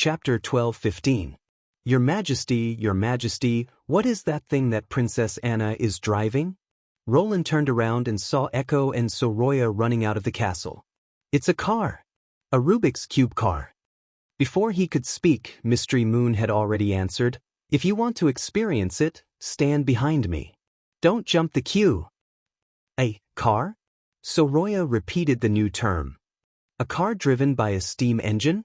Chapter 12:15. Your Majesty, what is that thing that Princess Anna is driving? Roland turned around and saw Echo and Soroya running out of the castle. It's a car. A Rubik's Cube car. Before he could speak, Mystery Moon had already answered, "If you want to experience it, stand behind me. Don't jump the queue." A car? Soroya repeated the new term. A car driven by a steam engine?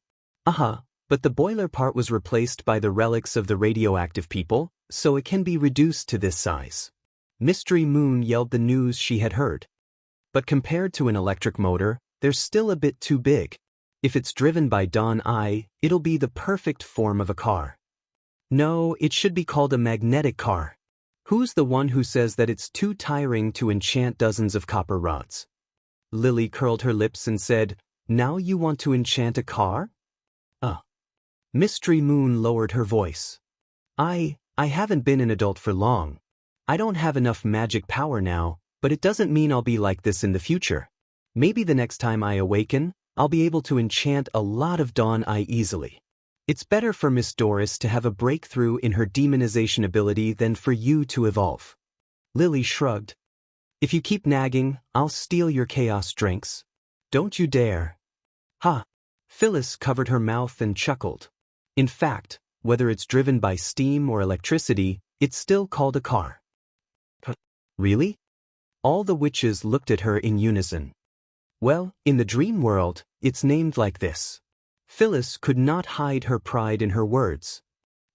But the boiler part was replaced by the relics of the radioactive people, so it can be reduced to this size. Mystery Moon yelled the news she had heard. But compared to an electric motor, they're still a bit too big. If it's driven by Dawn Eye, it'll be the perfect form of a car. No, it should be called a magnetic car. Who's the one who says that it's too tiring to enchant dozens of copper rods? Lily curled her lips and said, "Now you want to enchant a car?" Mystery Moon lowered her voice. I haven't been an adult for long. I don't have enough magic power now, but it doesn't mean I'll be like this in the future. Maybe the next time I awaken, I'll be able to enchant a lot of Dawn Eye easily. It's better for Miss Doris to have a breakthrough in her demonization ability than for you to evolve. Lily shrugged. If you keep nagging, I'll steal your chaos drinks. Don't you dare. Phyllis covered her mouth and chuckled. In fact, whether it's driven by steam or electricity, it's still called a car. Really? All the witches looked at her in unison. Well, in the dream world, it's named like this. Phyllis could not hide her pride in her words.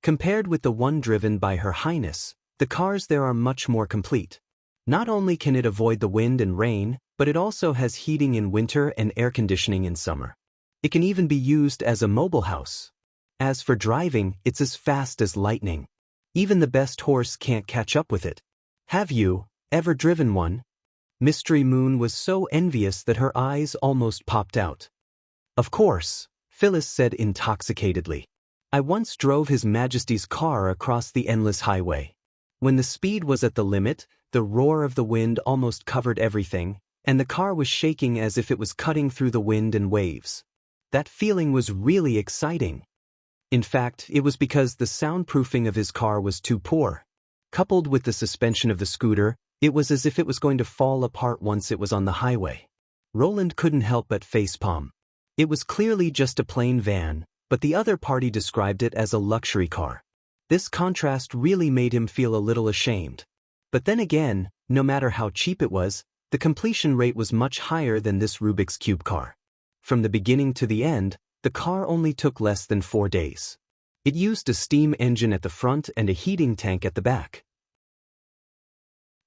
Compared with the one driven by Her Highness, the cars there are much more complete. Not only can it avoid the wind and rain, but it also has heating in winter and air conditioning in summer. It can even be used as a mobile house. As for driving, it's as fast as lightning. Even the best horse can't catch up with it. Have you ever driven one? Mystery Moon was so envious that her eyes almost popped out. Of course, Phyllis said intoxicatedly. I once drove His Majesty's car across the endless highway. When the speed was at the limit, the roar of the wind almost covered everything, and the car was shaking as if it was cutting through the wind and waves. That feeling was really exciting. In fact, it was because the soundproofing of his car was too poor. Coupled with the suspension of the scooter, it was as if it was going to fall apart once it was on the highway. Roland couldn't help but facepalm. It was clearly just a plain van, but the other party described it as a luxury car. This contrast really made him feel a little ashamed. But then again, no matter how cheap it was, the completion rate was much higher than this Rubik's Cube car. From the beginning to the end, the car only took less than 4 days. It used a steam engine at the front and a heating tank at the back.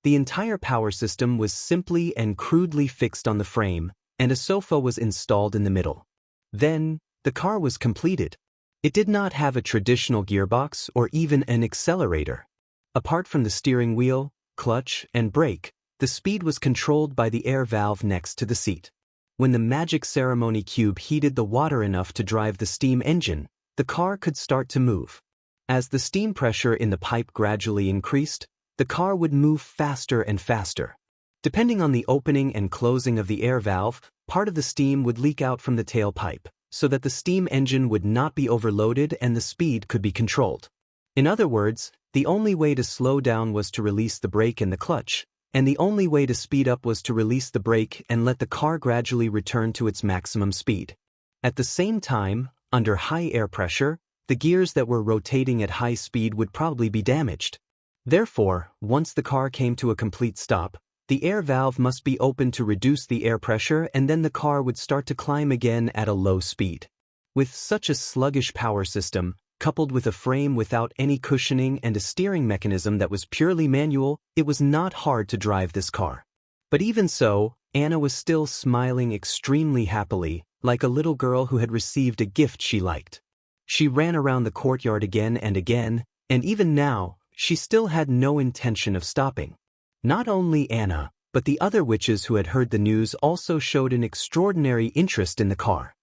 The entire power system was simply and crudely fixed on the frame, and a sofa was installed in the middle. Then, the car was completed. It did not have a traditional gearbox or even an accelerator. Apart from the steering wheel, clutch, and brake, the speed was controlled by the air valve next to the seat. When the magic ceremony cube heated the water enough to drive the steam engine, the car could start to move. As the steam pressure in the pipe gradually increased, the car would move faster and faster. Depending on the opening and closing of the air valve, part of the steam would leak out from the tailpipe, so that the steam engine would not be overloaded and the speed could be controlled. In other words, the only way to slow down was to release the brake and the clutch, and the only way to speed up was to release the brake and let the car gradually return to its maximum speed. At the same time, under high air pressure, the gears that were rotating at high speed would probably be damaged. Therefore, once the car came to a complete stop, the air valve must be opened to reduce the air pressure, and then the car would start to climb again at a low speed. With such a sluggish power system, coupled with a frame without any cushioning and a steering mechanism that was purely manual, it was not hard to drive this car. But even so, Anna was still smiling extremely happily, like a little girl who had received a gift she liked. She ran around the courtyard again and again, and even now, she still had no intention of stopping. Not only Anna, but the other witches who had heard the news also showed an extraordinary interest in the car.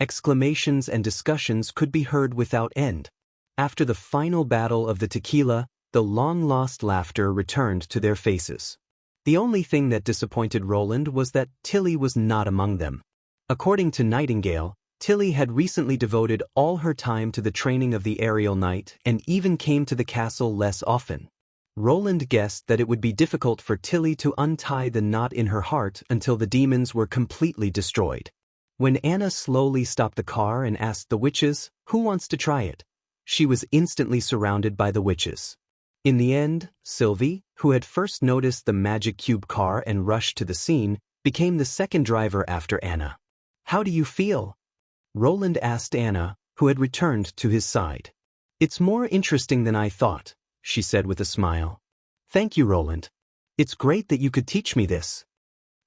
Exclamations and discussions could be heard without end. After the final battle of the tequila, the long-lost laughter returned to their faces. The only thing that disappointed Roland was that Tilly was not among them. According to Nightingale, Tilly had recently devoted all her time to the training of the aerial knight and even came to the castle less often. Roland guessed that it would be difficult for Tilly to untie the knot in her heart until the demons were completely destroyed. When Anna slowly stopped the car and asked the witches, "Who wants to try it?" she was instantly surrounded by the witches. In the end, Sylvie, who had first noticed the magic cube car and rushed to the scene, became the second driver after Anna. "How do you feel?" Roland asked Anna, who had returned to his side. "It's more interesting than I thought," she said with a smile. "Thank you, Roland. It's great that you could teach me this."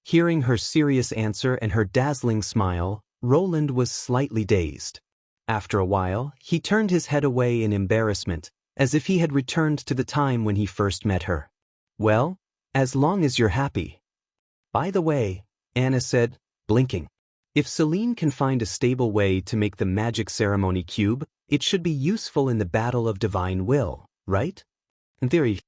Hearing her serious answer and her dazzling smile, Roland was slightly dazed. After a while, he turned his head away in embarrassment, as if he had returned to the time when he first met her. "Well, as long as you're happy." "By the way," Anna said, blinking, "if Celine can find a stable way to make the magic ceremony cube, it should be useful in the battle of divine will, right? In theory."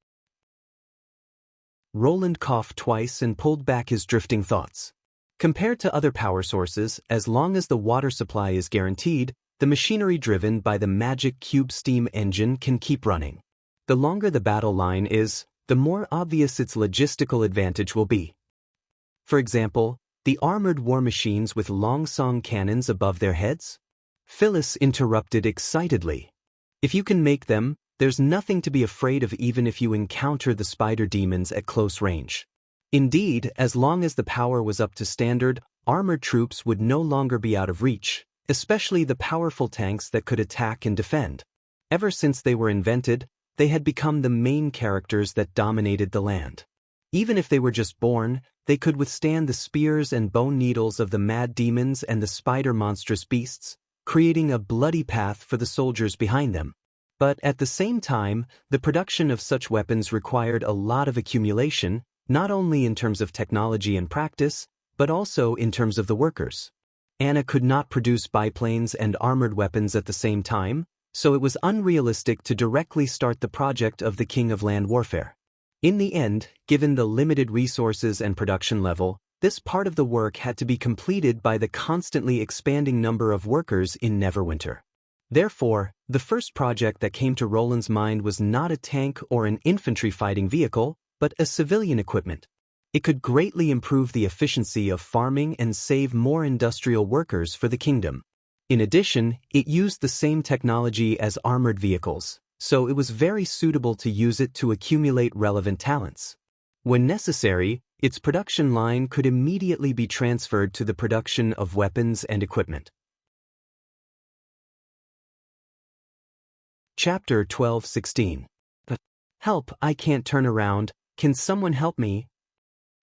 Roland coughed twice and pulled back his drifting thoughts. Compared to other power sources, as long as the water supply is guaranteed, the machinery driven by the magic cube steam engine can keep running. The longer the battle line is, the more obvious its logistical advantage will be. For example, the armored war machines with long-song cannons above their heads? Phyllis interrupted excitedly. "If you can make them, there's nothing to be afraid of even if you encounter the spider demons at close range. Indeed, as long as the power was up to standard, armored troops would no longer be out of reach, especially the powerful tanks that could attack and defend. Ever since they were invented, they had become the main characters that dominated the land. Even if they were just born, they could withstand the spears and bone needles of the mad demons and the spider monstrous beasts, creating a bloody path for the soldiers behind them. But at the same time, the production of such weapons required a lot of accumulation, not only in terms of technology and practice, but also in terms of the workers. Anna could not produce biplanes and armored weapons at the same time, so it was unrealistic to directly start the project of the King of Land Warfare. In the end, given the limited resources and production level, this part of the work had to be completed by the constantly expanding number of workers in Neverwinter. Therefore, the first project that came to Roland's mind was not a tank or an infantry fighting vehicle, but a civilian equipment. It could greatly improve the efficiency of farming and save more industrial workers for the kingdom. In addition, it used the same technology as armored vehicles, so it was very suitable to use it to accumulate relevant talents. When necessary, its production line could immediately be transferred to the production of weapons and equipment. Chapter 12:16. "Help, I can't turn around, can someone help me?"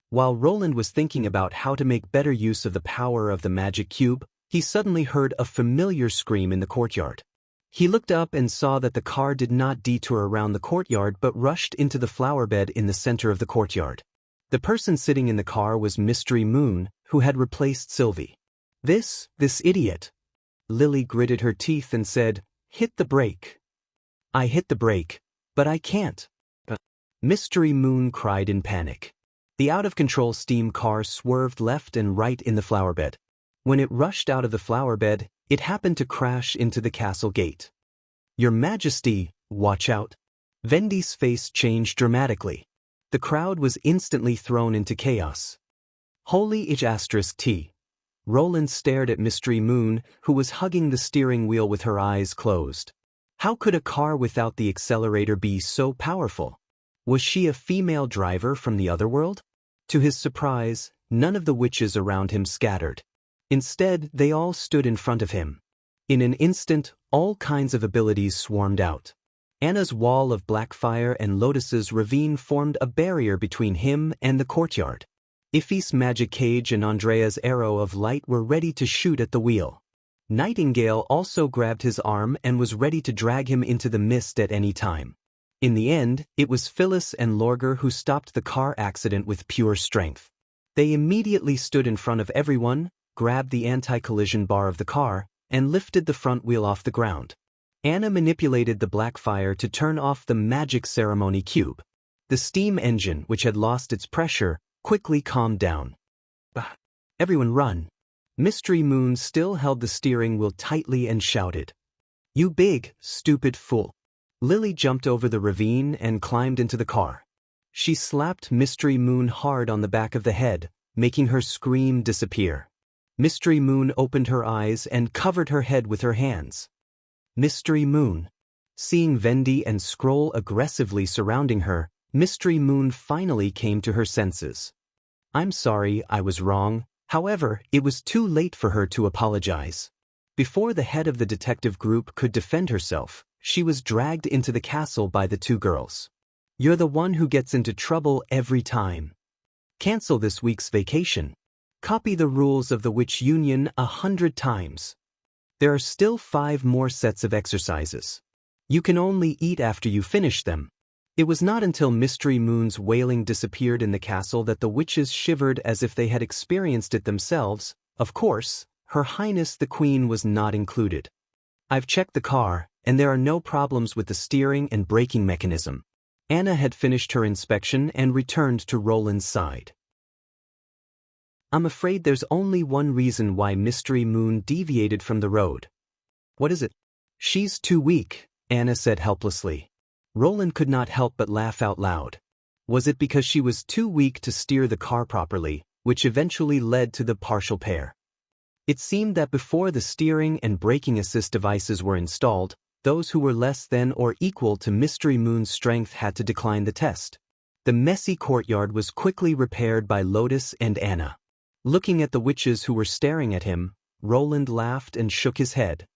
While Roland was thinking about how to make better use of the power of the magic cube, he suddenly heard a familiar scream in the courtyard. He looked up and saw that the car did not detour around the courtyard but rushed into the flower bed in the center of the courtyard. The person sitting in the car was Mystery Moon, who had replaced Sylvie. This idiot." Lily gritted her teeth and said, "Hit the brake." "I hit the brake, but I can't." Mystery Moon cried in panic. The out-of-control steam car swerved left and right in the flower bed. When it rushed out of the flower bed, it happened to crash into the castle gate. "Your Majesty, watch out." Vendy's face changed dramatically. The crowd was instantly thrown into chaos. "Holy Enchantress." Roland stared at Mystery Moon, who was hugging the steering wheel with her eyes closed. How could a car without the accelerator be so powerful? Was she a female driver from the other world? To his surprise, none of the witches around him scattered. Instead, they all stood in front of him. In an instant, all kinds of abilities swarmed out. Anna's wall of black fire and Lotus's ravine formed a barrier between him and the courtyard. Ify's magic cage and Andrea's arrow of light were ready to shoot at the wheel. Nightingale also grabbed his arm and was ready to drag him into the mist at any time. In the end, it was Phyllis and Lorger who stopped the car accident with pure strength. They immediately stood in front of everyone, grabbed the anti-collision bar of the car, and lifted the front wheel off the ground. Anna manipulated the black fire to turn off the magic ceremony cube. The steam engine, which had lost its pressure, quickly calmed down. "Everyone run." Mystery Moon still held the steering wheel tightly and shouted, "You big, stupid fool." Lily jumped over the ravine and climbed into the car. She slapped Mystery Moon hard on the back of the head, making her scream disappear. Mystery Moon opened her eyes and covered her head with her hands. Mystery Moon. Seeing Vendy and Scroll aggressively surrounding her, Mystery Moon finally came to her senses. "I'm sorry, I was wrong." However, it was too late for her to apologize. Before the head of the detective group could defend herself, she was dragged into the castle by the two girls. "You're the one who gets into trouble every time. Cancel this week's vacation. Copy the rules of the Witch Union 100 times. There are still 5 more sets of exercises. You can only eat after you finish them." It was not until Mystery Moon's wailing disappeared in the castle that the witches shivered as if they had experienced it themselves. Of course, Her Highness the Queen was not included. "I've checked the car, and there are no problems with the steering and braking mechanism." Anna had finished her inspection and returned to Roland's side. "I'm afraid there's only one reason why Mystery Moon deviated from the road." "What is it?" "She's too weak," Anna said helplessly. Roland could not help but laugh out loud. Was it because she was too weak to steer the car properly, which eventually led to the partial pair? It seemed that before the steering and braking assist devices were installed, those who were less than or equal to Mystery Moon's strength had to decline the test. The messy courtyard was quickly repaired by Lotus and Anna. Looking at the witches who were staring at him, Roland laughed and shook his head.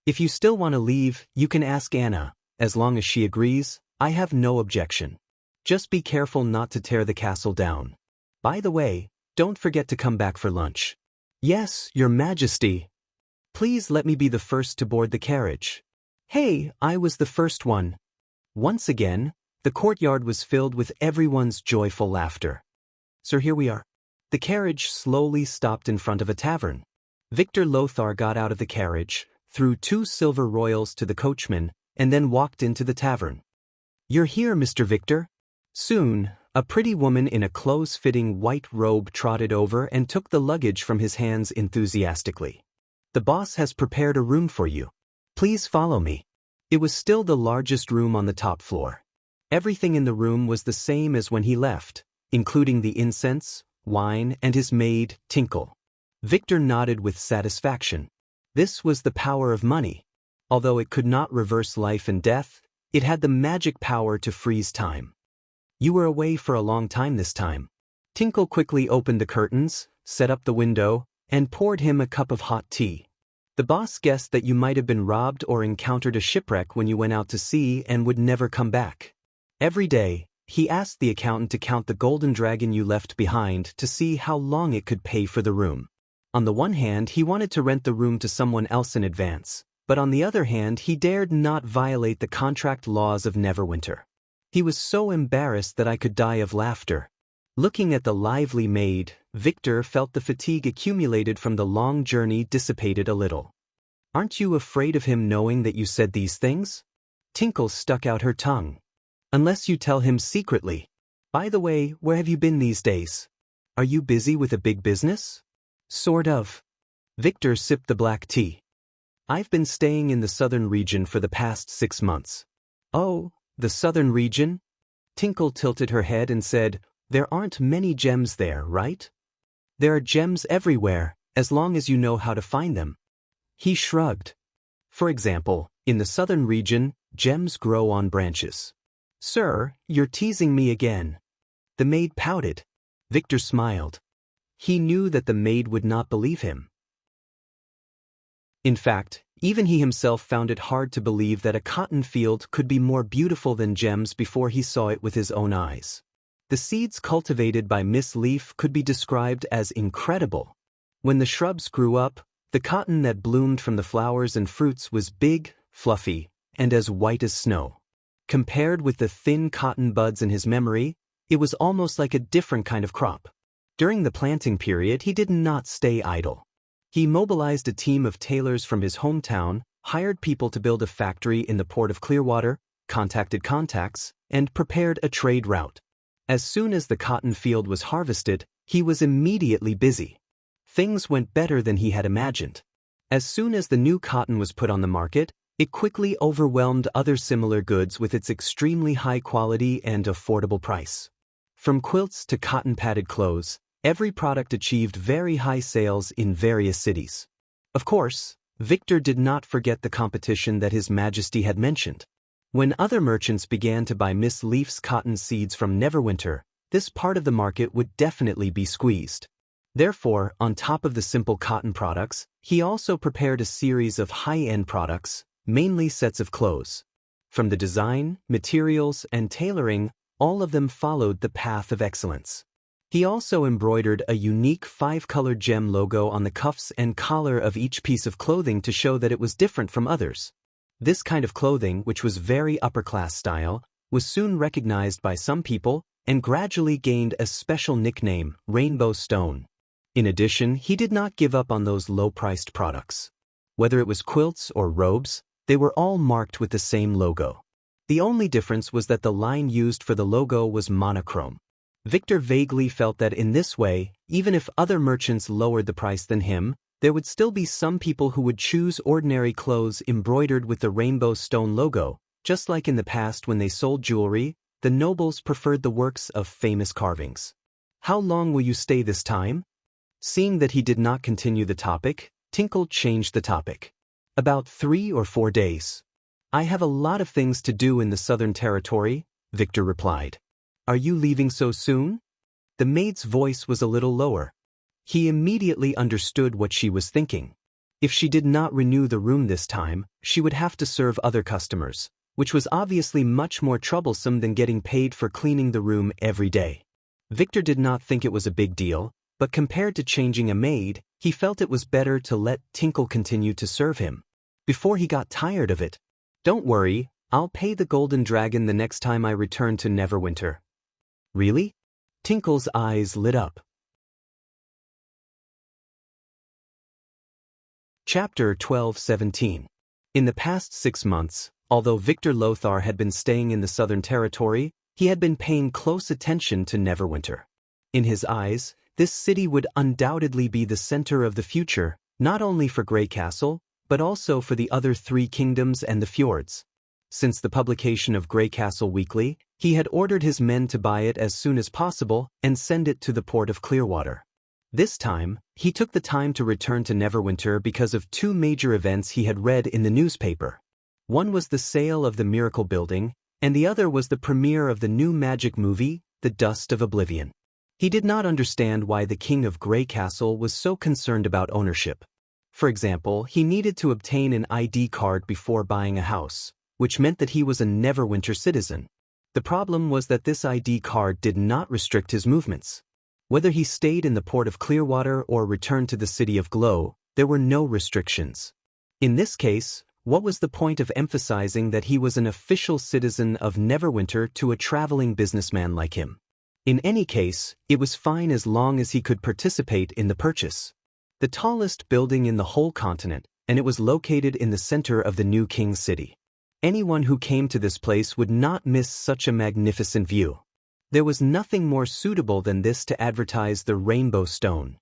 "If you still want to leave, you can ask Anna. As long as she agrees, I have no objection. Just be careful not to tear the castle down. By the way, don't forget to come back for lunch." "Yes, Your Majesty." "Please let me be the first to board the carriage." "Hey, I was the first one." Once again, the courtyard was filled with everyone's joyful laughter. "So here we are." The carriage slowly stopped in front of a tavern. Victor Lothar got out of the carriage, threw 2 silver royals to the coachman, and then walked into the tavern. "You're here, Mr. Victor." Soon, a pretty woman in a close-fitting white robe trotted over and took the luggage from his hands enthusiastically. "The boss has prepared a room for you. Please follow me." It was still the largest room on the top floor. Everything in the room was the same as when he left, including the incense, wine, and his maid, Tinkle. Victor nodded with satisfaction. This was the power of money. Although it could not reverse life and death, it had the magic power to freeze time. "You were away for a long time this time." Tinkle quickly opened the curtains, set up the window, and poured him a cup of hot tea. "The boss guessed that you might have been robbed or encountered a shipwreck when you went out to sea and would never come back. Every day, he asked the accountant to count the golden dragon you left behind to see how long it could pay for the room. On the one hand, he wanted to rent the room to someone else in advance, but on the other hand, he dared not violate the contract laws of Neverwinter. He was so embarrassed that I could die of laughter." Looking at the lively maid, Victor felt the fatigue accumulated from the long journey dissipated a little. "Aren't you afraid of him knowing that you said these things?" Tinkle stuck out her tongue. "Unless you tell him secretly. By the way, where have you been these days? Are you busy with a big business?" "Sort of." Victor sipped the black tea. "I've been staying in the southern region for the past 6 months." "Oh, the southern region?" Tinkle tilted her head and said, "There aren't many gems there, right?" "There are gems everywhere, as long as you know how to find them." He shrugged. "For example, in the southern region, gems grow on branches." "Sir, you're teasing me again." The maid pouted. Victor smiled. He knew that the maid would not believe him. In fact, even he himself found it hard to believe that a cotton field could be more beautiful than gems before he saw it with his own eyes. The seeds cultivated by Miss Leaf could be described as incredible. When the shrubs grew up, the cotton that bloomed from the flowers and fruits was big, fluffy, and as white as snow. Compared with the thin cotton buds in his memory, it was almost like a different kind of crop. During the planting period, he did not stay idle. He mobilized a team of tailors from his hometown, hired people to build a factory in the port of Clearwater, contacted contacts, and prepared a trade route. As soon as the cotton field was harvested, he was immediately busy. things went better than he had imagined. As soon as the new cotton was put on the market, it quickly overwhelmed other similar goods with its extremely high quality and affordable price. From quilts to cotton-padded clothes, every product achieved very high sales in various cities. Of course, Victor did not forget the competition that His Majesty had mentioned. When other merchants began to buy Miss Leaf's cotton seeds from Neverwinter, this part of the market would definitely be squeezed. Therefore, on top of the simple cotton products, he also prepared a series of high-end products, mainly sets of clothes. From the design, materials, and tailoring, all of them followed the path of excellence. He also embroidered a unique 5-colored gem logo on the cuffs and collar of each piece of clothing to show that it was different from others. This kind of clothing, which was very upper-class style, was soon recognized by some people and gradually gained a special nickname, Rainbow Stone. In addition, he did not give up on those low-priced products. Whether it was quilts or robes, they were all marked with the same logo. The only difference was that the line used for the logo was monochrome. Victor vaguely felt that in this way, even if other merchants lowered the price than him, there would still be some people who would choose ordinary clothes embroidered with the Rainbow Stone logo, just like in the past when they sold jewelry, the nobles preferred the works of famous carvings. "How long will you stay this time?" Seeing that he did not continue the topic, Tinkle changed the topic. "About 3 or 4 days. I have a lot of things to do in the Southern Territory," Victor replied. "Are you leaving so soon?" The maid's voice was a little lower. He immediately understood what she was thinking. If she did not renew the room this time, she would have to serve other customers, which was obviously much more troublesome than getting paid for cleaning the room every day. Victor did not think it was a big deal, but compared to changing a maid, he felt it was better to let Tinkle continue to serve him, before he got tired of it. "Don't worry, I'll pay the Golden Dragon the next time I return to Neverwinter." "Really?" Tinkle's eyes lit up. Chapter 12-17. In the past 6 months, although Victor Lothar had been staying in the Southern Territory, he had been paying close attention to Neverwinter. In his eyes, this city would undoubtedly be the center of the future, not only for Grey Castle, but also for the other 3 kingdoms and the fjords. Since the publication of Grey Castle Weekly, he had ordered his men to buy it as soon as possible and send it to the port of Clearwater. This time, he took the time to return to Neverwinter because of 2 major events he had read in the newspaper. One was the sale of the Miracle Building, and the other was the premiere of the new magic movie, The Dust of Oblivion. He did not understand why the King of Grey Castle was so concerned about ownership. For example, he needed to obtain an ID card before buying a house, which meant that he was a Neverwinter citizen. The problem was that this ID card did not restrict his movements. Whether he stayed in the port of Clearwater or returned to the city of Glow, there were no restrictions. In this case, what was the point of emphasizing that he was an official citizen of Neverwinter to a traveling businessman like him? In any case, it was fine as long as he could participate in the purchase. The tallest building in the whole continent, and it was located in the center of the new King's City. Anyone who came to this place would not miss such a magnificent view. There was nothing more suitable than this to advertise the Rainbow Stone.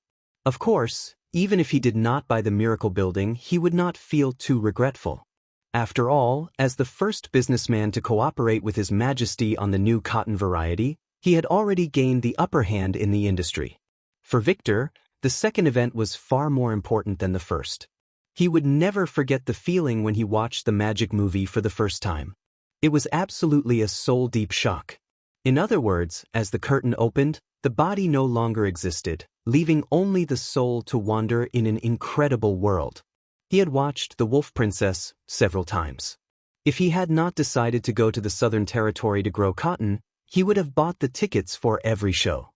Of course, even if he did not buy the Miracle Building, he would not feel too regretful. After all, as the first businessman to cooperate with His Majesty on the new cotton variety, he had already gained the upper hand in the industry. For Victor, the second event was far more important than the first. He would never forget the feeling when he watched the magic movie for the first time. It was absolutely a soul-deep shock. In other words, as the curtain opened, the body no longer existed, leaving only the soul to wander in an incredible world. He had watched The Wolf Princess several times. If he had not decided to go to the Southern Territory to grow cotton, he would have bought the tickets for every show.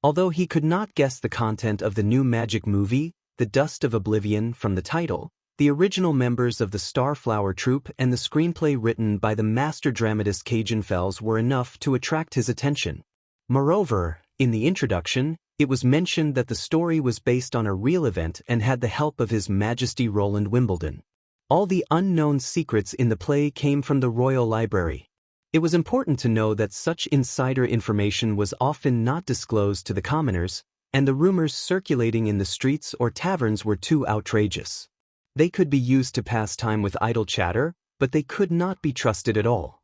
Although he could not guess the content of the new magic movie, The Dust of Oblivion, from the title, the original members of the Starflower Troupe and the screenplay written by the master dramatist Cajun Fells were enough to attract his attention. Moreover, in the introduction, it was mentioned that the story was based on a real event and had the help of His Majesty Roland Wimbledon. All the unknown secrets in the play came from the Royal Library. It was important to know that such insider information was often not disclosed to the commoners, and the rumors circulating in the streets or taverns were too outrageous. They could be used to pass time with idle chatter, but they could not be trusted at all.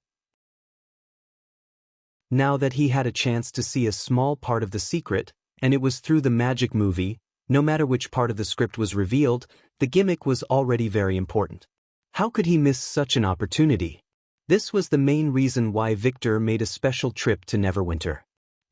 Now that he had a chance to see a small part of the secret, and it was through the magic movie, no matter which part of the script was revealed, the gimmick was already very important. How could he miss such an opportunity? This was the main reason why Victor made a special trip to Neverwinter.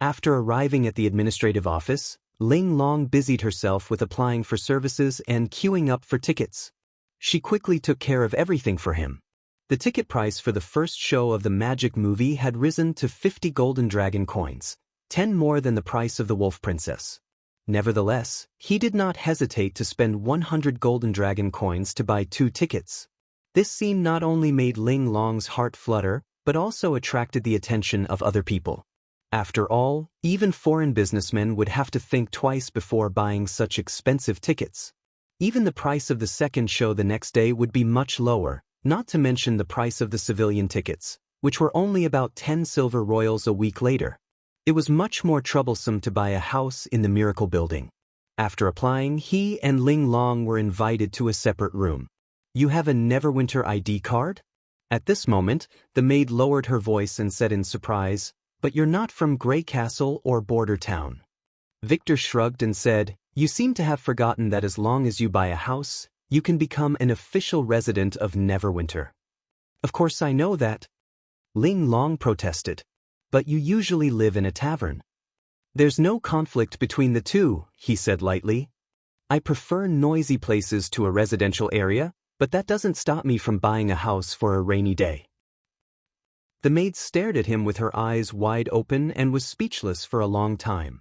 After arriving at the administrative office, Ling Long busied herself with applying for services and queuing up for tickets. She quickly took care of everything for him. The ticket price for the first show of the magic movie had risen to 50 golden dragon coins, 10 more than the price of the Wolf Princess. Nevertheless, he did not hesitate to spend 100 golden dragon coins to buy 2 tickets. This scene not only made Ling Long's heart flutter, but also attracted the attention of other people. After all, even foreign businessmen would have to think twice before buying such expensive tickets. Even the price of the second show the next day would be much lower, not to mention the price of the civilian tickets, which were only about 10 silver royals a week later. It was much more troublesome to buy a house in the Miracle Building. After applying, he and Ling Long were invited to a separate room. "You have a Neverwinter ID card?" At this moment, the maid lowered her voice and said in surprise, "But you're not from Grey Castle or Border Town." Victor shrugged and said, "You seem to have forgotten that as long as you buy a house, you can become an official resident of Neverwinter." "Of course I know that." Ling Long protested. "But you usually live in a tavern." "There's no conflict between the two," he said lightly. "I prefer noisy places to a residential area, but that doesn't stop me from buying a house for a rainy day." The maid stared at him with her eyes wide open and was speechless for a long time.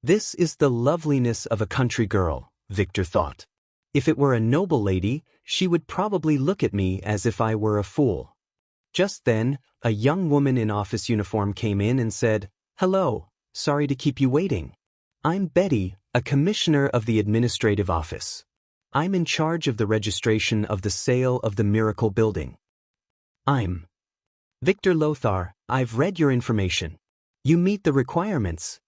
This is the loveliness of a country girl, Victor thought. If it were a noble lady, she would probably look at me as if I were a fool. Just then, a young woman in office uniform came in and said, "Hello, sorry to keep you waiting. I'm Betty, a commissioner of the administrative office. I'm in charge of the registration of the sale of the Miracle Building." "I'm Victor Lothar. I've read your information. You meet the requirements."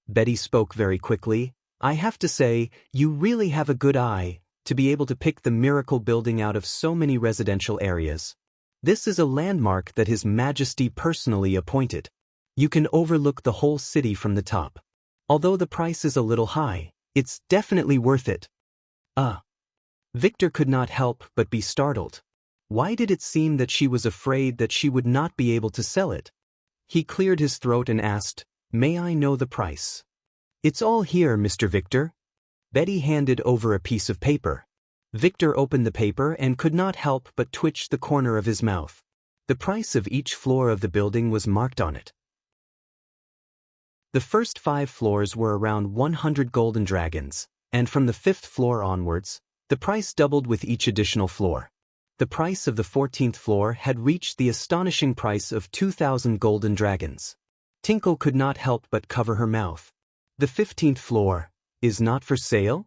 Betty spoke very quickly. "I have to say, you really have a good eye to be able to pick the Miracle Building out of so many residential areas. This is a landmark that His Majesty personally appointed. You can overlook the whole city from the top. Although the price is a little high, it's definitely worth it." Victor could not help but be startled. Why did it seem that she was afraid that she would not be able to sell it? He cleared his throat and asked, "May I know the price?" "It's all here, Mr. Victor." Betty handed over a piece of paper. Victor opened the paper and could not help but twitch the corner of his mouth. The price of each floor of the building was marked on it. The first 5 floors were around 100 golden dragons, and from the 5th floor onwards, the price doubled with each additional floor. The price of the 14th floor had reached the astonishing price of 2,000 golden dragons. Tinkle could not help but cover her mouth. "The 15th floor is not for sale?"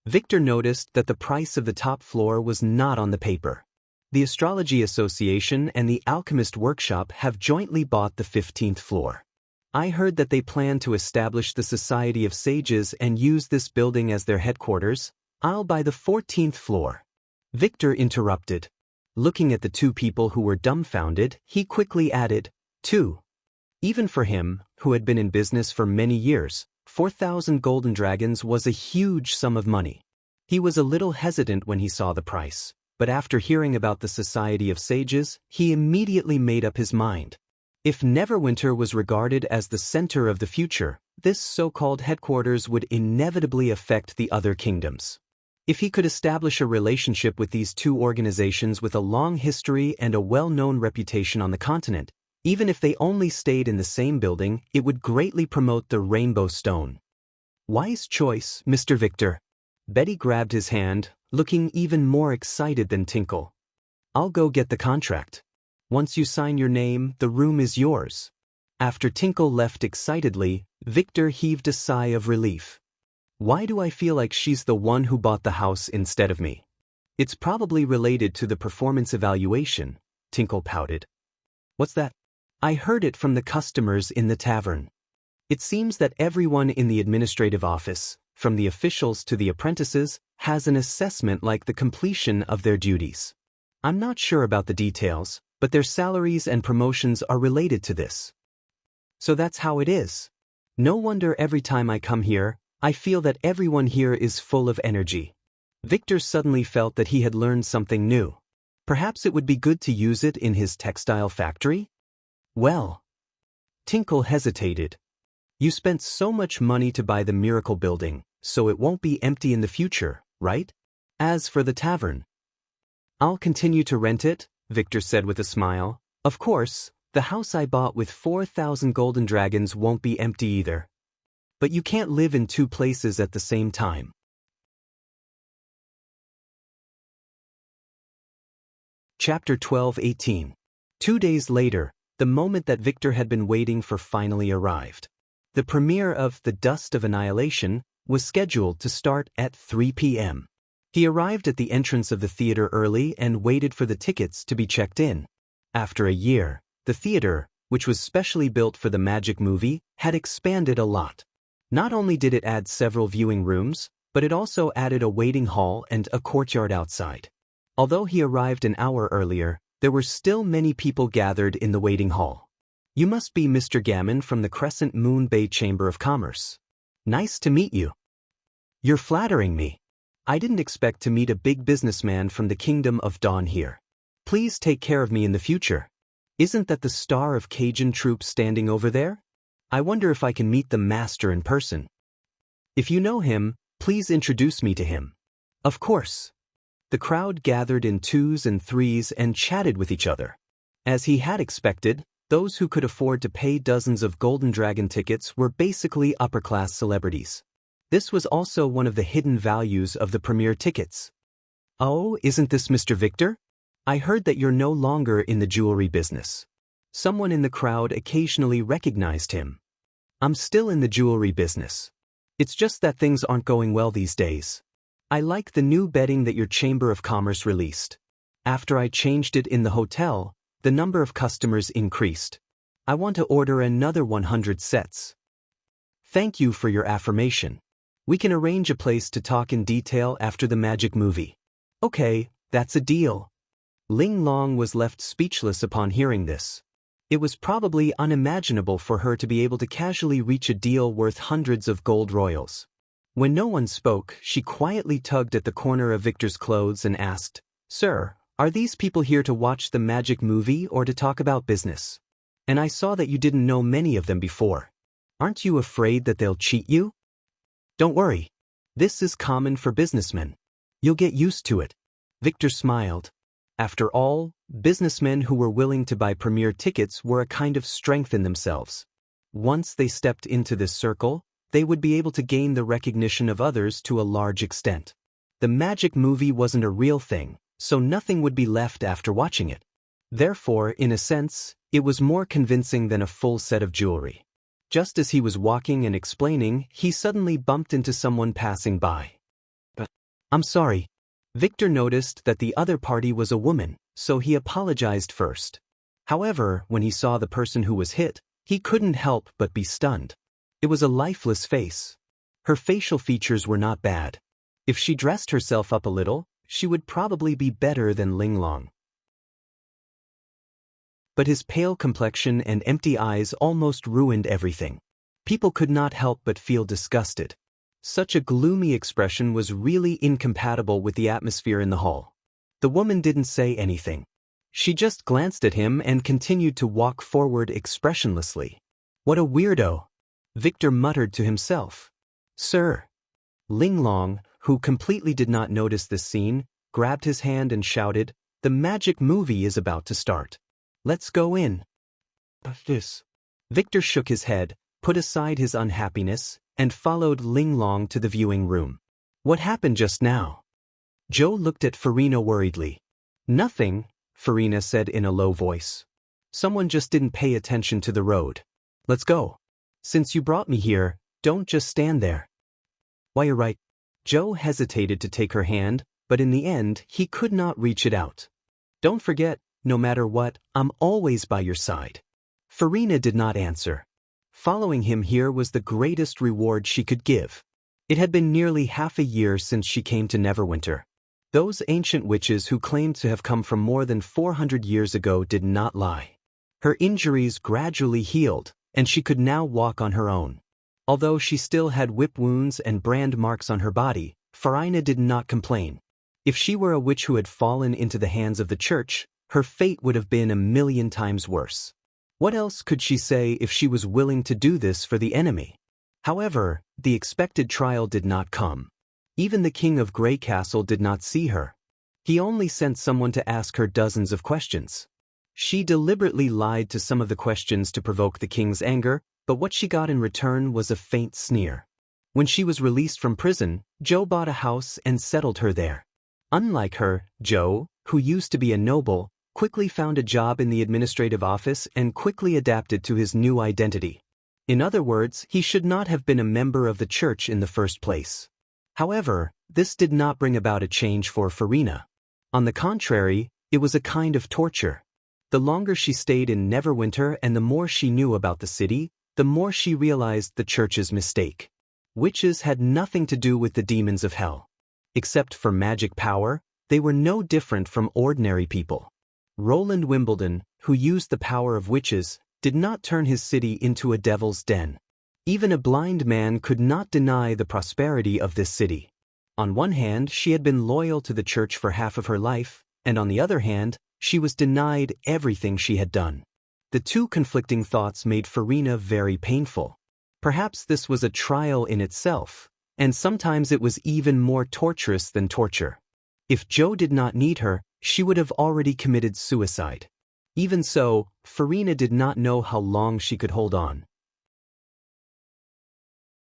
Victor noticed that the price of the top floor was not on the paper. The Astrology Association and the Alchemist Workshop have jointly bought the 15th floor. I heard that they plan to establish the Society of Sages and use this building as their headquarters. I'll buy the 14th floor. Victor interrupted. Looking at the 2 people who were dumbfounded, he quickly added, 2. Even for him, who had been in business for many years, 4,000 golden dragons was a huge sum of money. He was a little hesitant when he saw the price, but after hearing about the Society of Sages, he immediately made up his mind. If Neverwinter was regarded as the center of the future, this so-called headquarters would inevitably affect the other kingdoms. If he could establish a relationship with these 2 organizations with a long history and a well-known reputation on the continent, even if they only stayed in the same building, it would greatly promote the Rainbow Stone. "Wise choice, Mr. Victor." Betty grabbed his hand, looking even more excited than Tinkle. "I'll go get the contract. Once you sign your name, the room is yours." After Tinkle left excitedly, Victor heaved a sigh of relief. "Why do I feel like she's the one who bought the house instead of me?" "It's probably related to the performance evaluation," Tinkle pouted. "What's that?" "I heard it from the customers in the tavern." It seems that everyone in the administrative office, from the officials to the apprentices, has an assessment like the completion of their duties. I'm not sure about the details, but their salaries and promotions are related to this. So that's how it is. No wonder every time I come here, I feel that everyone here is full of energy. Victor suddenly felt that he had learned something new. Perhaps it would be good to use it in his textile factory? Well, Tinkle hesitated. You spent so much money to buy the miracle building, so it won't be empty in the future, right? As for the tavern, I'll continue to rent it, Victor said with a smile. Of course, the house I bought with 4,000 golden dragons won't be empty either. But you can't live in two places at the same time. Chapter 12:18. 2 days later, the moment that Victor had been waiting for finally arrived. The premiere of The Dust of Annihilation was scheduled to start at 3 p.m. He arrived at the entrance of the theater early and waited for the tickets to be checked in. After a year, the theater, which was specially built for the magic movie, had expanded a lot. Not only did it add several viewing rooms, but it also added a waiting hall and a courtyard outside. Although he arrived an hour earlier, there were still many people gathered in the waiting hall. You must be Mr. Gammon from the Crescent Moon Bay Chamber of Commerce. Nice to meet you. You're flattering me. I didn't expect to meet a big businessman from the Kingdom of Dawn here. Please take care of me in the future. Isn't that the star of Cajun Troop standing over there? I wonder if I can meet the master in person. If you know him, please introduce me to him. Of course. The crowd gathered in twos and threes and chatted with each other. As he had expected, those who could afford to pay dozens of Golden Dragon tickets were basically upper-class celebrities. This was also one of the hidden values of the premiere tickets. Oh, isn't this Mr. Victor? I heard that you're no longer in the jewelry business. Someone in the crowd occasionally recognized him. I'm still in the jewelry business. It's just that things aren't going well these days. I like the new bedding that your Chamber of Commerce released. After I changed it in the hotel, the number of customers increased. I want to order another 100 sets. Thank you for your affirmation. We can arrange a place to talk in detail after the magic movie. Okay, that's a deal. Ling Long was left speechless upon hearing this. It was probably unimaginable for her to be able to casually reach a deal worth hundreds of gold royals. When no one spoke, she quietly tugged at the corner of Victor's clothes and asked, "Sir, are these people here to watch the magic movie or to talk about business? And I saw that you didn't know many of them before. Aren't you afraid that they'll cheat you?" "Don't worry. This is common for businessmen. You'll get used to it." Victor smiled. After all, businessmen who were willing to buy premiere tickets were a kind of strength in themselves. Once they stepped into this circle, they would be able to gain the recognition of others to a large extent. The magic movie wasn't a real thing, so nothing would be left after watching it. Therefore, in a sense, it was more convincing than a full set of jewelry. Just as he was walking and explaining, he suddenly bumped into someone passing by. "But, I'm sorry." Victor noticed that the other party was a woman, so he apologized first. However, when he saw the person who was hit, he couldn't help but be stunned. It was a lifeless face. Her facial features were not bad. If she dressed herself up a little, she would probably be better than Ling Long. But his pale complexion and empty eyes almost ruined everything. People could not help but feel disgusted. Such a gloomy expression was really incompatible with the atmosphere in the hall. The woman didn't say anything. She just glanced at him and continued to walk forward expressionlessly. "What a weirdo," Victor muttered to himself. "Sir." Ling Long, who completely did not notice this scene, grabbed his hand and shouted, "The magic movie is about to start. Let's go in." "But this..." Victor shook his head, put aside his unhappiness, and followed Ling Long to the viewing room. "What happened just now?" Joe looked at Farina worriedly. "Nothing," Farina said in a low voice. "Someone just didn't pay attention to the road. Let's go. Since you brought me here, don't just stand there." "Why, you're right." Joe hesitated to take her hand, but in the end, he could not reach it out. "Don't forget, no matter what, I'm always by your side." Farina did not answer. Following him here was the greatest reward she could give. It had been nearly half a year since she came to Neverwinter. Those ancient witches who claimed to have come from more than 400 years ago did not lie. Her injuries gradually healed, and she could now walk on her own. Although she still had whip wounds and brand marks on her body, Farina did not complain. If she were a witch who had fallen into the hands of the church, her fate would have been 1,000,000 times worse. What else could she say if she was willing to do this for the enemy? However, the expected trial did not come. Even the king of Grey Castle did not see her. He only sent someone to ask her dozens of questions. She deliberately lied to some of the questions to provoke the king's anger, but what she got in return was a faint sneer. When she was released from prison, Joe bought a house and settled her there. Unlike her, Joe, who used to be a noble, quickly found a job in the administrative office and quickly adapted to his new identity. In other words, he should not have been a member of the church in the first place. However, this did not bring about a change for Farina. On the contrary, it was a kind of torture. The longer she stayed in Neverwinter and the more she knew about the city, the more she realized the church's mistake. Witches had nothing to do with the demons of hell. Except for magic power, they were no different from ordinary people. Roland Wimbledon, who used the power of witches, did not turn his city into a devil's den. Even a blind man could not deny the prosperity of this city. On one hand, she had been loyal to the church for half of her life, and on the other hand, she was denied everything she had done. The two conflicting thoughts made Farina very painful. Perhaps this was a trial in itself, and sometimes it was even more torturous than torture. If Joe did not need her, she would have already committed suicide. Even so, Farina did not know how long she could hold on.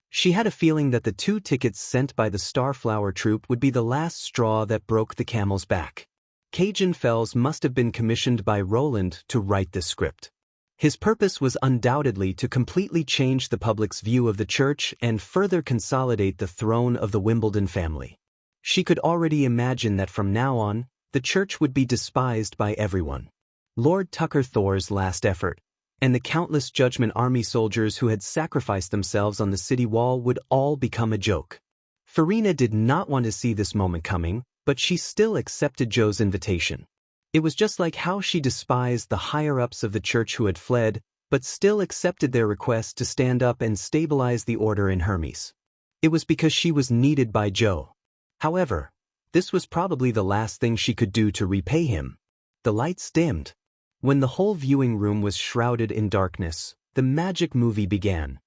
She had a feeling that the 2 tickets sent by the Starflower Troupe would be the last straw that broke the camel's back. Cajun Fells must have been commissioned by Roland to write this script. His purpose was undoubtedly to completely change the public's view of the church and further consolidate the throne of the Wimbledon family. She could already imagine that from now on, the church would be despised by everyone. Lord Tucker Thor's last effort, and the countless Judgment Army soldiers who had sacrificed themselves on the city wall would all become a joke. Farina did not want to see this moment coming, but she still accepted Joe's invitation. It was just like how she despised the higher-ups of the church who had fled, but still accepted their request to stand up and stabilize the order in Hermes. It was because she was needed by Joe. However, this was probably the last thing she could do to repay him. The lights dimmed. When the whole viewing room was shrouded in darkness, the magic movie began.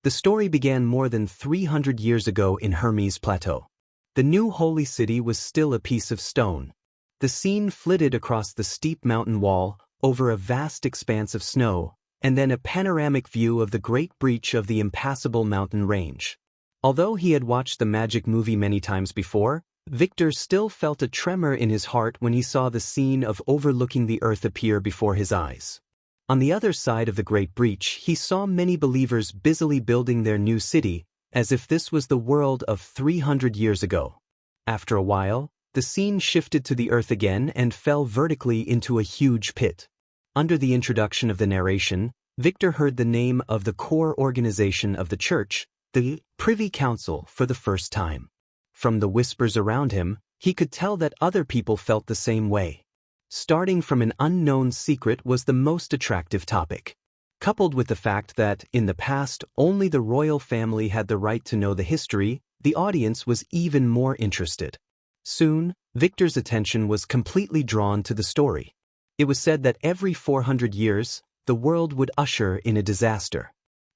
The story began more than 300 years ago in Hermes Plateau. The new holy city was still a piece of stone. The scene flitted across the steep mountain wall, over a vast expanse of snow, and then a panoramic view of the great breach of the impassable mountain range. Although he had watched the magic movie many times before, Victor still felt a tremor in his heart when he saw the scene of overlooking the earth appear before his eyes. On the other side of the great breach, he saw many believers busily building their new city, as if this was the world of 300 years ago. After a while, the scene shifted to the earth again and fell vertically into a huge pit. Under the introduction of the narration, Victor heard the name of the core organization of the church, the Privy Council, for the first time. From the whispers around him, he could tell that other people felt the same way. Starting from an unknown secret was the most attractive topic. Coupled with the fact that, in the past, only the royal family had the right to know the history, the audience was even more interested. Soon, Victor's attention was completely drawn to the story. It was said that every 400 years, the world would usher in a disaster.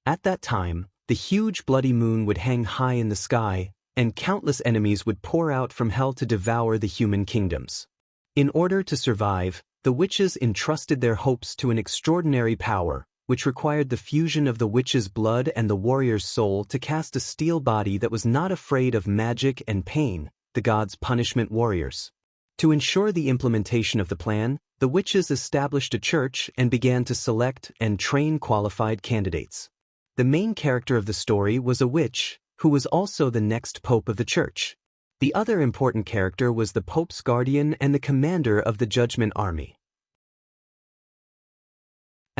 At that time, the huge bloody moon would hang high in the sky, and countless enemies would pour out from hell to devour the human kingdoms. In order to survive, the witches entrusted their hopes to an extraordinary power, which required the fusion of the witch's blood and the warrior's soul to cast a steel body that was not afraid of magic and pain, the gods' punishment warriors. To ensure the implementation of the plan, the witches established a church and began to select and train qualified candidates. The main character of the story was a witch, who was also the next pope of the church. The other important character was the pope's guardian and the commander of the Judgment Army.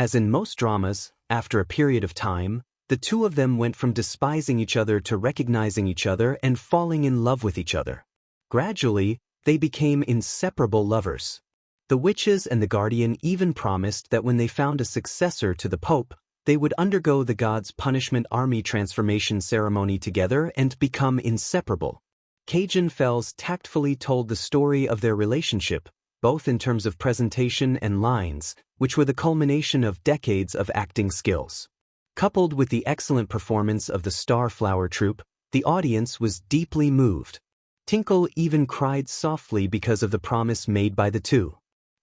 As in most dramas, after a period of time, the two of them went from despising each other to recognizing each other and falling in love with each other. Gradually, they became inseparable lovers. The witches and the guardian even promised that when they found a successor to the Pope, they would undergo the god's punishment army transformation ceremony together and become inseparable. Cajun Fells tactfully told the story of their relationship, both in terms of presentation and lines, which were the culmination of decades of acting skills. Coupled with the excellent performance of the Starflower troupe, the audience was deeply moved. Tinkle even cried softly because of the promise made by the two.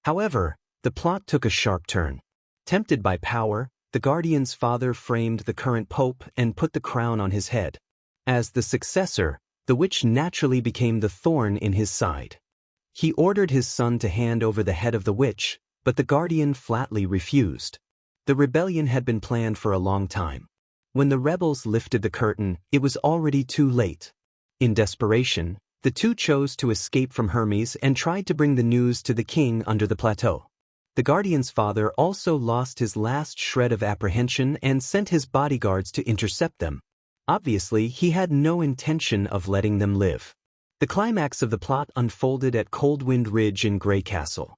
However, the plot took a sharp turn. Tempted by power, the guardian's father framed the current pope and put the crown on his head. As the successor, the witch naturally became the thorn in his side. He ordered his son to hand over the head of the witch, but the guardian flatly refused. The rebellion had been planned for a long time. When the rebels lifted the curtain, it was already too late. In desperation, the two chose to escape from Hermes and tried to bring the news to the king under the plateau. The guardian's father also lost his last shred of apprehension and sent his bodyguards to intercept them. Obviously, he had no intention of letting them live. The climax of the plot unfolded at Coldwind Ridge in Grey Castle.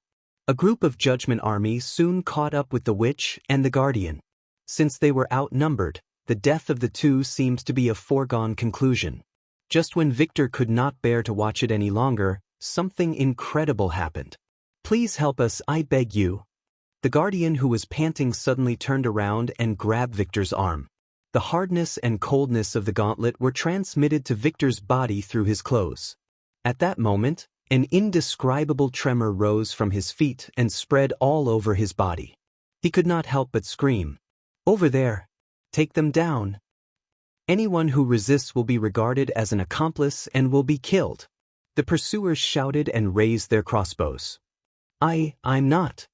A group of Judgment Army soon caught up with the witch and the guardian. Since they were outnumbered, the death of the two seemed to be a foregone conclusion. Just when Victor could not bear to watch it any longer, something incredible happened. "Please help us, I beg you." The guardian, who was panting, suddenly turned around and grabbed Victor's arm. The hardness and coldness of the gauntlet were transmitted to Victor's body through his clothes. At that moment, an indescribable tremor rose from his feet and spread all over his body. He could not help but scream, "Over there! Take them down! Anyone who resists will be regarded as an accomplice and will be killed." The pursuers shouted and raised their crossbows. I'm not."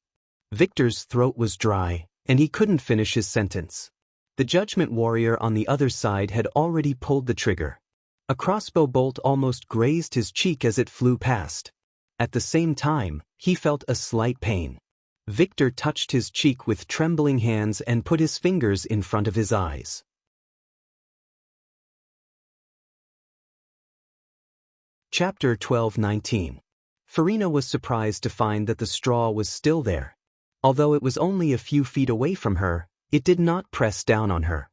Victor's throat was dry, and he couldn't finish his sentence. The Judgment Warrior on the other side had already pulled the trigger. A crossbow bolt almost grazed his cheek as it flew past. At the same time, he felt a slight pain. Victor touched his cheek with trembling hands and put his fingers in front of his eyes. Chapter 12:19. Farina was surprised to find that the straw was still there. Although it was only a few feet away from her, it did not press down on her.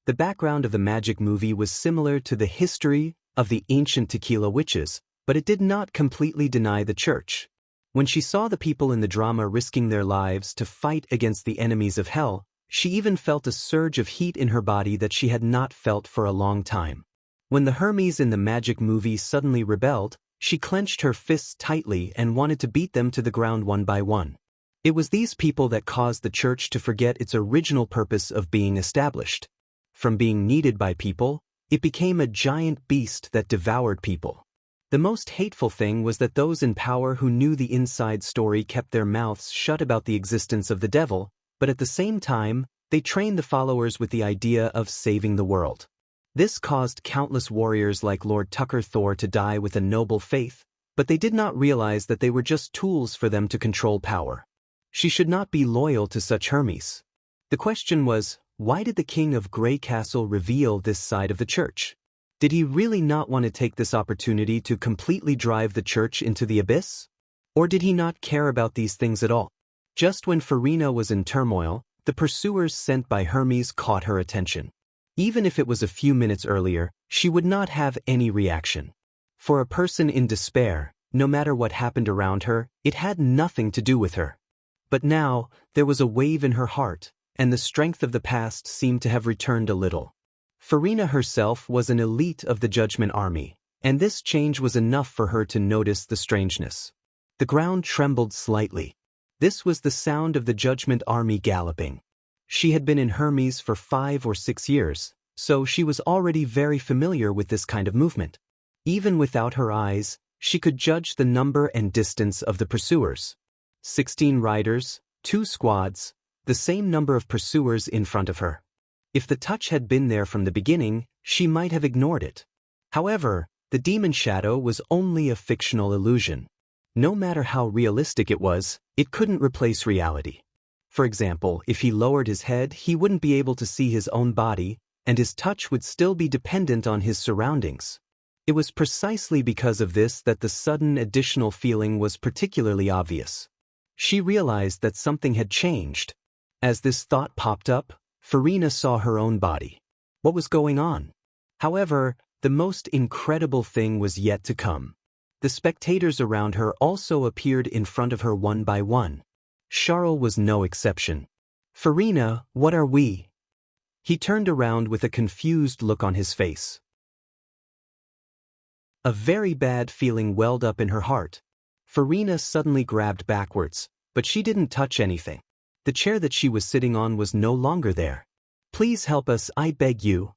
The background of the magic movie was similar to the history of the ancient tequila witches, but it did not completely deny the church. When she saw the people in the drama risking their lives to fight against the enemies of hell, she even felt a surge of heat in her body that she had not felt for a long time. When the Hermes in the magic movie suddenly rebelled, she clenched her fists tightly and wanted to beat them to the ground one by one. It was these people that caused the church to forget its original purpose of being established. From being needed by people, it became a giant beast that devoured people. The most hateful thing was that those in power who knew the inside story kept their mouths shut about the existence of the devil, but at the same time, they trained the followers with the idea of saving the world. This caused countless warriors like Lord Tucker Thor to die with a noble faith, but they did not realize that they were just tools for them to control power. She should not be loyal to such Hermes. The question was, why did the king of Grey Castle reveal this side of the church? Did he really not want to take this opportunity to completely drive the church into the abyss? Or did he not care about these things at all? Just when Farina was in turmoil, the pursuers sent by Hermes caught her attention. Even if it was a few minutes earlier, she would not have any reaction. For a person in despair, no matter what happened around her, it had nothing to do with her. But now, there was a wave in her heart, and the strength of the past seemed to have returned a little. Farina herself was an elite of the Judgment Army, and this change was enough for her to notice the strangeness. The ground trembled slightly. This was the sound of the Judgment Army galloping. She had been in Hermes for 5 or 6 years, so she was already very familiar with this kind of movement. Even without her eyes, she could judge the number and distance of the pursuers. 16 riders, 2 squads, the same number of pursuers in front of her. If the touch had been there from the beginning, she might have ignored it. However, the demon shadow was only a fictional illusion. No matter how realistic it was, it couldn't replace reality. For example, if he lowered his head, he wouldn't be able to see his own body, and his touch would still be dependent on his surroundings. It was precisely because of this that the sudden additional feeling was particularly obvious. She realized that something had changed. As this thought popped up, Farina saw her own body. What was going on? However, the most incredible thing was yet to come. The spectators around her also appeared in front of her one by one. Charles was no exception. "Farina, what are we?" He turned around with a confused look on his face. A very bad feeling welled up in her heart. Farina suddenly grabbed backwards, but she didn't touch anything. The chair that she was sitting on was no longer there. "Please help us, I beg you."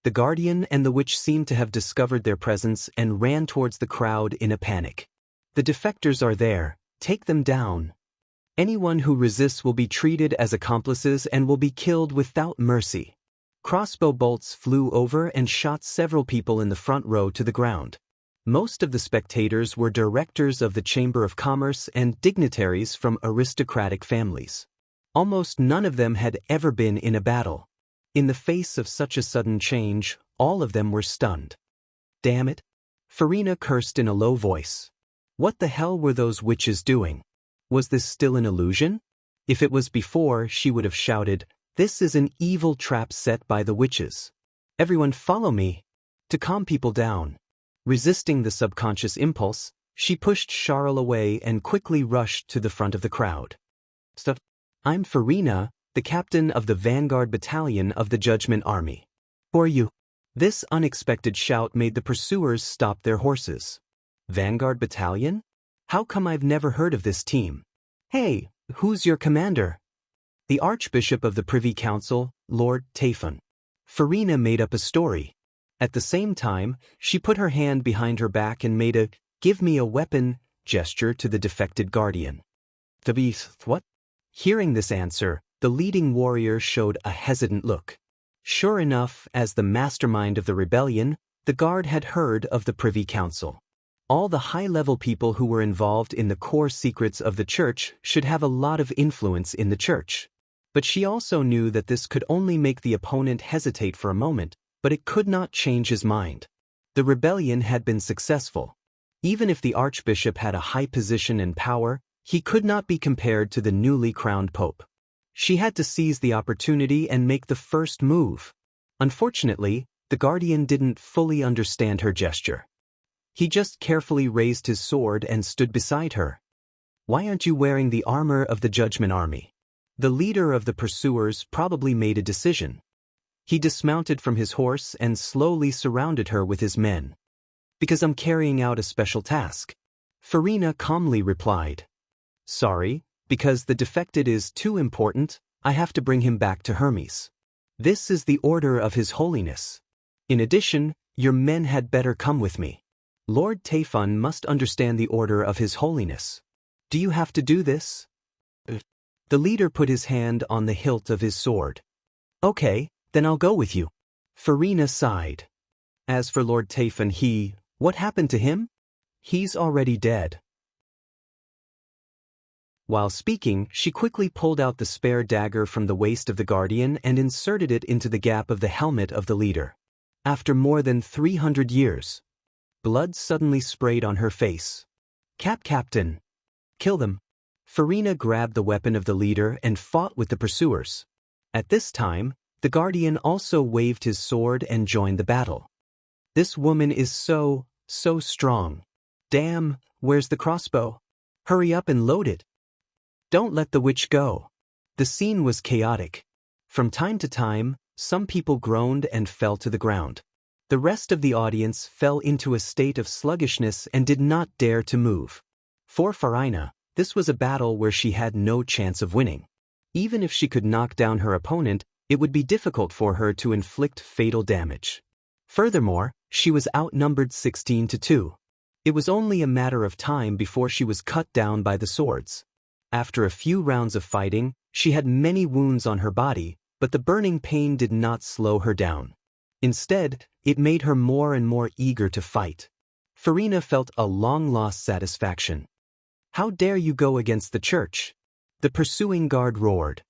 The guardian and the witch seemed to have discovered their presence and ran towards the crowd in a panic. "The defectors are there, take them down. Anyone who resists will be treated as accomplices and will be killed without mercy." Crossbow bolts flew over and shot several people in the front row to the ground. Most of the spectators were directors of the Chamber of Commerce and dignitaries from aristocratic families. Almost none of them had ever been in a battle. In the face of such a sudden change, all of them were stunned. "Damn it!" Farina cursed in a low voice. What the hell were those witches doing? Was this still an illusion? If it was before, she would have shouted, "This is an evil trap set by the witches. Everyone follow me!" To calm people down. Resisting the subconscious impulse, she pushed Charles away and quickly rushed to the front of the crowd. "Stop! I'm Farina, the captain of the Vanguard Battalion of the Judgment Army. Who are you?" This unexpected shout made the pursuers stop their horses. "Vanguard Battalion? How come I've never heard of this team? Hey, who's your commander?" "The Archbishop of the Privy Council, Lord Tafon." Farina made up a story. At the same time, she put her hand behind her back and made a "give me a weapon" gesture to the defected guardian. What? Hearing this answer, the leading warrior showed a hesitant look. Sure enough, as the mastermind of the rebellion, the guard had heard of the Privy Council. All the high-level people who were involved in the core secrets of the church should have a lot of influence in the church. But she also knew that this could only make the opponent hesitate for a moment, but it could not change his mind. The rebellion had been successful. Even if the archbishop had a high position and power, he could not be compared to the newly crowned pope. She had to seize the opportunity and make the first move. Unfortunately, the guardian didn't fully understand her gesture. He just carefully raised his sword and stood beside her. "Why aren't you wearing the armor of the Judgment Army?" The leader of the pursuers probably made a decision. He dismounted from his horse and slowly surrounded her with his men. "Because I'm carrying out a special task." Farina calmly replied. "Sorry, because the defected is too important, I have to bring him back to Hermes. This is the order of His Holiness. In addition, your men had better come with me. Lord Tafon must understand the order of His Holiness. Do you have to do this?" The leader put his hand on the hilt of his sword. "Okay, then I'll go with you." Farina sighed. As for Lord Tafon, what happened to him? He's already dead. While speaking, she quickly pulled out the spare dagger from the waist of the guardian and inserted it into the gap of the helmet of the leader. After more than 300 years, blood suddenly sprayed on her face. Captain! Kill them!" Farina grabbed the weapon of the leader and fought with the pursuers. At this time, the guardian also waved his sword and joined the battle. "This woman is so strong. Damn, where's the crossbow? Hurry up and load it. Don't let the witch go." The scene was chaotic. From time to time, some people groaned and fell to the ground. The rest of the audience fell into a state of sluggishness and did not dare to move. For Farina, this was a battle where she had no chance of winning. Even if she could knock down her opponent, it would be difficult for her to inflict fatal damage. Furthermore, she was outnumbered 16-2. It was only a matter of time before she was cut down by the swords. After a few rounds of fighting, she had many wounds on her body, but the burning pain did not slow her down. Instead, it made her more and more eager to fight. Farina felt a long-lost satisfaction. "How dare you go against the church?" The pursuing guard roared.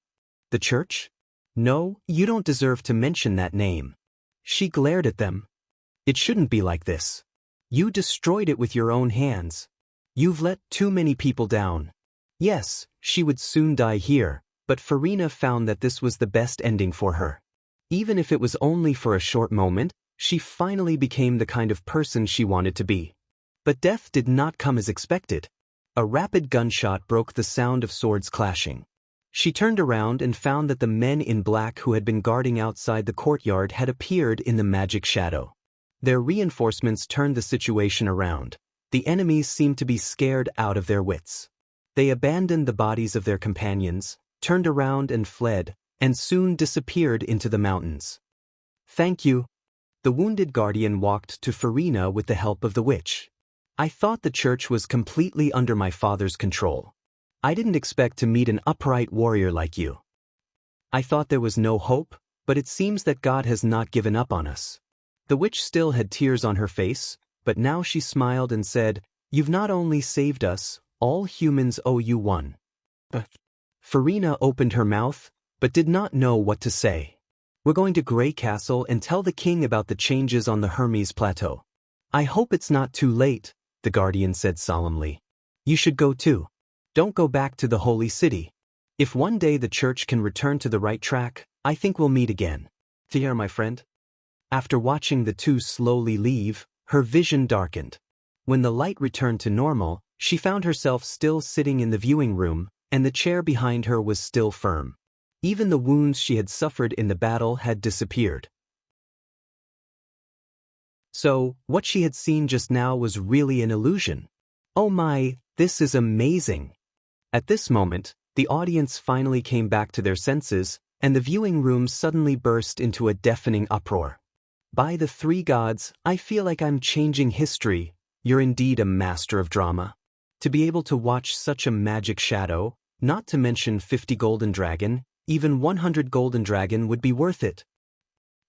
The church? No, you don't deserve to mention that name. She glared at them. It shouldn't be like this. You destroyed it with your own hands. You've let too many people down. Yes, she would soon die here, but Farina found that this was the best ending for her. Even if it was only for a short moment, she finally became the kind of person she wanted to be. But death did not come as expected. A rapid gunshot broke the sound of swords clashing. She turned around and found that the men in black who had been guarding outside the courtyard had appeared in the magic shadow. Their reinforcements turned the situation around. The enemies seemed to be scared out of their wits. They abandoned the bodies of their companions, turned around and fled, and soon disappeared into the mountains. Thank you. The wounded guardian walked to Farina with the help of the witch. I thought the church was completely under my father's control. I didn't expect to meet an upright warrior like you. I thought there was no hope, but it seems that God has not given up on us. The witch still had tears on her face, but now she smiled and said, You've not only saved us, all humans owe you one. Farina opened her mouth, but did not know what to say. We're going to Grey Castle and tell the king about the changes on the Hermes Plateau. I hope it's not too late, the guardian said solemnly. You should go too. Don't go back to the holy city. If one day the church can return to the right track, I think we'll meet again. Fear, my friend. After watching the two slowly leave, her vision darkened. When the light returned to normal, she found herself still sitting in the viewing room, and the chair behind her was still firm. Even the wounds she had suffered in the battle had disappeared. So, what she had seen just now was really an illusion. Oh my, this is amazing. At this moment, the audience finally came back to their senses, and the viewing room suddenly burst into a deafening uproar. By the three gods, I feel like I'm changing history. You're indeed a master of drama. To be able to watch such a magic shadow, not to mention 50 golden dragon, even 100 golden dragon would be worth it.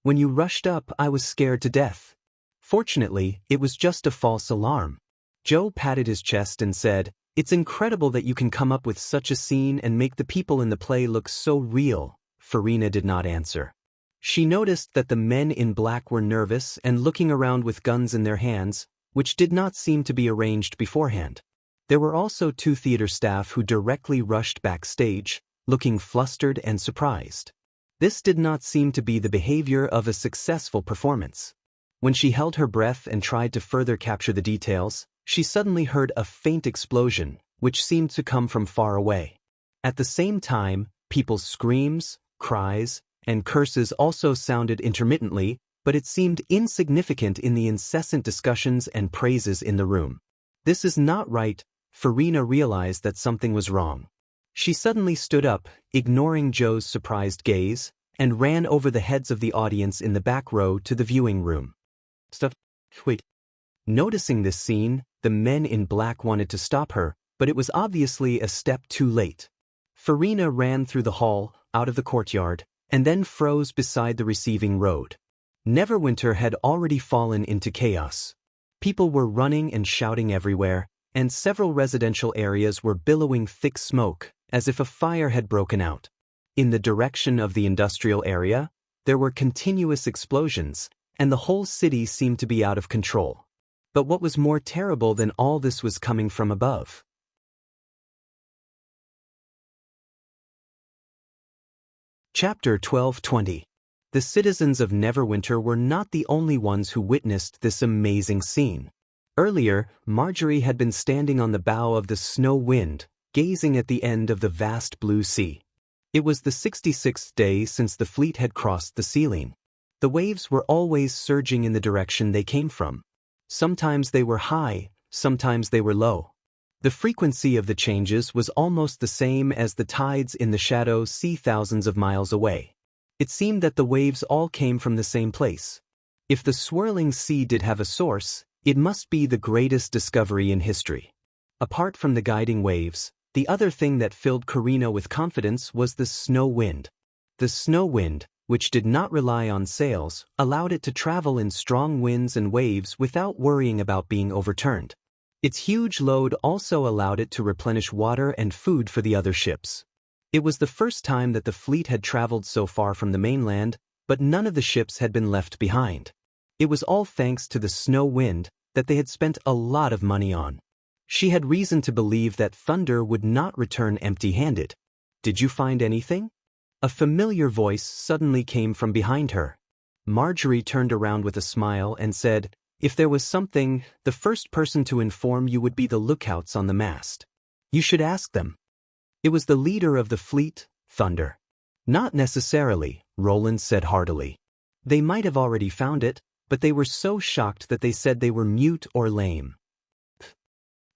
When you rushed up, I was scared to death. Fortunately, it was just a false alarm. Joe patted his chest and said, It's incredible that you can come up with such a scene and make the people in the play look so real. Farina did not answer. She noticed that the men in black were nervous and looking around with guns in their hands, which did not seem to be arranged beforehand. There were also two theater staff who directly rushed backstage, looking flustered and surprised. This did not seem to be the behavior of a successful performance. When she held her breath and tried to further capture the details, she suddenly heard a faint explosion, which seemed to come from far away. At the same time, people's screams, cries, and curses also sounded intermittently, but it seemed insignificant in the incessant discussions and praises in the room. This is not right. Farina realized that something was wrong. She suddenly stood up, ignoring Joe's surprised gaze, and ran over the heads of the audience in the back row to the viewing room. Wait. Noticing this scene, the men in black wanted to stop her, but it was obviously a step too late. Farina ran through the hall, out of the courtyard, and then froze beside the receiving road. Neverwinter had already fallen into chaos. People were running and shouting everywhere, and several residential areas were billowing thick smoke, as if a fire had broken out. In the direction of the industrial area, there were continuous explosions, and the whole city seemed to be out of control. But what was more terrible than all this was coming from above. Chapter 12:20. The citizens of Neverwinter were not the only ones who witnessed this amazing scene. Earlier, Marjorie had been standing on the bow of the Snow Wind, gazing at the end of the vast blue sea. It was the 66th day since the fleet had crossed the ceiling. The waves were always surging in the direction they came from. Sometimes they were high, sometimes they were low. The frequency of the changes was almost the same as the tides in the shallow sea thousands of miles away. It seemed that the waves all came from the same place. If the swirling sea did have a source, it must be the greatest discovery in history. Apart from the guiding waves, the other thing that filled Karina with confidence was the snow wind. The snow wind, which did not rely on sails, allowed it to travel in strong winds and waves without worrying about being overturned. Its huge load also allowed it to replenish water and food for the other ships. It was the first time that the fleet had traveled so far from the mainland, but none of the ships had been left behind. It was all thanks to the snow wind that they had spent a lot of money on. She had reason to believe that Thunder would not return empty-handed. "Did you find anything?" A familiar voice suddenly came from behind her. Marjorie turned around with a smile and said, "If there was something, the first person to inform you would be the lookouts on the mast. You should ask them." It was the leader of the fleet, Thunder. "Not necessarily," Roland said heartily. "They might have already found it, but they were so shocked that they said they were mute or lame."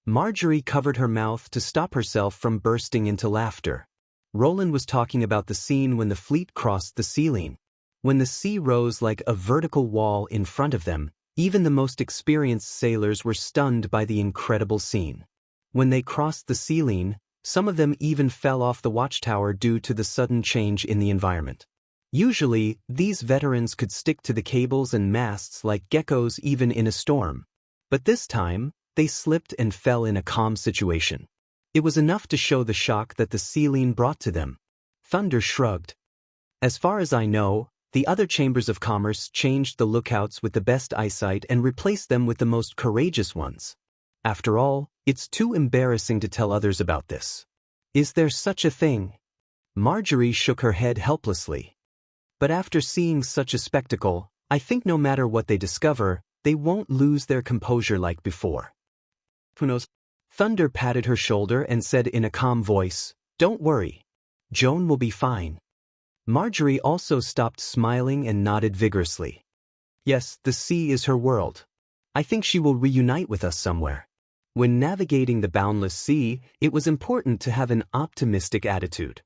Marjorie covered her mouth to stop herself from bursting into laughter. Roland was talking about the scene when the fleet crossed the ceiling. When the sea rose like a vertical wall in front of them, even the most experienced sailors were stunned by the incredible scene. When they crossed the ceiling, some of them even fell off the watchtower due to the sudden change in the environment. Usually, these veterans could stick to the cables and masts like geckos even in a storm. But this time, they slipped and fell in a calm situation. It was enough to show the shock that the ceiling brought to them. Thunder shrugged. "As far as I know, the other chambers of commerce changed the lookouts with the best eyesight and replaced them with the most courageous ones. After all, it's too embarrassing to tell others about this." "Is there such a thing?" Marjorie shook her head helplessly. "But after seeing such a spectacle, I think no matter what they discover, they won't lose their composure like before." "Who knows?" Thunder patted her shoulder and said in a calm voice, "Don't worry. Joan will be fine." Marjorie also stopped smiling and nodded vigorously. "Yes, the sea is her world. I think she will reunite with us somewhere." When navigating the boundless sea, it was important to have an optimistic attitude.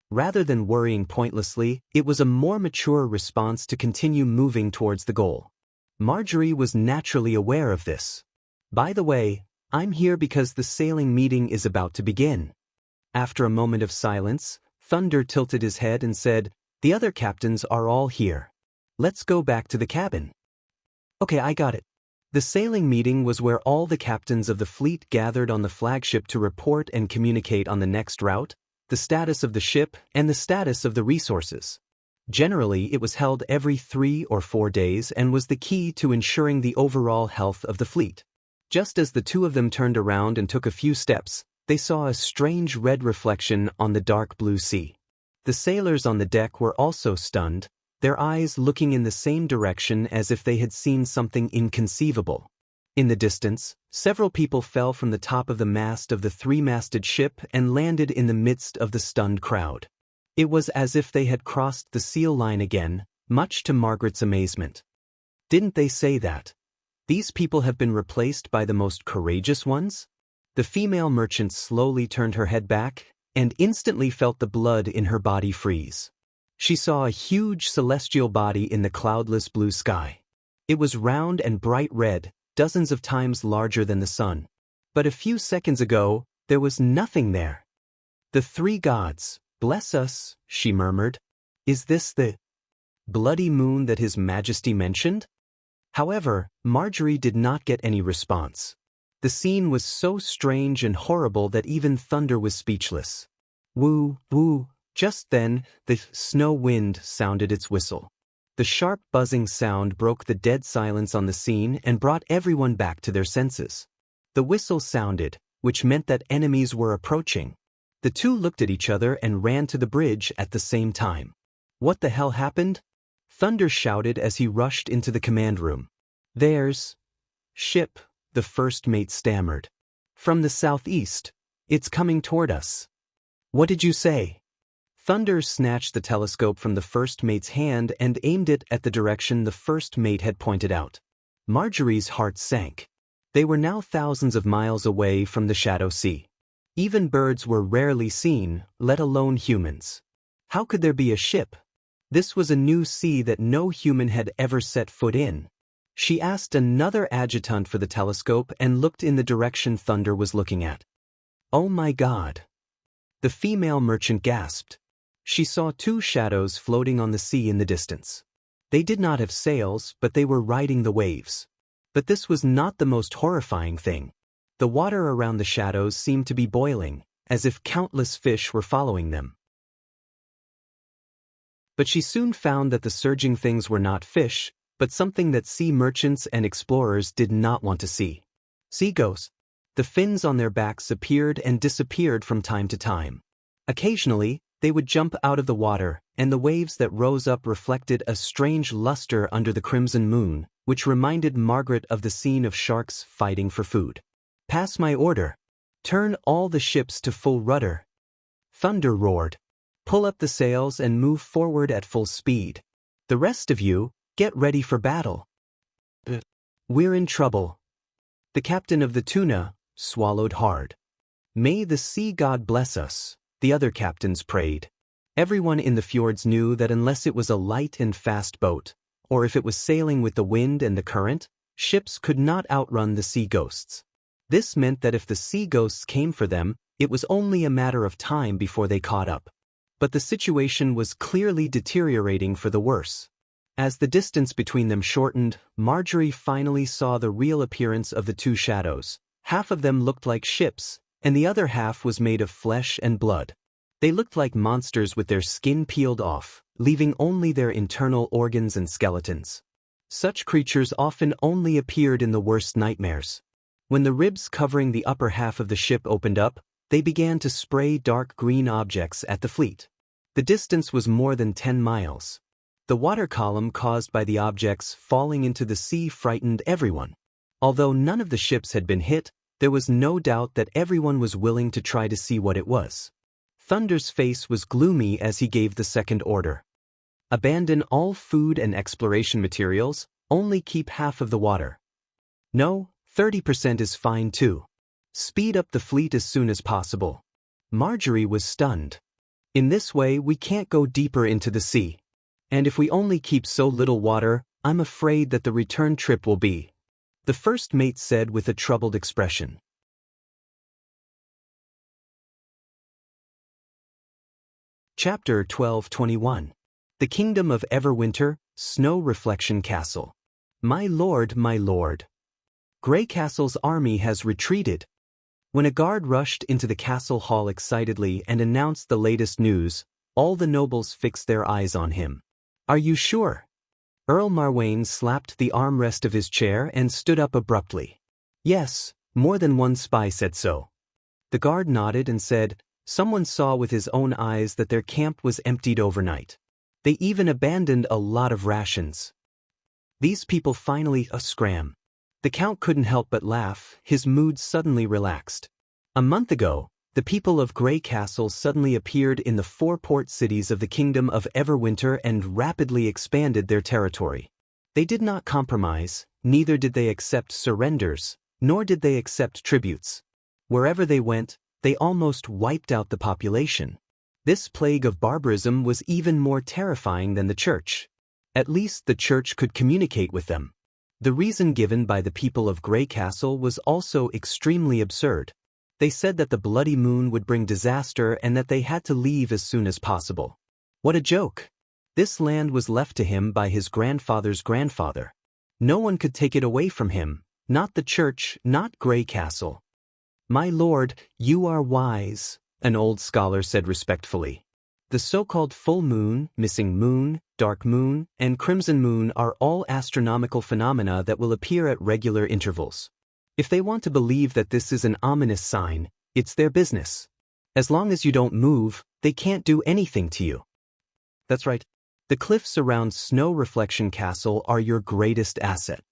Rather than worrying pointlessly, it was a more mature response to continue moving towards the goal. Marjorie was naturally aware of this. "By the way, I'm here because the sailing meeting is about to begin." After a moment of silence, Thunder tilted his head and said, "The other captains are all here. Let's go back to the cabin." "Okay, I got it." The sailing meeting was where all the captains of the fleet gathered on the flagship to report and communicate on the next route, the status of the ship, and the status of the resources. Generally, it was held every 3 or 4 days and was the key to ensuring the overall health of the fleet. Just as the two of them turned around and took a few steps, they saw a strange red reflection on the dark blue sea. The sailors on the deck were also stunned, their eyes looking in the same direction as if they had seen something inconceivable. In the distance, several people fell from the top of the mast of the 3-masted ship and landed in the midst of the stunned crowd. It was as if they had crossed the seal line again, much to Margaret's amazement. "Didn't they say that? These people have been replaced by the most courageous ones?" The female merchant slowly turned her head back and instantly felt the blood in her body freeze. She saw a huge celestial body in the cloudless blue sky. It was round and bright red, dozens of times larger than the sun. But a few seconds ago, there was nothing there. "The 3 gods, bless us," she murmured. "Is this the bloody moon that His Majesty mentioned?" However, Marjorie did not get any response. The scene was so strange and horrible that even Thunder was speechless. "Woo, woo." Just then, the snow wind sounded its whistle. The sharp buzzing sound broke the dead silence on the scene and brought everyone back to their senses. The whistle sounded, which meant that enemies were approaching. The two looked at each other and ran to the bridge at the same time. "What the hell happened?" Thunder shouted as he rushed into the command room. "There's ship," the first mate stammered. "From the southeast. It's coming toward us." "What did you say?" Thunder snatched the telescope from the first mate's hand and aimed it at the direction the first mate had pointed out. Marjorie's heart sank. They were now thousands of miles away from the Shadow Sea. Even birds were rarely seen, let alone humans. How could there be a ship? This was a new sea that no human had ever set foot in. She asked another adjutant for the telescope and looked in the direction Thunder was looking at. "Oh my God!" The female merchant gasped. She saw 2 shadows floating on the sea in the distance. They did not have sails, but they were riding the waves. But this was not the most horrifying thing. The water around the shadows seemed to be boiling, as if countless fish were following them. But she soon found that the surging things were not fish, but something that sea merchants and explorers did not want to see. Sea ghosts. The fins on their backs appeared and disappeared from time to time. Occasionally, they would jump out of the water, and the waves that rose up reflected a strange luster under the crimson moon, which reminded Margaret of the scene of sharks fighting for food. "Pass my order. Turn all the ships to full rudder." Thunder roared. "Pull up the sails and move forward at full speed. The rest of you, get ready for battle. We're in trouble." The captain of the tuna swallowed hard. "May the sea god bless us," the other captains prayed. Everyone in the fjords knew that unless it was a light and fast boat, or if it was sailing with the wind and the current, ships could not outrun the sea ghosts. This meant that if the sea ghosts came for them, it was only a matter of time before they caught up. But the situation was clearly deteriorating for the worse. As the distance between them shortened, Marjorie finally saw the real appearance of the two shadows. Half of them looked like ships, and the other half was made of flesh and blood. They looked like monsters with their skin peeled off, leaving only their internal organs and skeletons. Such creatures often only appeared in the worst nightmares. When the ribs covering the upper half of the ship opened up, they began to spray dark green objects at the fleet. The distance was more than 10 miles. The water column caused by the objects falling into the sea frightened everyone. Although none of the ships had been hit, there was no doubt that everyone was willing to try to see what it was. Thunder's face was gloomy as he gave the second order. "Abandon all food and exploration materials, only keep half of the water." "No, 30% is fine too. Speed up the fleet as soon as possible." Marjorie was stunned. "In this way we can't go deeper into the sea. And if we only keep so little water, I'm afraid that the return trip will be," the first mate said with a troubled expression. Chapter 12:21. The Kingdom of Everwinter, Snow Reflection Castle. My lord, Grey Castle's army has retreated." When a guard rushed into the castle hall excitedly and announced the latest news, all the nobles fixed their eyes on him. "Are you sure?" Earl Marwain slapped the armrest of his chair and stood up abruptly. "Yes, more than one spy said so." The guard nodded and said, "Someone saw with his own eyes that their camp was emptied overnight. They even abandoned a lot of rations. These people finally scram." The Count couldn't help but laugh, his mood suddenly relaxed. A month ago, the people of Grey Castle suddenly appeared in the 4 port cities of the Kingdom of Everwinter and rapidly expanded their territory. They did not compromise, neither did they accept surrenders, nor did they accept tributes. Wherever they went, they almost wiped out the population. This plague of barbarism was even more terrifying than the Church. At least the Church could communicate with them. The reason given by the people of Grey Castle was also extremely absurd. They said that the bloody moon would bring disaster and that they had to leave as soon as possible. What a joke! This land was left to him by his grandfather's grandfather. No one could take it away from him, not the Church, not Grey Castle. "My lord, you are wise," an old scholar said respectfully. The so-called full moon, missing moon, dark moon, and crimson moon are all astronomical phenomena that will appear at regular intervals. If they want to believe that this is an ominous sign, it's their business. As long as you don't move, they can't do anything to you. That's right. The cliffs around Snow Reflection Castle are your greatest asset.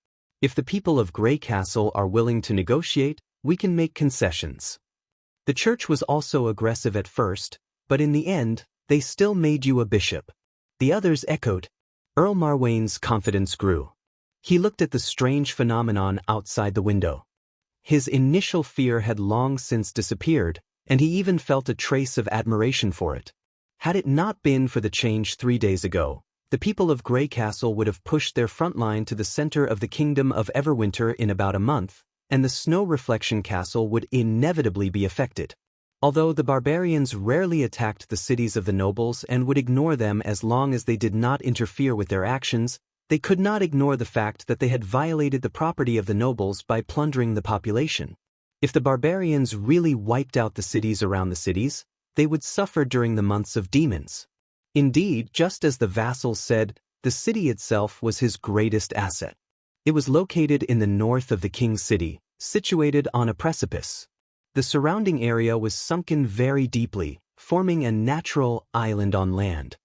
If the people of Grey Castle are willing to negotiate, we can make concessions. The Church was also aggressive at first, but in the end, they still made you a bishop. The others echoed. Earl Marwain's confidence grew. He looked at the strange phenomenon outside the window. His initial fear had long since disappeared, and he even felt a trace of admiration for it. Had it not been for the change 3 days ago, the people of Grey Castle would have pushed their front line to the center of the Kingdom of Everwinter in about a month, and the Snow Reflection Castle would inevitably be affected. Although the barbarians rarely attacked the cities of the nobles and would ignore them as long as they did not interfere with their actions, they could not ignore the fact that they had violated the property of the nobles by plundering the population. If the barbarians really wiped out the cities around the cities, they would suffer during the months of demons. Indeed, just as the vassals said, the city itself was his greatest asset. It was located in the north of the king's city, situated on a precipice. The surrounding area was sunken very deeply, forming a natural island on land.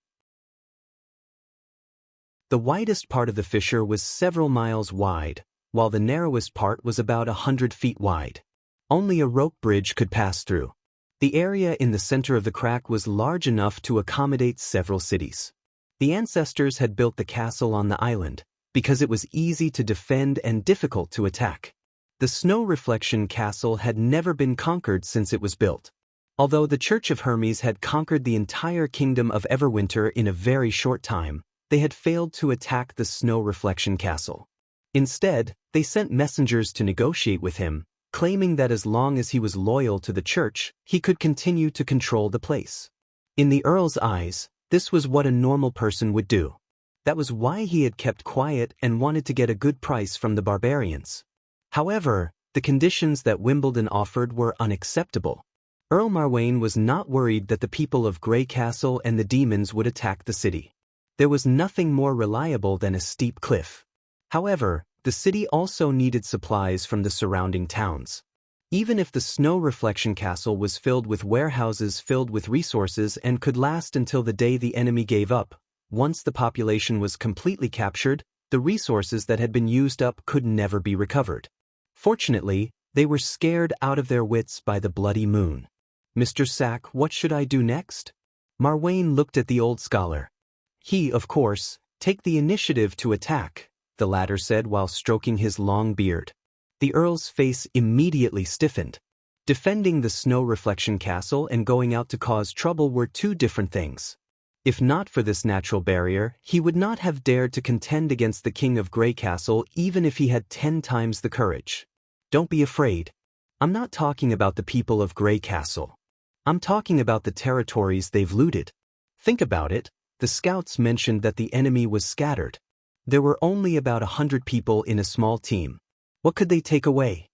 The widest part of the fissure was several miles wide, while the narrowest part was about 100 feet wide. Only a rope bridge could pass through. The area in the center of the crack was large enough to accommodate several cities. The ancestors had built the castle on the island, because it was easy to defend and difficult to attack. The snow reflection castle had never been conquered since it was built. Although the Church of Hermes had conquered the entire kingdom of Everwinter in a very short time, they had failed to attack the snow reflection castle. Instead, they sent messengers to negotiate with him, claiming that as long as he was loyal to the church, he could continue to control the place. In the Earl's eyes, this was what a normal person would do. That was why he had kept quiet and wanted to get a good price from the barbarians. However, the conditions that Wimbledon offered were unacceptable. Earl Marwain was not worried that the people of Grey Castle and the demons would attack the city. There was nothing more reliable than a steep cliff. However, the city also needed supplies from the surrounding towns. Even if the snow reflection castle was filled with warehouses filled with resources and could last until the day the enemy gave up, once the population was completely captured, the resources that had been used up could never be recovered. Fortunately, they were scared out of their wits by the bloody moon. "Mr. Sack, what should I do next?" Marwain looked at the old scholar. "He, of course, take the initiative to attack," the latter said while stroking his long beard. The Earl's face immediately stiffened. Defending the snow reflection castle and going out to cause trouble were two different things. If not for this natural barrier, he would not have dared to contend against the King of Grey Castle even if he had 10 times the courage. "Don't be afraid. I'm not talking about the people of Grey Castle. I'm talking about the territories they've looted. Think about it. The scouts mentioned that the enemy was scattered. There were only about 100 people in a small team. What could they take away?"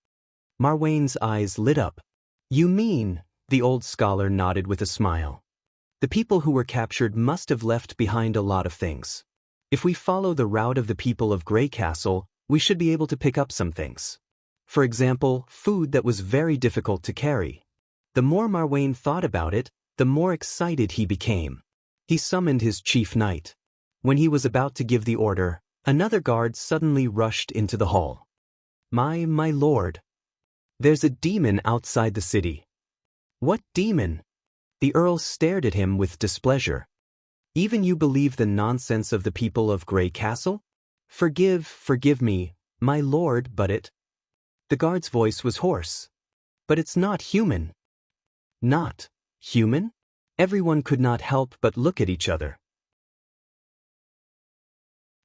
Marwain's eyes lit up. "You mean," the old scholar nodded with a smile. "The people who were captured must have left behind a lot of things. If we follow the route of the people of Grey Castle, we should be able to pick up some things. For example, food that was very difficult to carry." The more Marwain thought about it, the more excited he became. He summoned his chief knight. When he was about to give the order, another guard suddenly rushed into the hall. My lord. There's a demon outside the city." "What demon?" The Earl stared at him with displeasure. "Even you believe the nonsense of the people of Grey Castle? Forgive me, my lord, but it—" The guard's voice was hoarse. "But it's not human." "Not human?" Everyone could not help but look at each other.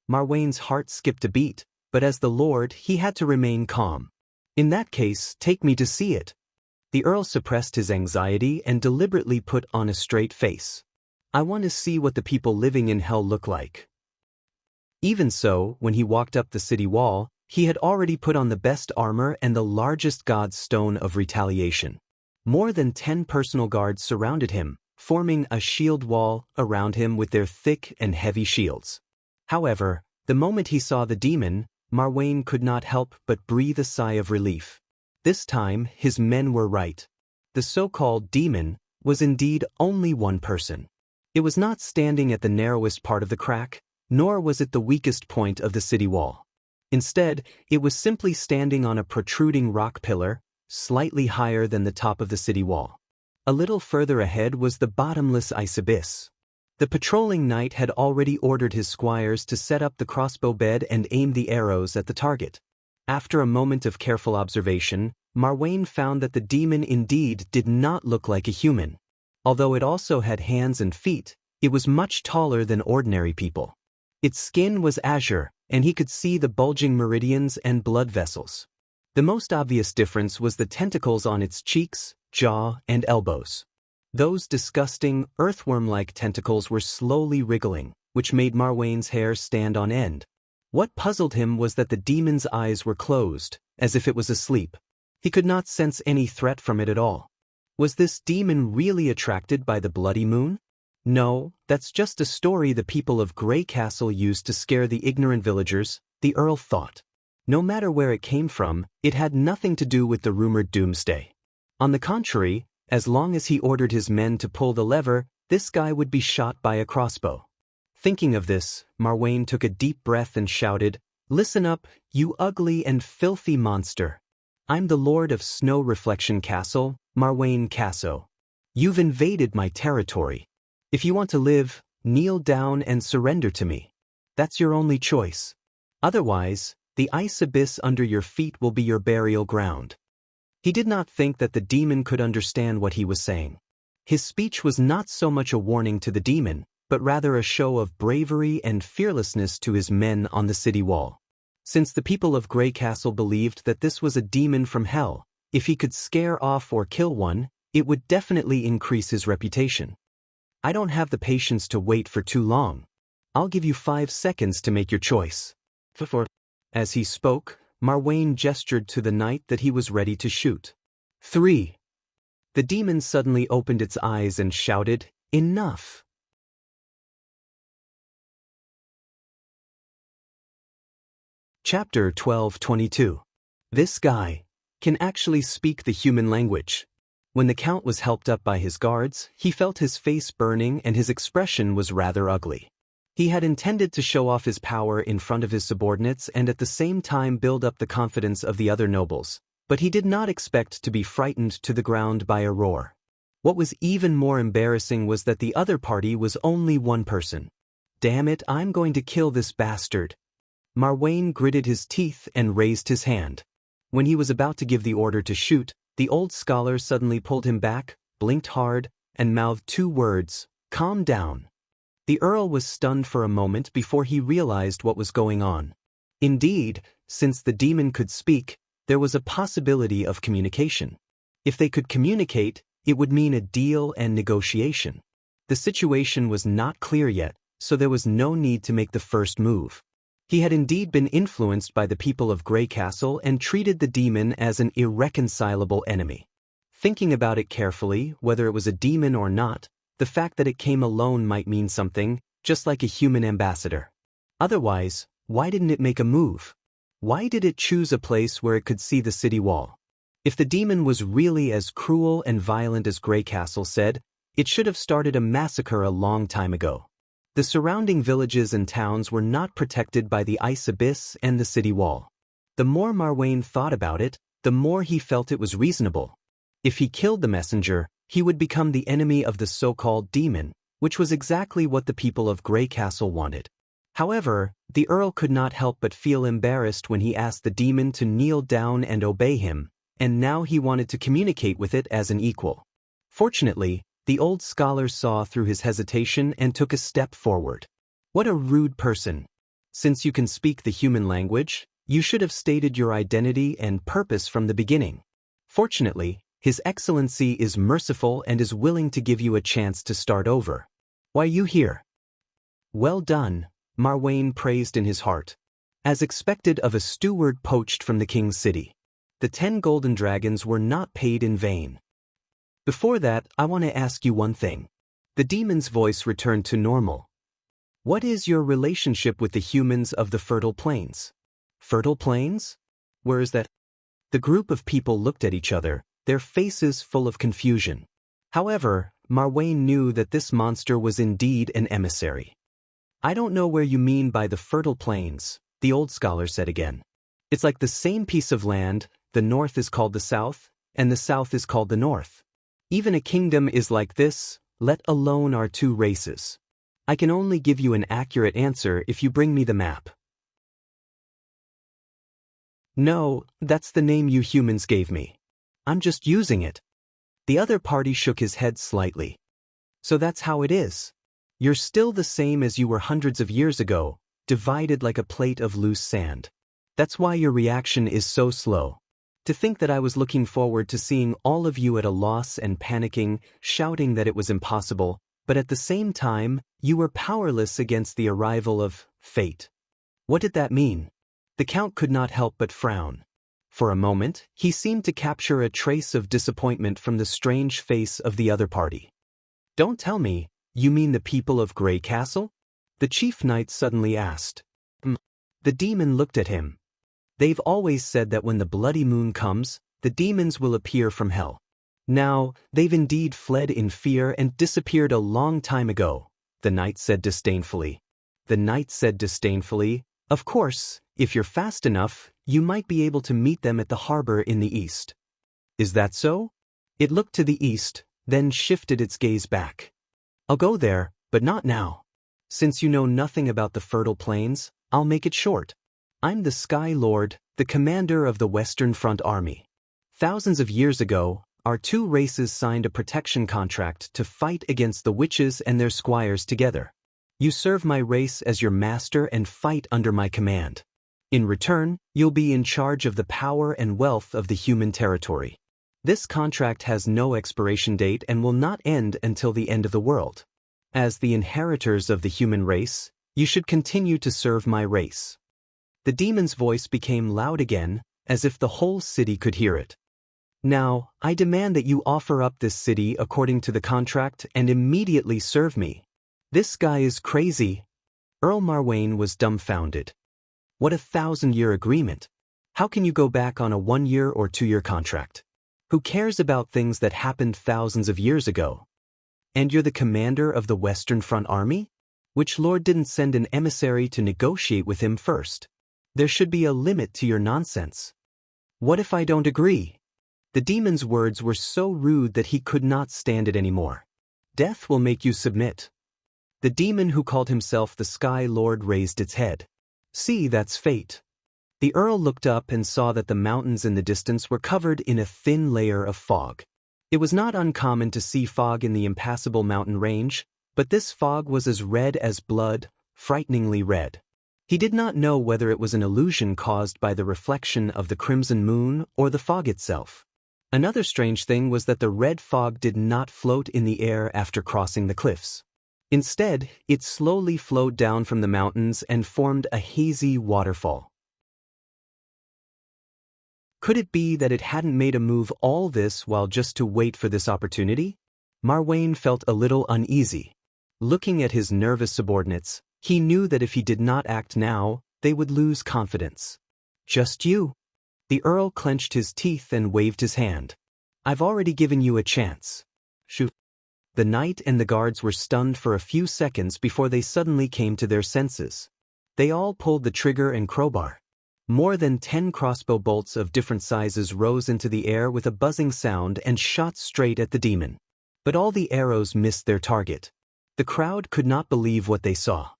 Marwain's heart skipped a beat, but as the lord, he had to remain calm. "In that case, take me to see it." The Earl suppressed his anxiety and deliberately put on a straight face. "I want to see what the people living in hell look like." Even so, when he walked up the city wall, he had already put on the best armor and the largest god's stone of retaliation. More than 10 personal guards surrounded him, forming a shield wall around him with their thick and heavy shields. However, the moment he saw the demon, Marwain could not help but breathe a sigh of relief. This time, his men were right. The so-called demon was indeed only one person. It was not standing at the narrowest part of the crack, nor was it the weakest point of the city wall. Instead, it was simply standing on a protruding rock pillar, slightly higher than the top of the city wall. A little further ahead was the bottomless ice abyss. The patrolling knight had already ordered his squires to set up the crossbow bed and aim the arrows at the target. After a moment of careful observation, Marwain found that the demon indeed did not look like a human. Although it also had hands and feet, it was much taller than ordinary people. Its skin was azure, and he could see the bulging meridians and blood vessels. The most obvious difference was the tentacles on its cheeks, jaw, and elbows. Those disgusting, earthworm-like tentacles were slowly wriggling, which made Marwain's hair stand on end. What puzzled him was that the demon's eyes were closed, as if it was asleep. He could not sense any threat from it at all. Was this demon really attracted by the bloody moon? No, that's just a story the people of Grey Castle used to scare the ignorant villagers, the Earl thought. No matter where it came from, it had nothing to do with the rumored doomsday. On the contrary, as long as he ordered his men to pull the lever, this guy would be shot by a crossbow. Thinking of this, Marwain took a deep breath and shouted, "Listen up, you ugly and filthy monster. I'm the Lord of Snow Reflection Castle, Marwain Casso. You've invaded my territory. If you want to live, kneel down and surrender to me. That's your only choice. Otherwise, the ice abyss under your feet will be your burial ground." He did not think that the demon could understand what he was saying. His speech was not so much a warning to the demon, but rather a show of bravery and fearlessness to his men on the city wall. Since the people of Grey Castle believed that this was a demon from hell, if he could scare off or kill one, it would definitely increase his reputation. "I don't have the patience to wait for too long. I'll give you 5 seconds to make your choice." As he spoke, Marwain gestured to the knight that he was ready to shoot. 3. The demon suddenly opened its eyes and shouted, "Enough!" Chapter 12:22. This guy can actually speak the human language. When the Count was helped up by his guards, he felt his face burning and his expression was rather ugly. He had intended to show off his power in front of his subordinates and at the same time build up the confidence of the other nobles, but he did not expect to be frightened to the ground by a roar. What was even more embarrassing was that the other party was only one person. "Damn it, I'm going to kill this bastard." Marwain gritted his teeth and raised his hand. When he was about to give the order to shoot, the old scholar suddenly pulled him back, blinked hard, and mouthed 2 words, "Calm down." The Earl was stunned for a moment before he realized what was going on. Indeed, since the demon could speak, there was a possibility of communication. If they could communicate, it would mean a deal and negotiation. The situation was not clear yet, so there was no need to make the first move. He had indeed been influenced by the people of Grey Castle and treated the demon as an irreconcilable enemy. Thinking about it carefully, whether it was a demon or not, the fact that it came alone might mean something, just like a human ambassador. Otherwise, why didn't it make a move? Why did it choose a place where it could see the city wall? If the demon was really as cruel and violent as Grey Castle said, it should have started a massacre a long time ago. The surrounding villages and towns were not protected by the ice abyss and the city wall. The more Marwain thought about it, the more he felt it was reasonable. If he killed the messenger, he would become the enemy of the so-called demon, which was exactly what the people of Grey Castle wanted. However, the Earl could not help but feel embarrassed when he asked the demon to kneel down and obey him, and now he wanted to communicate with it as an equal. Fortunately, the old scholar saw through his hesitation and took a step forward. "What a rude person. Since you can speak the human language, you should have stated your identity and purpose from the beginning. Fortunately, His Excellency is merciful and is willing to give you a chance to start over. Why are you here?" "Well done," Marwain praised in his heart. As expected of a steward poached from the king's city. The 10 golden dragons were not paid in vain. "Before that, I want to ask you one thing." The demon's voice returned to normal. "What is your relationship with the humans of the Fertile Plains?" "Fertile Plains? Where is that?" The group of people looked at each other, their faces full of confusion. However, Marwain knew that this monster was indeed an emissary. "I don't know where you mean by the Fertile Plains," the old scholar said again. "It's like the same piece of land, the north is called the south, and the south is called the north. Even a kingdom is like this, let alone our 2 races. I can only give you an accurate answer if you bring me the map." "No, that's the name you humans gave me. I'm just using it." The other party shook his head slightly. "So that's how it is. You're still the same as you were hundreds of years ago, divided like a plate of loose sand. That's why your reaction is so slow. To think that I was looking forward to seeing all of you at a loss and panicking, shouting that it was impossible, but at the same time, you were powerless against the arrival of fate." What did that mean? The Count could not help but frown. For a moment, he seemed to capture a trace of disappointment from the strange face of the other party. "Don't tell me, you mean the people of Grey Castle?" the chief knight suddenly asked. The demon looked at him. "They've always said that when the bloody moon comes, the demons will appear from hell. Now, they've indeed fled in fear and disappeared a long time ago," the knight said disdainfully. "Of course, if you're fast enough, you might be able to meet them at the harbor in the east." "Is that so?" It looked to the east, then shifted its gaze back. "I'll go there, but not now. Since you know nothing about the fertile plains, I'll make it short. I'm the Sky Lord, the commander of the Western Front Army. Thousands of years ago, our two races signed a protection contract to fight against the witches and their squires together. You serve my race as your master and fight under my command. In return, you'll be in charge of the power and wealth of the human territory. This contract has no expiration date and will not end until the end of the world. As the inheritors of the human race, you should continue to serve my race." The demon's voice became loud again, as if the whole city could hear it. "Now, I demand that you offer up this city according to the contract and immediately serve me." "This guy is crazy." Earl Marwain was dumbfounded. "What a 1,000-year agreement. How can you go back on a 1-year or 2-year contract? Who cares about things that happened thousands of years ago? And you're the commander of the Western Front Army? Which lord didn't send an emissary to negotiate with him first? There should be a limit to your nonsense." "What if I don't agree?" The demon's words were so rude that he could not stand it anymore. "Death will make you submit." The demon who called himself the Sky Lord raised its head. "See, that's fate." The Earl looked up and saw that the mountains in the distance were covered in a thin layer of fog. It was not uncommon to see fog in the impassable mountain range, but this fog was as red as blood, frighteningly red. He did not know whether it was an illusion caused by the reflection of the crimson moon or the fog itself. Another strange thing was that the red fog did not float in the air after crossing the cliffs. Instead, it slowly flowed down from the mountains and formed a hazy waterfall. Could it be that it hadn't made a move all this while just to wait for this opportunity? Marwain felt a little uneasy. Looking at his nervous subordinates, he knew that if he did not act now, they would lose confidence. "Just you." The Earl clenched his teeth and waved his hand. "I've already given you a chance. Shoot." The knight and the guards were stunned for a few seconds before they suddenly came to their senses. They all pulled the trigger and crowbar. More than 10 crossbow bolts of different sizes rose into the air with a buzzing sound and shot straight at the demon. But all the arrows missed their target. The crowd could not believe what they saw.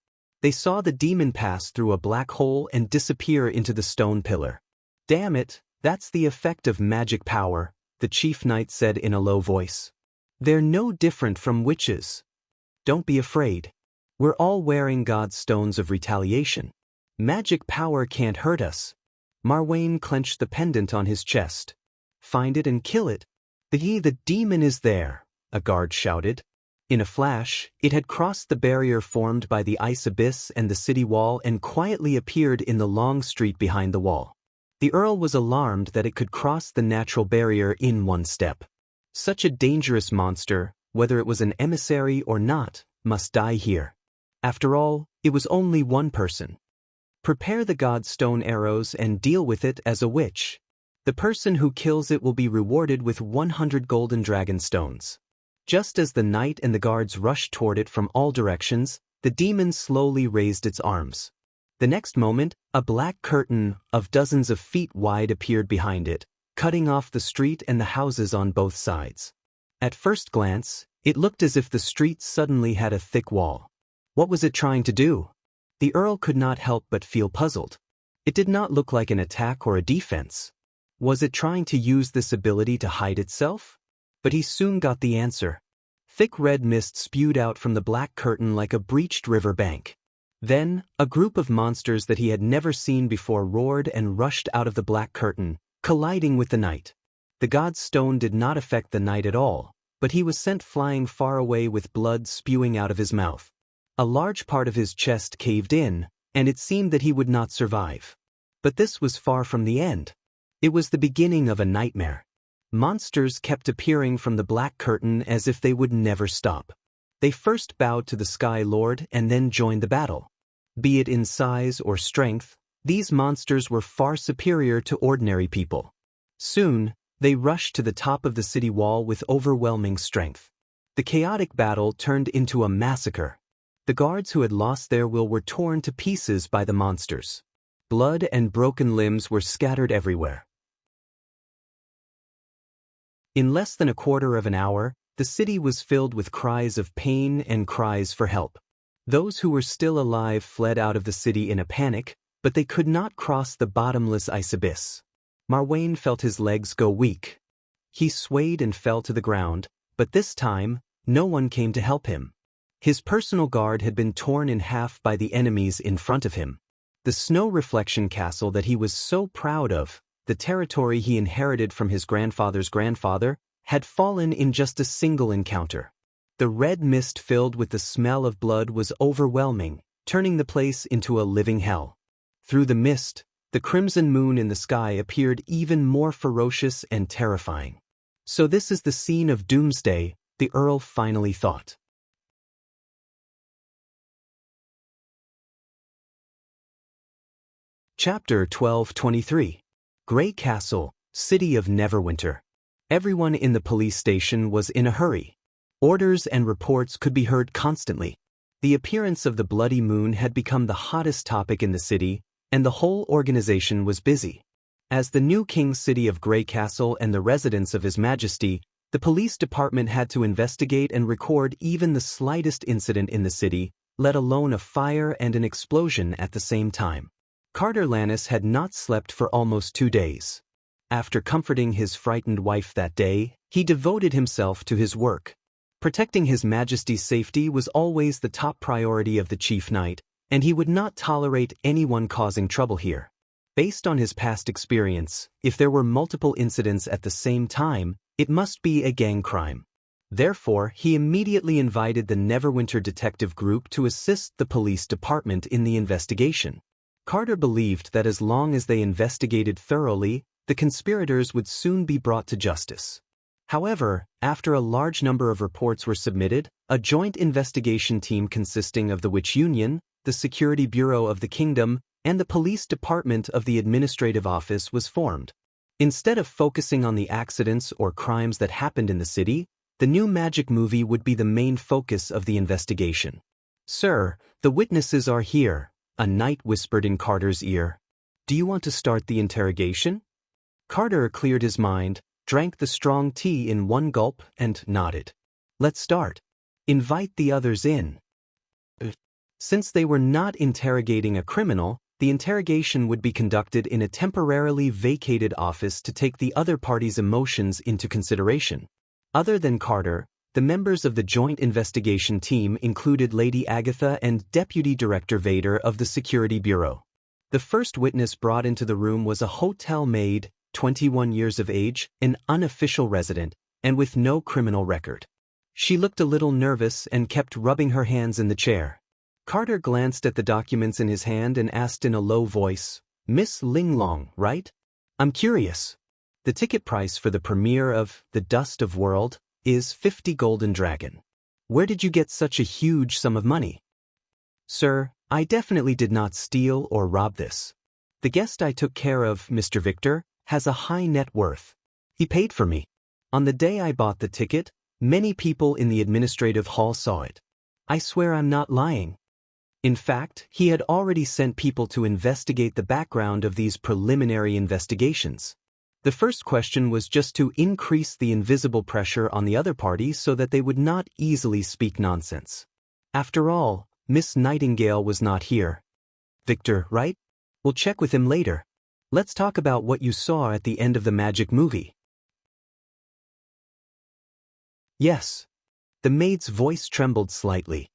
They saw the demon pass through a black hole and disappear into the stone pillar. "Damn it, that's the effect of magic power," the chief knight said in a low voice. "They're no different from witches. Don't be afraid. We're all wearing God's stones of retaliation. Magic power can't hurt us." Marwain clenched the pendant on his chest. "Find it and kill it." The demon is there," a guard shouted. In a flash, it had crossed the barrier formed by the ice abyss and the city wall and quietly appeared in the long street behind the wall. The Earl was alarmed that it could cross the natural barrier in one step. Such a dangerous monster, whether it was an emissary or not, must die here. After all, it was only one person. Prepare the god's stone arrows and deal with it as a witch. The person who kills it will be rewarded with 100 golden dragon stones. Just as the knight and the guards rushed toward it from all directions, the demon slowly raised its arms. The next moment, a black curtain of dozens of feet wide appeared behind it, cutting off the street and the houses on both sides. At first glance, it looked as if the street suddenly had a thick wall. What was it trying to do? The Earl could not help but feel puzzled. It did not look like an attack or a defense. Was it trying to use this ability to hide itself? But he soon got the answer. Thick red mist spewed out from the black curtain like a breached river bank. Then, a group of monsters that he had never seen before roared and rushed out of the black curtain, colliding with the knight. The god's stone did not affect the knight at all, but he was sent flying far away with blood spewing out of his mouth. A large part of his chest caved in, and it seemed that he would not survive. But this was far from the end. It was the beginning of a nightmare. Monsters kept appearing from the black curtain as if they would never stop. They first bowed to the Sky Lord and then joined the battle. Be it in size or strength, these monsters were far superior to ordinary people. Soon, they rushed to the top of the city wall with overwhelming strength. The chaotic battle turned into a massacre. The guards who had lost their will were torn to pieces by the monsters. Blood and broken limbs were scattered everywhere. In less than a quarter of an hour, the city was filled with cries of pain and cries for help. Those who were still alive fled out of the city in a panic, but they could not cross the bottomless ice abyss. Marwain felt his legs go weak. He swayed and fell to the ground, but this time, no one came to help him. His personal guard had been torn in half by the enemies in front of him. The snow reflection castle that he was so proud of, the territory he inherited from his grandfather's grandfather, had fallen in just a single encounter. The red mist filled with the smell of blood was overwhelming, turning the place into a living hell. Through the mist, the crimson moon in the sky appeared even more ferocious and terrifying. So this is the scene of doomsday, the Earl finally thought. Chapter 12:23. Grey Castle, City of Neverwinter. Everyone in the police station was in a hurry. Orders and reports could be heard constantly. The appearance of the bloody moon had become the hottest topic in the city, and the whole organization was busy. As the new king's city of Grey Castle and the residence of His Majesty, the police department had to investigate and record even the slightest incident in the city, let alone a fire and an explosion at the same time. Carter Lannis had not slept for almost 2 days. After comforting his frightened wife that day, he devoted himself to his work. Protecting His Majesty's safety was always the top priority of the Chief Knight, and he would not tolerate anyone causing trouble here. Based on his past experience, if there were multiple incidents at the same time, it must be a gang crime. Therefore, he immediately invited the Neverwinter Detective Group to assist the police department in the investigation. Carter believed that as long as they investigated thoroughly, the conspirators would soon be brought to justice. However, after a large number of reports were submitted, a joint investigation team consisting of the Witch Union, the Security Bureau of the Kingdom, and the Police Department of the Administrative Office was formed. Instead of focusing on the accidents or crimes that happened in the city, the new magic movie would be the main focus of the investigation. "Sir, the witnesses are here," a knight whispered in Carter's ear. "Do you want to start the interrogation?" Carter cleared his mind, drank the strong tea in one gulp, and nodded. "Let's start. Invite the others in." Since they were not interrogating a criminal, the interrogation would be conducted in a temporarily vacated office to take the other party's emotions into consideration. Other than Carter, the members of the joint investigation team included Lady Agatha and Deputy Director Vader of the Security Bureau. The first witness brought into the room was a hotel maid, 21 years of age, an unofficial resident, and with no criminal record. She looked a little nervous and kept rubbing her hands in the chair. Carter glanced at the documents in his hand and asked in a low voice, "Miss Linglong, right? I'm curious. The ticket price for the premiere of The Dust of World is 50 golden dragon. Where did you get such a huge sum of money?" "Sir, I definitely did not steal or rob this. The guest I took care of, Mr. Victor, has a high net worth. He paid for me. On the day I bought the ticket, many people in the administrative hall saw it. I swear I'm not lying." In fact, he had already sent people to investigate the background of these preliminary investigations. The first question was just to increase the invisible pressure on the other party so that they would not easily speak nonsense. After all, Miss Nightingale was not here. "Victor, right? We'll check with him later. Let's talk about what you saw at the end of the magic movie." "Yes." The maid's voice trembled slightly.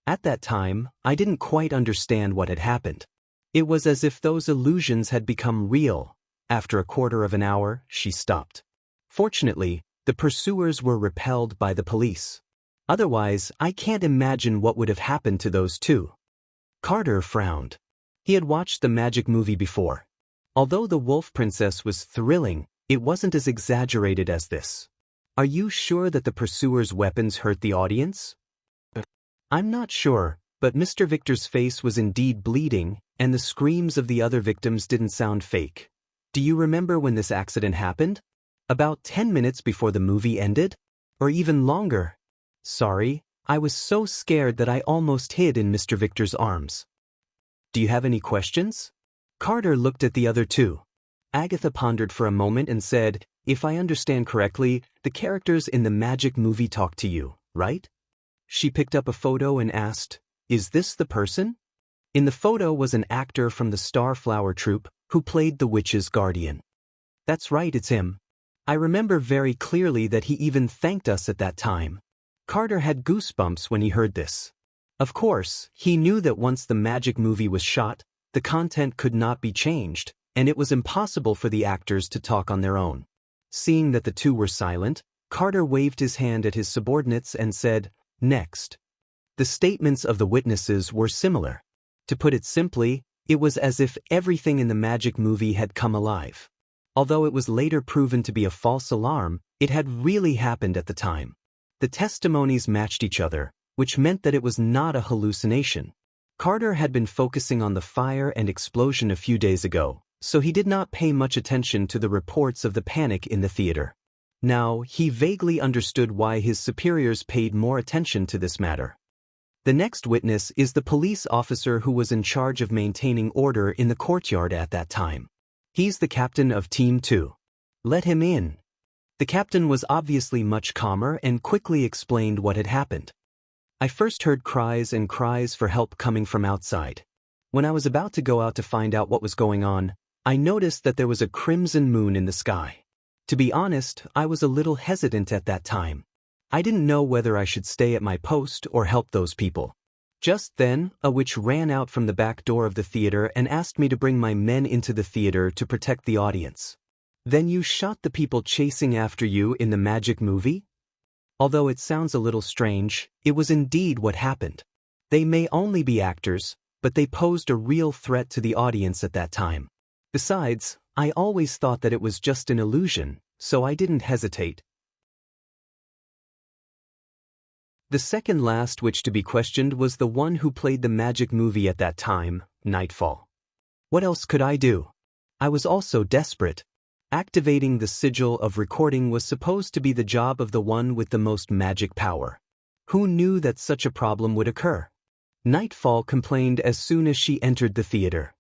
"At that time, I didn't quite understand what had happened. It was as if those illusions had become real. After a quarter of an hour, she stopped. Fortunately, the pursuers were repelled by the police. Otherwise, I can't imagine what would have happened to those two." Carter frowned. He had watched the magic movie before. Although the Wolf Princess was thrilling, it wasn't as exaggerated as this. Are you sure that the pursuer's weapons hurt the audience? I'm not sure, but Mr. Victor's face was indeed bleeding, and the screams of the other victims didn't sound fake. Do you remember when this accident happened? About 10 minutes before the movie ended? Or even longer? Sorry, I was so scared that I almost hid in Mr. Victor's arms. Do you have any questions? Carter looked at the other two. Agatha pondered for a moment and said, if I understand correctly, the characters in the magic movie talk to you, right? She picked up a photo and asked, is this the person? In the photo was an actor from the Starflower troupe who played the witch's guardian. That's right, it's him. I remember very clearly that he even thanked us at that time. Carter had goosebumps when he heard this. Of course, he knew that once the magic movie was shot, the content could not be changed, and it was impossible for the actors to talk on their own. Seeing that the two were silent, Carter waved his hand at his subordinates and said, next. The statements of the witnesses were similar. To put it simply, it was as if everything in the magic movie had come alive. Although it was later proven to be a false alarm, it had really happened at the time. The testimonies matched each other, which meant that it was not a hallucination. Carter had been focusing on the fire and explosion a few days ago, so he did not pay much attention to the reports of the panic in the theater. Now, he vaguely understood why his superiors paid more attention to this matter. The next witness is the police officer who was in charge of maintaining order in the courtyard at that time. He's the captain of Team 2. Let him in. The captain was obviously much calmer and quickly explained what had happened. I first heard cries and cries for help coming from outside. When I was about to go out to find out what was going on, I noticed that there was a crimson moon in the sky. To be honest, I was a little hesitant at that time. I didn't know whether I should stay at my post or help those people. Just then, a witch ran out from the back door of the theater and asked me to bring my men into the theater to protect the audience. Then you shot the people chasing after you in the magic movie? Although it sounds a little strange, it was indeed what happened. They may only be actors, but they posed a real threat to the audience at that time. Besides, I always thought that it was just an illusion, so I didn't hesitate. The second last witch to be questioned was the one who played the magic movie at that time, Nightfall. What else could I do? I was also desperate. Activating the sigil of recording was supposed to be the job of the one with the most magic power. Who knew that such a problem would occur? Nightfall complained as soon as she entered the theater.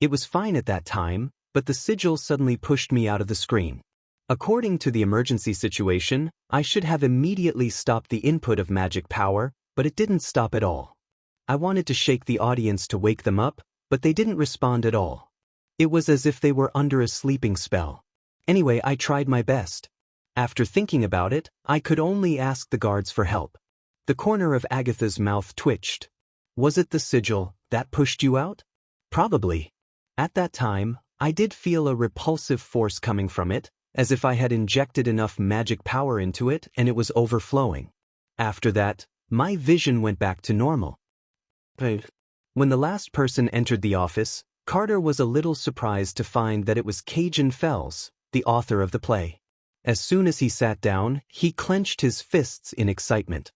It was fine at that time, but the sigil suddenly pushed me out of the screen. According to the emergency situation, I should have immediately stopped the input of magic power, but it didn't stop at all. I wanted to shake the audience to wake them up, but they didn't respond at all. It was as if they were under a sleeping spell. Anyway, I tried my best. After thinking about it, I could only ask the guards for help. The corner of Agatha's mouth twitched. Was it the sigil that pushed you out? Probably. At that time, I did feel a repulsive force coming from it, as if I had injected enough magic power into it and it was overflowing. After that, my vision went back to normal. When the last person entered the office, Carter was a little surprised to find that it was Cajun Fells, the author of the play. As soon as he sat down, he clenched his fists in excitement.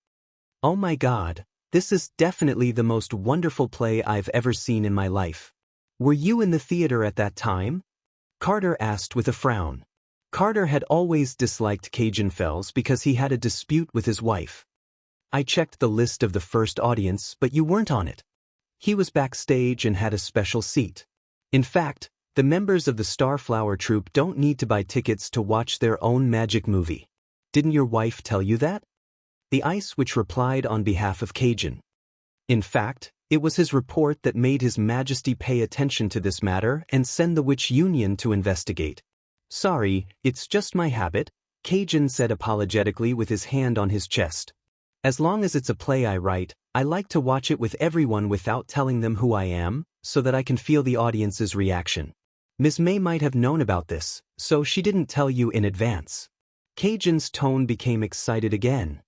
Oh my God, this is definitely the most wonderful play I've ever seen in my life. Were you in the theater at that time? Carter asked with a frown. Carter had always disliked Cajun Fells because he had a dispute with his wife. I checked the list of the first audience, but you weren't on it. He was backstage and had a special seat. In fact, the members of the Starflower troupe don't need to buy tickets to watch their own magic movie. Didn't your wife tell you that? The Ice Witch replied on behalf of Cajun. In fact, it was his report that made His Majesty pay attention to this matter and send the Witch Union to investigate. Sorry, it's just my habit, Cajun said apologetically with his hand on his chest. As long as it's a play I write, I like to watch it with everyone without telling them who I am, so that I can feel the audience's reaction. Ms. May might have known about this, so she didn't tell you in advance. Cajun's tone became excited again.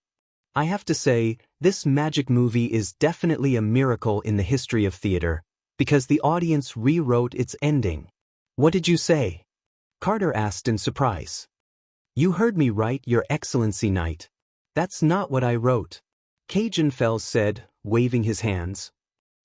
I have to say, this magic movie is definitely a miracle in the history of theater, because the audience rewrote its ending. What did you say? Carter asked in surprise. You heard me right, Your Excellency Knight. That's not what I wrote. Cajun Fells said, waving his hands.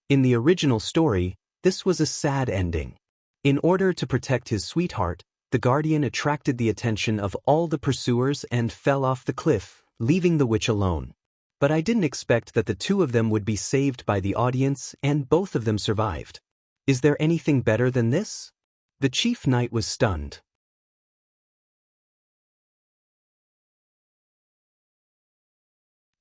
In the original story, this was a sad ending. In order to protect his sweetheart, the Guardian attracted the attention of all the pursuers and fell off the cliff, leaving the witch alone. But I didn't expect that the two of them would be saved by the audience, and both of them survived. Is there anything better than this? The Chief Knight was stunned.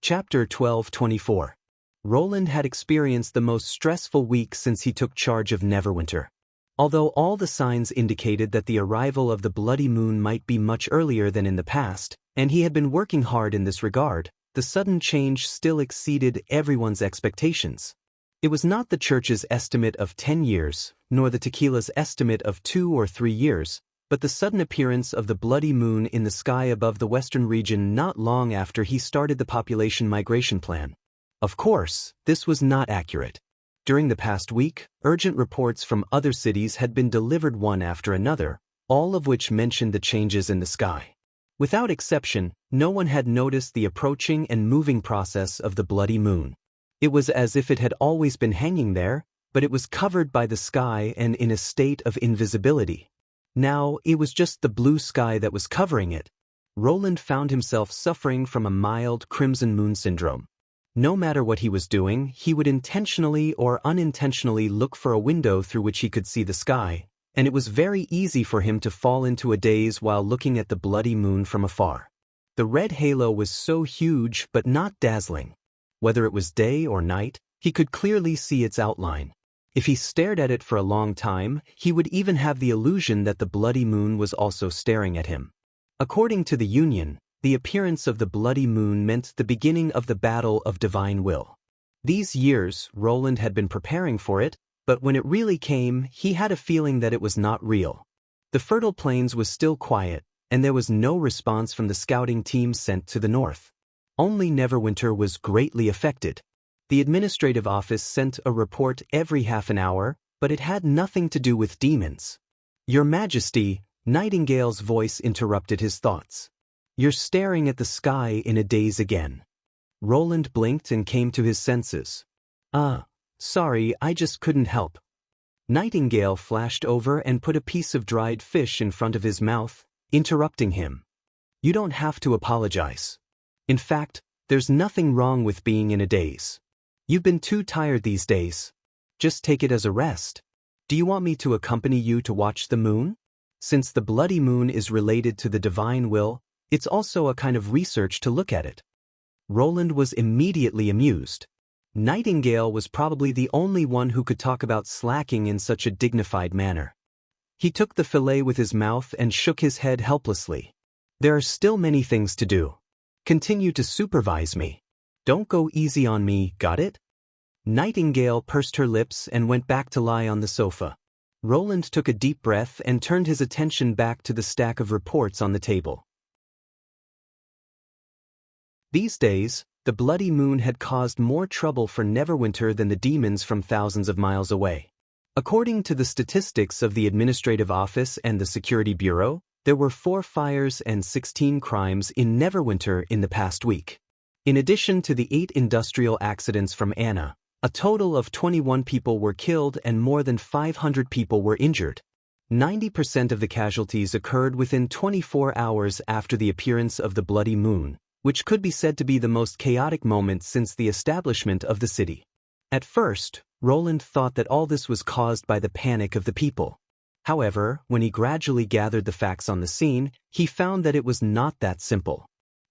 Chapter 12:24. Roland had experienced the most stressful week since he took charge of Neverwinter. Although all the signs indicated that the arrival of the Bloody Moon might be much earlier than in the past, and he had been working hard in this regard, the sudden change still exceeded everyone's expectations. It was not the church's estimate of 10 years, nor the tequila's estimate of 2 or 3 years, but the sudden appearance of the Bloody Moon in the sky above the western region not long after he started the population migration plan. Of course, this was not accurate. During the past week, urgent reports from other cities had been delivered one after another, all of which mentioned the changes in the sky. Without exception, no one had noticed the approaching and moving process of the Bloody Moon. It was as if it had always been hanging there, but it was covered by the sky and in a state of invisibility. Now, it was just the blue sky that was covering it. Roland found himself suffering from a mild crimson moon syndrome. No matter what he was doing, he would intentionally or unintentionally look for a window through which he could see the sky, and it was very easy for him to fall into a daze while looking at the Bloody Moon from afar. The red halo was so huge but not dazzling. Whether it was day or night, he could clearly see its outline. If he stared at it for a long time, he would even have the illusion that the Bloody Moon was also staring at him. According to the Union, the appearance of the Bloody Moon meant the beginning of the battle of divine will. These years, Roland had been preparing for it, but when it really came, he had a feeling that it was not real. The fertile plains was still quiet, and there was no response from the scouting team sent to the north. Only Neverwinter was greatly affected. The administrative office sent a report every half an hour, but it had nothing to do with demons. Your Majesty, Nightingale's voice interrupted his thoughts. You're staring at the sky in a daze again. Roland blinked and came to his senses. Sorry, I just couldn't help. Nightingale flashed over and put a piece of dried fish in front of his mouth, interrupting him. You don't have to apologize. In fact, there's nothing wrong with being in a daze. You've been too tired these days. Just take it as a rest. Do you want me to accompany you to watch the moon? Since the Bloody Moon is related to the divine will, it's also a kind of research to look at it. Roland was immediately amused. Nightingale was probably the only one who could talk about slacking in such a dignified manner. He took the fillet with his mouth and shook his head helplessly. There are still many things to do. Continue to supervise me. Don't go easy on me, got it? Nightingale pursed her lips and went back to lie on the sofa. Roland took a deep breath and turned his attention back to the stack of reports on the table. These days, the Bloody Moon had caused more trouble for Neverwinter than the demons from thousands of miles away. According to the statistics of the Administrative Office and the Security Bureau, there were 4 fires and 16 crimes in Neverwinter in the past week. In addition to the 8 industrial accidents from Anna, a total of 21 people were killed and more than 500 people were injured. 90% of the casualties occurred within 24 hours after the appearance of the Bloody Moon, which could be said to be the most chaotic moment since the establishment of the city. At first, Roland thought that all this was caused by the panic of the people. However, when he gradually gathered the facts on the scene, he found that it was not that simple.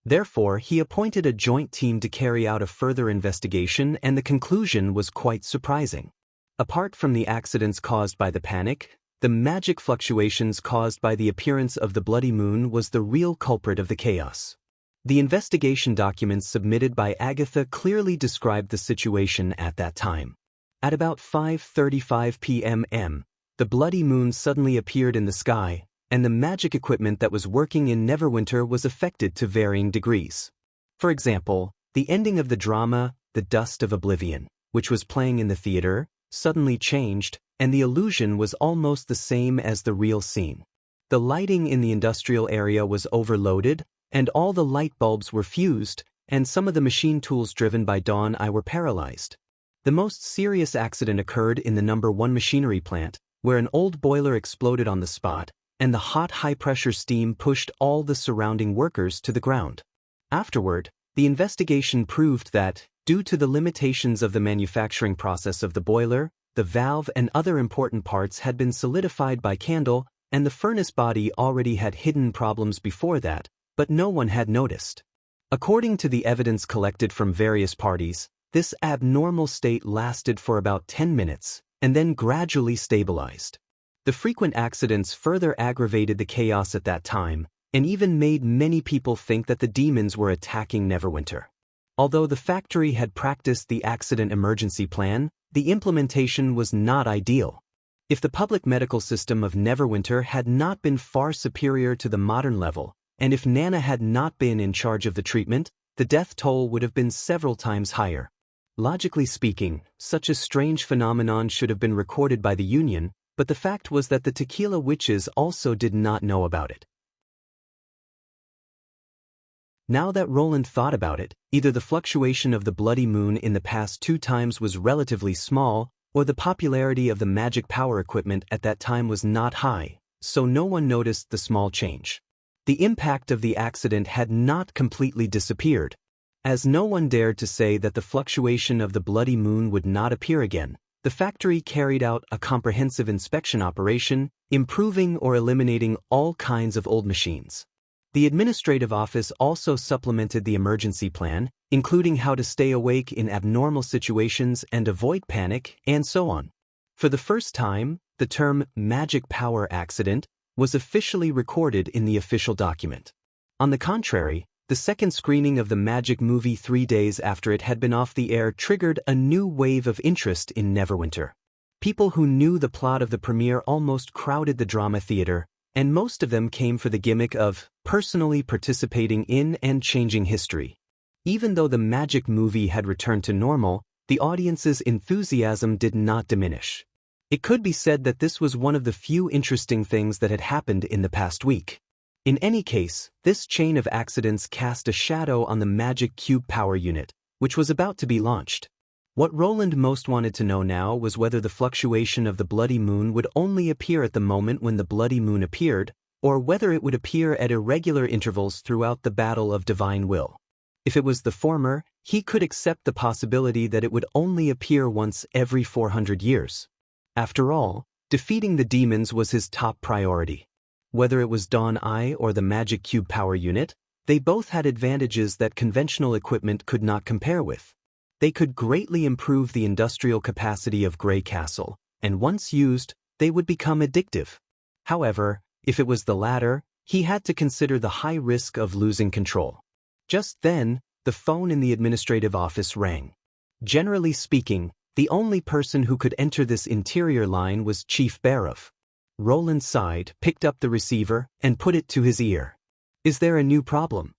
Therefore, he appointed a joint team to carry out a further investigation, and the conclusion was quite surprising. Apart from the accidents caused by the panic, the magic fluctuations caused by the appearance of the Bloody Moon was the real culprit of the chaos. The investigation documents submitted by Agatha clearly described the situation at that time. At about 5:35 p.m., the Bloody Moon suddenly appeared in the sky, and the magic equipment that was working in Neverwinter was affected to varying degrees. For example, the ending of the drama, The Dust of Oblivion, which was playing in the theater, suddenly changed, and the illusion was almost the same as the real scene. The lighting in the industrial area was overloaded, and all the light bulbs were fused, and some of the machine tools driven by Dawn I were paralyzed. The most serious accident occurred in the number 1 machinery plant, where an old boiler exploded on the spot, and the hot high-pressure steam pushed all the surrounding workers to the ground. Afterward, the investigation proved that, due to the limitations of the manufacturing process of the boiler, the valve and other important parts had been solidified by candle, and the furnace body already had hidden problems before that, but no one had noticed. According to the evidence collected from various parties, this abnormal state lasted for about 10 minutes, and then gradually stabilized. The frequent accidents further aggravated the chaos at that time, and even made many people think that the demons were attacking Neverwinter. Although the factory had practiced the accident emergency plan, the implementation was not ideal. If the public medical system of Neverwinter had not been far superior to the modern level, and if Nana had not been in charge of the treatment, the death toll would have been several times higher. Logically speaking, such a strange phenomenon should have been recorded by the Union, but the fact was that the tequila witches also did not know about it. Now that Roland thought about it, either the fluctuation of the bloody moon in the past 2 times was relatively small, or the popularity of the magic power equipment at that time was not high, so no one noticed the small change. The impact of the accident had not completely disappeared. As no one dared to say that the fluctuation of the bloody moon would not appear again, the factory carried out a comprehensive inspection operation, improving or eliminating all kinds of old machines. The administrative office also supplemented the emergency plan, including how to stay awake in abnormal situations and avoid panic, and so on. For the first time, the term magic power accident was officially recorded in the official document. On the contrary, the second screening of the Magic movie 3 days after it had been off the air triggered a new wave of interest in Neverwinter. People who knew the plot of the premiere almost crowded the drama theater, and most of them came for the gimmick of personally participating in and changing history. Even though the Magic movie had returned to normal, the audience's enthusiasm did not diminish. It could be said that this was one of the few interesting things that had happened in the past week. In any case, this chain of accidents cast a shadow on the Magic Cube Power Unit, which was about to be launched. What Roland most wanted to know now was whether the fluctuation of the bloody moon would only appear at the moment when the bloody moon appeared, or whether it would appear at irregular intervals throughout the battle of divine will. If it was the former, he could accept the possibility that it would only appear once every 400 years. After all, defeating the demons was his top priority. Whether it was Dawn Eye or the Magic Cube Power Unit, they both had advantages that conventional equipment could not compare with. They could greatly improve the industrial capacity of Grey Castle, and once used, they would become addictive. However, if it was the latter, he had to consider the high risk of losing control. Just then, the phone in the administrative office rang. Generally speaking, the only person who could enter this interior line was Chief Barov. Roland sighed, picked up the receiver, and put it to his ear. "Is there a new problem?"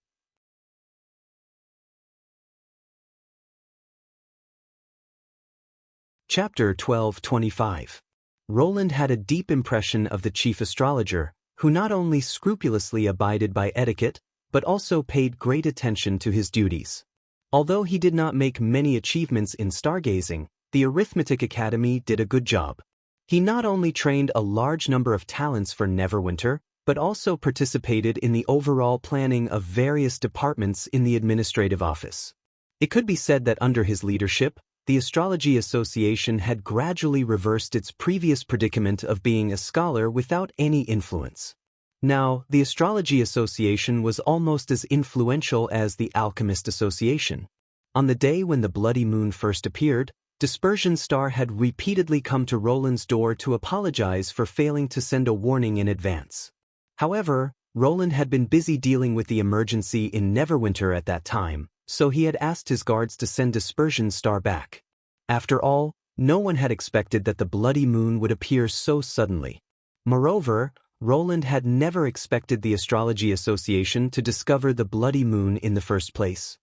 Chapter 12:25. Roland had a deep impression of the chief astrologer, who not only scrupulously abided by etiquette, but also paid great attention to his duties. Although he did not make many achievements in stargazing, the Arithmetic Academy did a good job. He not only trained a large number of talents for Neverwinter, but also participated in the overall planning of various departments in the administrative office. It could be said that under his leadership, the Astrology Association had gradually reversed its previous predicament of being a scholar without any influence. Now, the Astrology Association was almost as influential as the Alchemist Association. On the day when the bloody moon first appeared, Dispersion Star had repeatedly come to Roland's door to apologize for failing to send a warning in advance. However, Roland had been busy dealing with the emergency in Neverwinter at that time, so he had asked his guards to send Dispersion Star back. After all, no one had expected that the bloody moon would appear so suddenly. Moreover, Roland had never expected the Astrology Association to discover the bloody moon in the first place.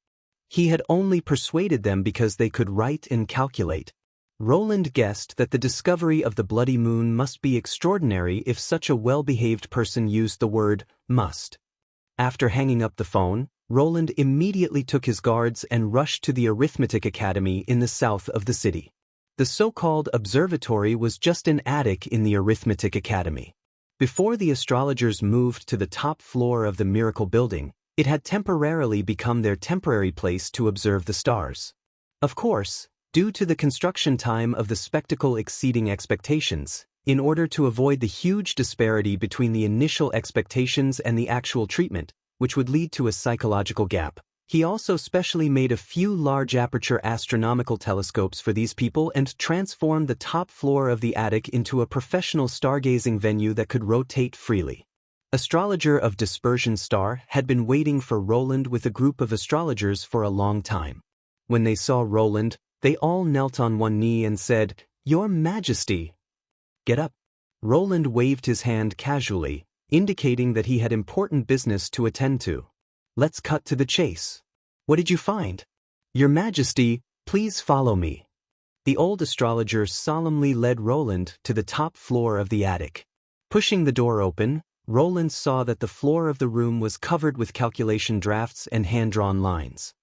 He had only persuaded them because they could write and calculate. Roland guessed that the discovery of the bloody moon must be extraordinary if such a well-behaved person used the word must. After hanging up the phone, Roland immediately took his guards and rushed to the Arithmetic Academy in the south of the city. The so-called observatory was just an attic in the Arithmetic Academy. Before the astrologers moved to the top floor of the Miracle Building, it had temporarily become their temporary place to observe the stars. Of course, due to the construction time of the spectacle exceeding expectations, in order to avoid the huge disparity between the initial expectations and the actual treatment, which would lead to a psychological gap, he also specially made a few large aperture astronomical telescopes for these people and transformed the top floor of the attic into a professional stargazing venue that could rotate freely. Astrologer of Dispersion Star had been waiting for Roland with a group of astrologers for a long time. When they saw Roland, they all knelt on one knee and said, "Your Majesty." "Get up." Roland waved his hand casually, indicating that he had important business to attend to. "Let's cut to the chase. What did you find?" "Your Majesty, please follow me." The old astrologer solemnly led Roland to the top floor of the attic. Pushing the door open, Roland saw that the floor of the room was covered with calculation drafts and hand-drawn lines.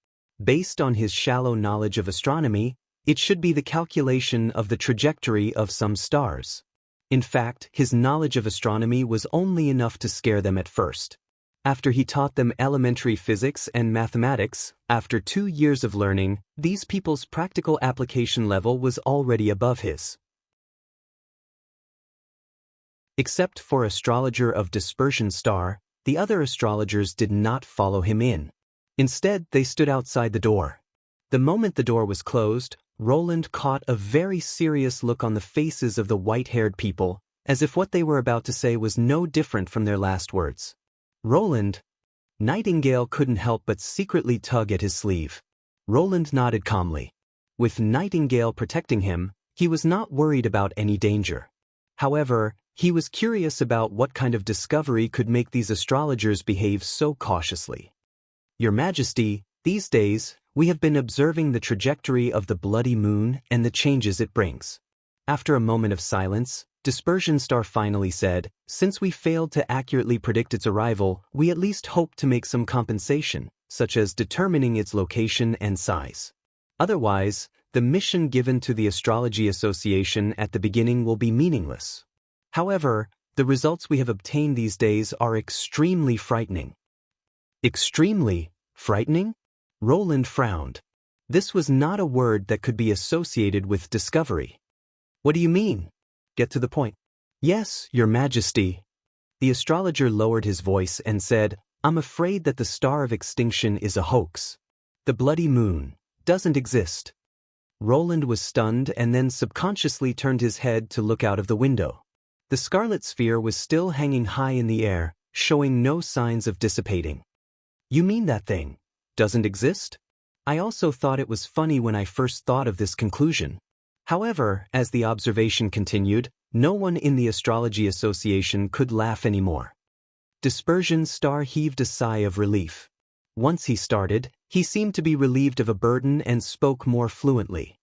Based on his shallow knowledge of astronomy, it should be the calculation of the trajectory of some stars. In fact, his knowledge of astronomy was only enough to scare them at first. After he taught them elementary physics and mathematics, after 2 years of learning, these people's practical application level was already above his. Except for Astrologer of Dispersion Star, the other astrologers did not follow him in. Instead, they stood outside the door. The moment the door was closed, Roland caught a very serious look on the faces of the white-haired people, as if what they were about to say was no different from their last words. "Roland." Nightingale couldn't help but secretly tug at his sleeve. Roland nodded calmly. With Nightingale protecting him, he was not worried about any danger. However, he was curious about what kind of discovery could make these astrologers behave so cautiously. "Your Majesty, these days, we have been observing the trajectory of the bloody moon and the changes it brings." After a moment of silence, Dispersion Star finally said, "Since we failed to accurately predict its arrival, we at least hope to make some compensation, such as determining its location and size. Otherwise, the mission given to the Astrology Association at the beginning will be meaningless. However, the results we have obtained these days are extremely frightening." "Extremely frightening?" Roland frowned. This was not a word that could be associated with discovery. "What do you mean? Get to the point." "Yes, Your Majesty." The astrologer lowered his voice and said, "I'm afraid that the star of extinction is a hoax. The bloody moon doesn't exist." Roland was stunned and then subconsciously turned his head to look out of the window. The scarlet sphere was still hanging high in the air, showing no signs of dissipating. "You mean that thing doesn't exist?" I also thought it was funny when I first thought of this conclusion. However, as the observation continued, no one in the Astrology Association could laugh anymore. Dispersion Star heaved a sigh of relief. Once he started, he seemed to be relieved of a burden and spoke more fluently.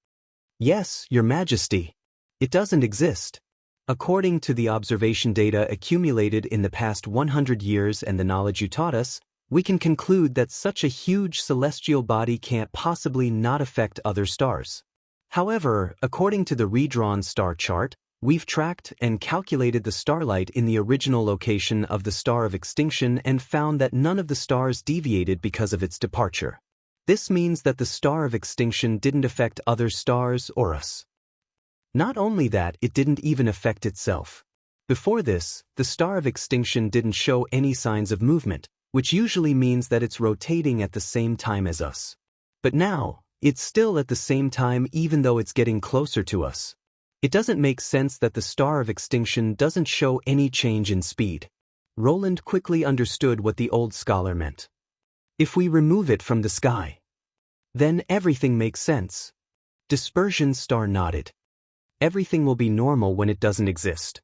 "Yes, Your Majesty. It doesn't exist. According to the observation data accumulated in the past 100 years and the knowledge you taught us, we can conclude that such a huge celestial body can't possibly not affect other stars. However, according to the redrawn star chart, we've tracked and calculated the starlight in the original location of the star of extinction and found that none of the stars deviated because of its departure. This means that the star of extinction didn't affect other stars or us. Not only that, it didn't even affect itself. Before this, the star of extinction didn't show any signs of movement, which usually means that it's rotating at the same time as us. But now, it's still at the same time even though it's getting closer to us. It doesn't make sense that the star of extinction doesn't show any change in speed." Roland quickly understood what the old scholar meant. "If we remove it from the sky, then everything makes sense." Dispersion Star nodded. "Everything will be normal when it doesn't exist."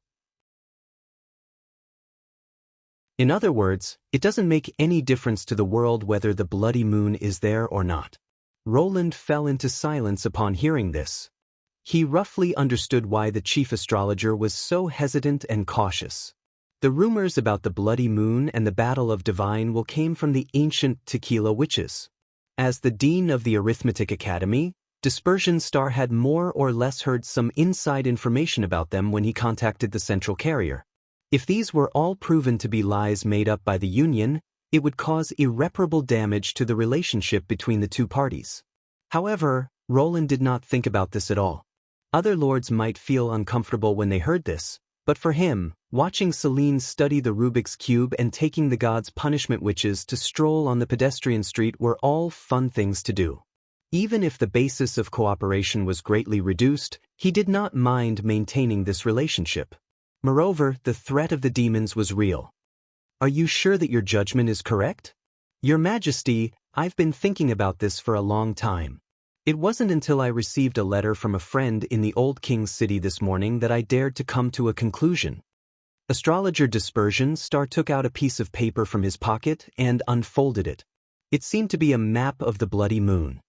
In other words, it doesn't make any difference to the world whether the bloody moon is there or not. Roland fell into silence upon hearing this. He roughly understood why the chief astrologer was so hesitant and cautious. The rumors about the bloody moon and the Battle of Divine Will came from the ancient Tequila witches. As the dean of the Arithmetic Academy, Dispersion Star had more or less heard some inside information about them when he contacted the central carrier. If these were all proven to be lies made up by the Union, it would cause irreparable damage to the relationship between the two parties. However, Roland did not think about this at all. Other lords might feel uncomfortable when they heard this, but for him, watching Celine study the Rubik's Cube and taking the gods' punishment witches to stroll on the pedestrian street were all fun things to do. Even if the basis of cooperation was greatly reduced, he did not mind maintaining this relationship. Moreover, the threat of the demons was real. Are you sure that your judgment is correct? Your Majesty, I've been thinking about this for a long time. It wasn't until I received a letter from a friend in the Old King's City this morning that I dared to come to a conclusion. Astrologer Dispersion Star took out a piece of paper from his pocket and unfolded it. It seemed to be a map of the bloody moon.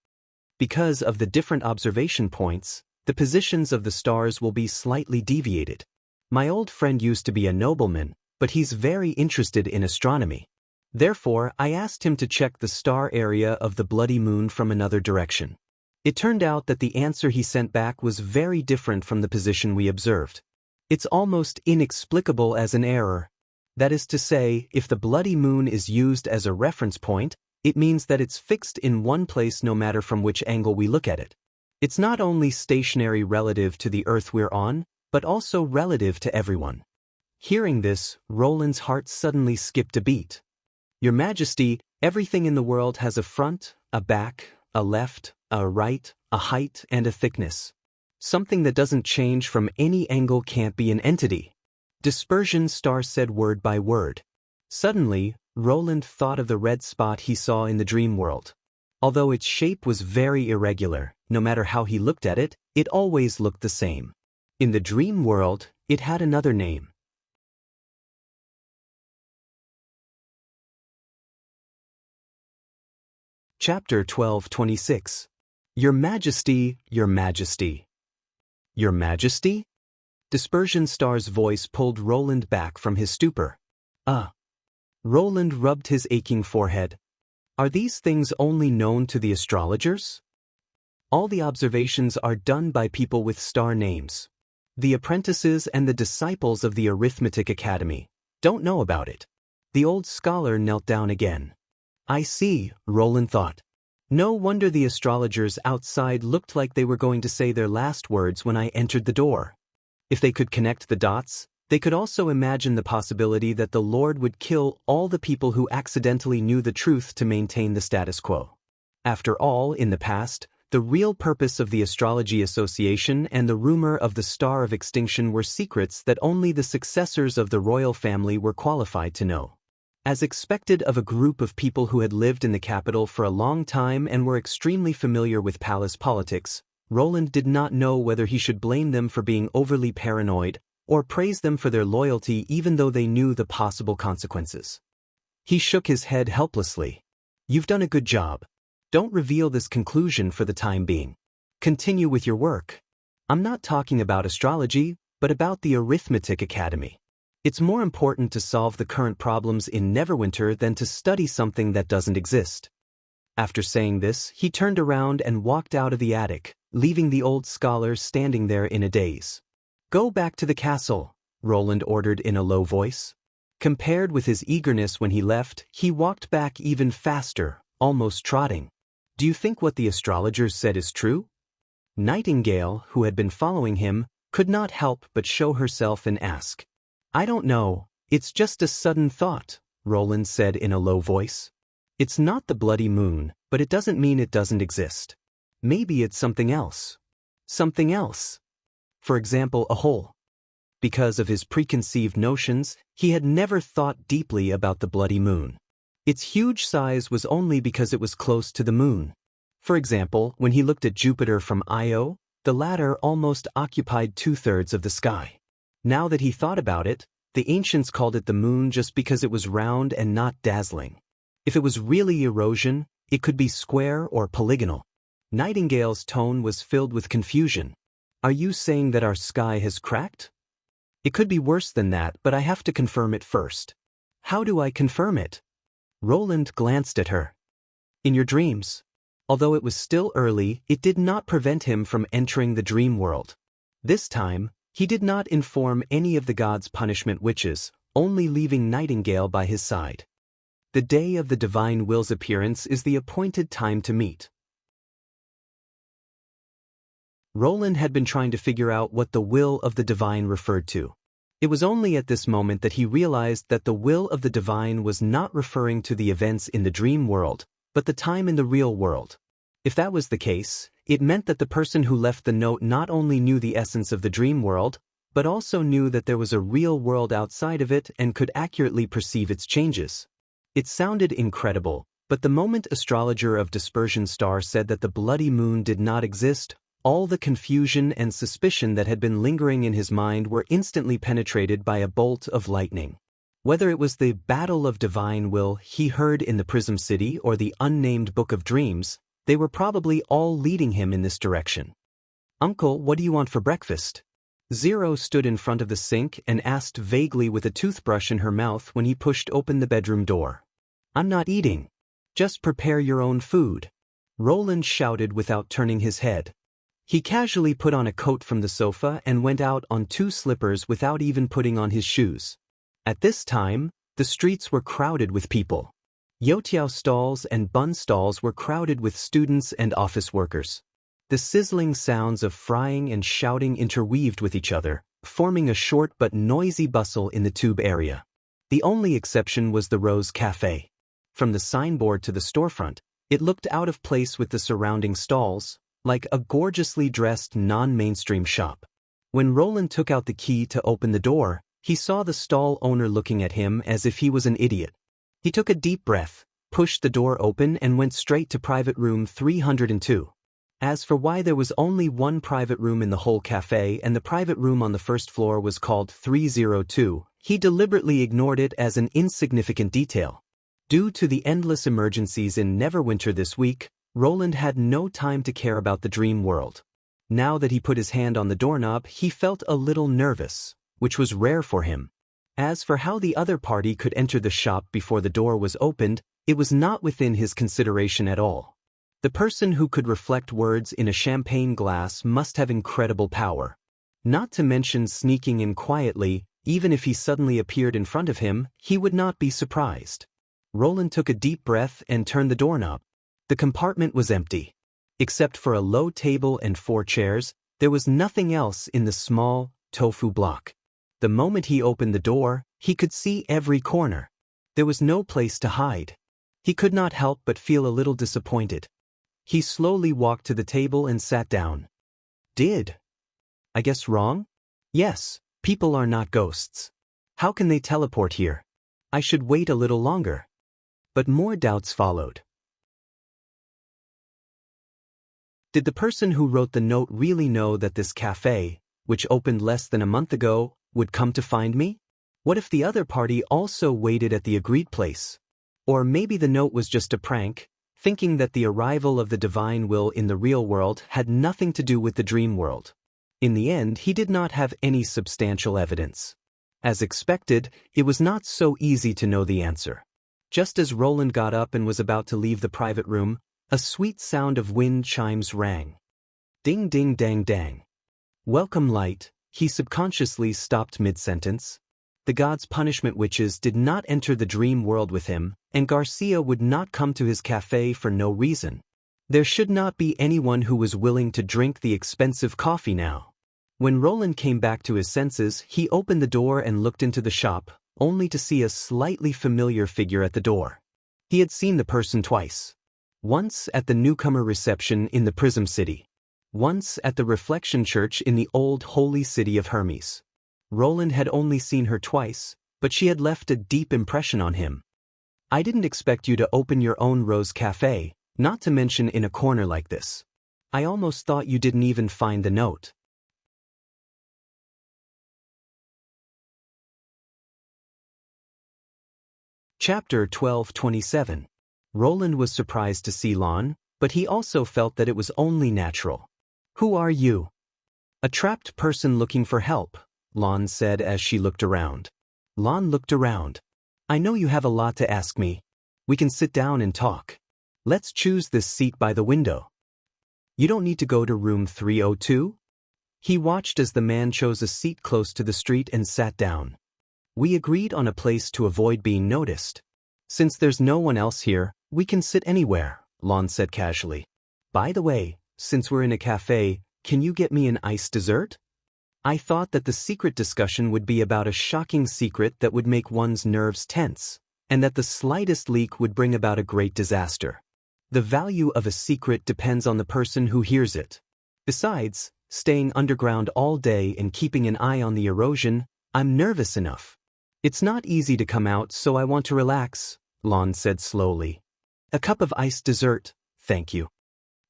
Because of the different observation points, the positions of the stars will be slightly deviated. My old friend used to be a nobleman, but he's very interested in astronomy. Therefore, I asked him to check the star area of the bloody moon from another direction. It turned out that the answer he sent back was very different from the position we observed. It's almost inexplicable as an error. That is to say, if the bloody moon is used as a reference point, it means that it's fixed in one place no matter from which angle we look at it. It's not only stationary relative to the Earth we're on, but also relative to everyone. Hearing this, Roland's heart suddenly skipped a beat. Your Majesty, everything in the world has a front, a back, a left, a right, a height, and a thickness. Something that doesn't change from any angle can't be an entity. Dispersion Star said word by word. Suddenly, Roland thought of the red spot he saw in the dream world. Although its shape was very irregular, no matter how he looked at it, it always looked the same. In the dream world, it had another name. Chapter 12:26. Your Majesty, Your Majesty. Your Majesty? Dispersion Star's voice pulled Roland back from his stupor. Roland rubbed his aching forehead. Are these things only known to the astrologers? All the observations are done by people with star names. The apprentices and the disciples of the Arithmetic Academy don't know about it. The old scholar knelt down again. I see, Roland thought. No wonder the astrologers outside looked like they were going to say their last words when I entered the door. If they could connect the dots, they could also imagine the possibility that the Lord would kill all the people who accidentally knew the truth to maintain the status quo. After all, in the past, the real purpose of the Astrology Association and the rumor of the Star of Extinction were secrets that only the successors of the royal family were qualified to know. As expected of a group of people who had lived in the capital for a long time and were extremely familiar with palace politics, Roland did not know whether he should blame them for being overly paranoid or praise them for their loyalty even though they knew the possible consequences. He shook his head helplessly. You've done a good job. Don't reveal this conclusion for the time being. Continue with your work. I'm not talking about astrology, but about the Arithmetic Academy. It's more important to solve the current problems in Neverwinter than to study something that doesn't exist. After saying this, he turned around and walked out of the attic, leaving the old scholar standing there in a daze. Go back to the castle, Roland ordered in a low voice. Compared with his eagerness when he left, he walked back even faster, almost trotting. Do you think what the astrologers said is true? Nightingale, who had been following him, could not help but show herself and ask. I don't know, it's just a sudden thought, Roland said in a low voice. It's not the bloody moon, but it doesn't mean it doesn't exist. Maybe it's something else. Something else. For example, a hole. Because of his preconceived notions, he had never thought deeply about the bloody moon. Its huge size was only because it was close to the moon. For example, when he looked at Jupiter from Io, the latter almost occupied 2/3 of the sky. Now that he thought about it, the ancients called it the moon just because it was round and not dazzling. If it was really erosion, it could be square or polygonal. Nightingale's tone was filled with confusion. Are you saying that our sky has cracked? It could be worse than that, but I have to confirm it first. How do I confirm it? Roland glanced at her. In your dreams. Although it was still early, it did not prevent him from entering the dream world. This time, he did not inform any of the gods' punishment witches, only leaving Nightingale by his side. The day of the divine will's appearance is the appointed time to meet. Roland had been trying to figure out what the will of the divine referred to. It was only at this moment that he realized that the will of the divine was not referring to the events in the dream world, but the time in the real world. If that was the case, it meant that the person who left the note not only knew the essence of the dream world, but also knew that there was a real world outside of it and could accurately perceive its changes. It sounded incredible, but the moment astrologer of Dispersion Star said that the bloody moon did not exist, all the confusion and suspicion that had been lingering in his mind were instantly penetrated by a bolt of lightning. Whether it was the battle of divine will he heard in the Prism City or the unnamed Book of Dreams, they were probably all leading him in this direction. "Uncle, what do you want for breakfast?" Zero stood in front of the sink and asked vaguely with a toothbrush in her mouth when he pushed open the bedroom door. "I'm not eating. Just prepare your own food," Roland shouted without turning his head. He casually put on a coat from the sofa and went out on 2 slippers without even putting on his shoes. At this time, the streets were crowded with people. Youtiao stalls and bun stalls were crowded with students and office workers. The sizzling sounds of frying and shouting interweaved with each other, forming a short but noisy bustle in the tube area. The only exception was the Rose Café. From the signboard to the storefront, it looked out of place with the surrounding stalls, like a gorgeously dressed non-mainstream shop. When Roland took out the key to open the door, he saw the stall owner looking at him as if he was an idiot. He took a deep breath, pushed the door open and went straight to private room 302. As for why there was only one private room in the whole cafe and the private room on the first floor was called 302, he deliberately ignored it as an insignificant detail. Due to the endless emergencies in Neverwinter this week, Roland had no time to care about the dream world. Now that he put his hand on the doorknob, he felt a little nervous, which was rare for him. As for how the other party could enter the shop before the door was opened, it was not within his consideration at all. The person who could reflect words in a champagne glass must have incredible power. Not to mention sneaking in quietly, even if he suddenly appeared in front of him, he would not be surprised. Roland took a deep breath and turned the doorknob. The compartment was empty. Except for a low table and 4 chairs, there was nothing else in the small, tofu block. The moment he opened the door, he could see every corner. There was no place to hide. He could not help but feel a little disappointed. He slowly walked to the table and sat down. I guess wrong? Yes, people are not ghosts. How can they teleport here? I should wait a little longer. But more doubts followed. Did the person who wrote the note really know that this cafe, which opened less than a month ago, would come to find me? What if the other party also waited at the agreed place? Or maybe the note was just a prank, thinking that the arrival of the divine will in the real world had nothing to do with the dream world. In the end, he did not have any substantial evidence. As expected, it was not so easy to know the answer. Just as Roland got up and was about to leave the private room, a sweet sound of wind chimes rang. Ding ding dang dang. Welcome light, he subconsciously stopped mid-sentence. The gods' punishment witches did not enter the dream world with him, and Garcia would not come to his cafe for no reason. There should not be anyone who was willing to drink the expensive coffee now. When Roland came back to his senses, he opened the door and looked into the shop, only to see a slightly familiar figure at the door. He had seen the person twice. Once at the newcomer reception in the Prism City. Once at the Reflection Church in the old holy city of Hermes. Roland had only seen her twice, but she had left a deep impression on him. I didn't expect you to open your own Rose Cafe, not to mention in a corner like this. I almost thought you didn't even find the note. Chapter 12:27. Roland was surprised to see Lon, but he also felt that it was only natural. Who are you? A trapped person looking for help, Lon said as she looked around. Lon looked around. I know you have a lot to ask me. We can sit down and talk. Let's choose this seat by the window. You don't need to go to room 302? He watched as the man chose a seat close to the street and sat down. We agreed on a place to avoid being noticed. Since there's no one else here, we can sit anywhere, Lon said casually. By the way, since we're in a cafe, can you get me an iced dessert? I thought that the secret discussion would be about a shocking secret that would make one's nerves tense, and that the slightest leak would bring about a great disaster. The value of a secret depends on the person who hears it. Besides, staying underground all day and keeping an eye on the erosion, I'm nervous enough. It's not easy to come out, so I want to relax, Lon said slowly. A cup of iced dessert, thank you.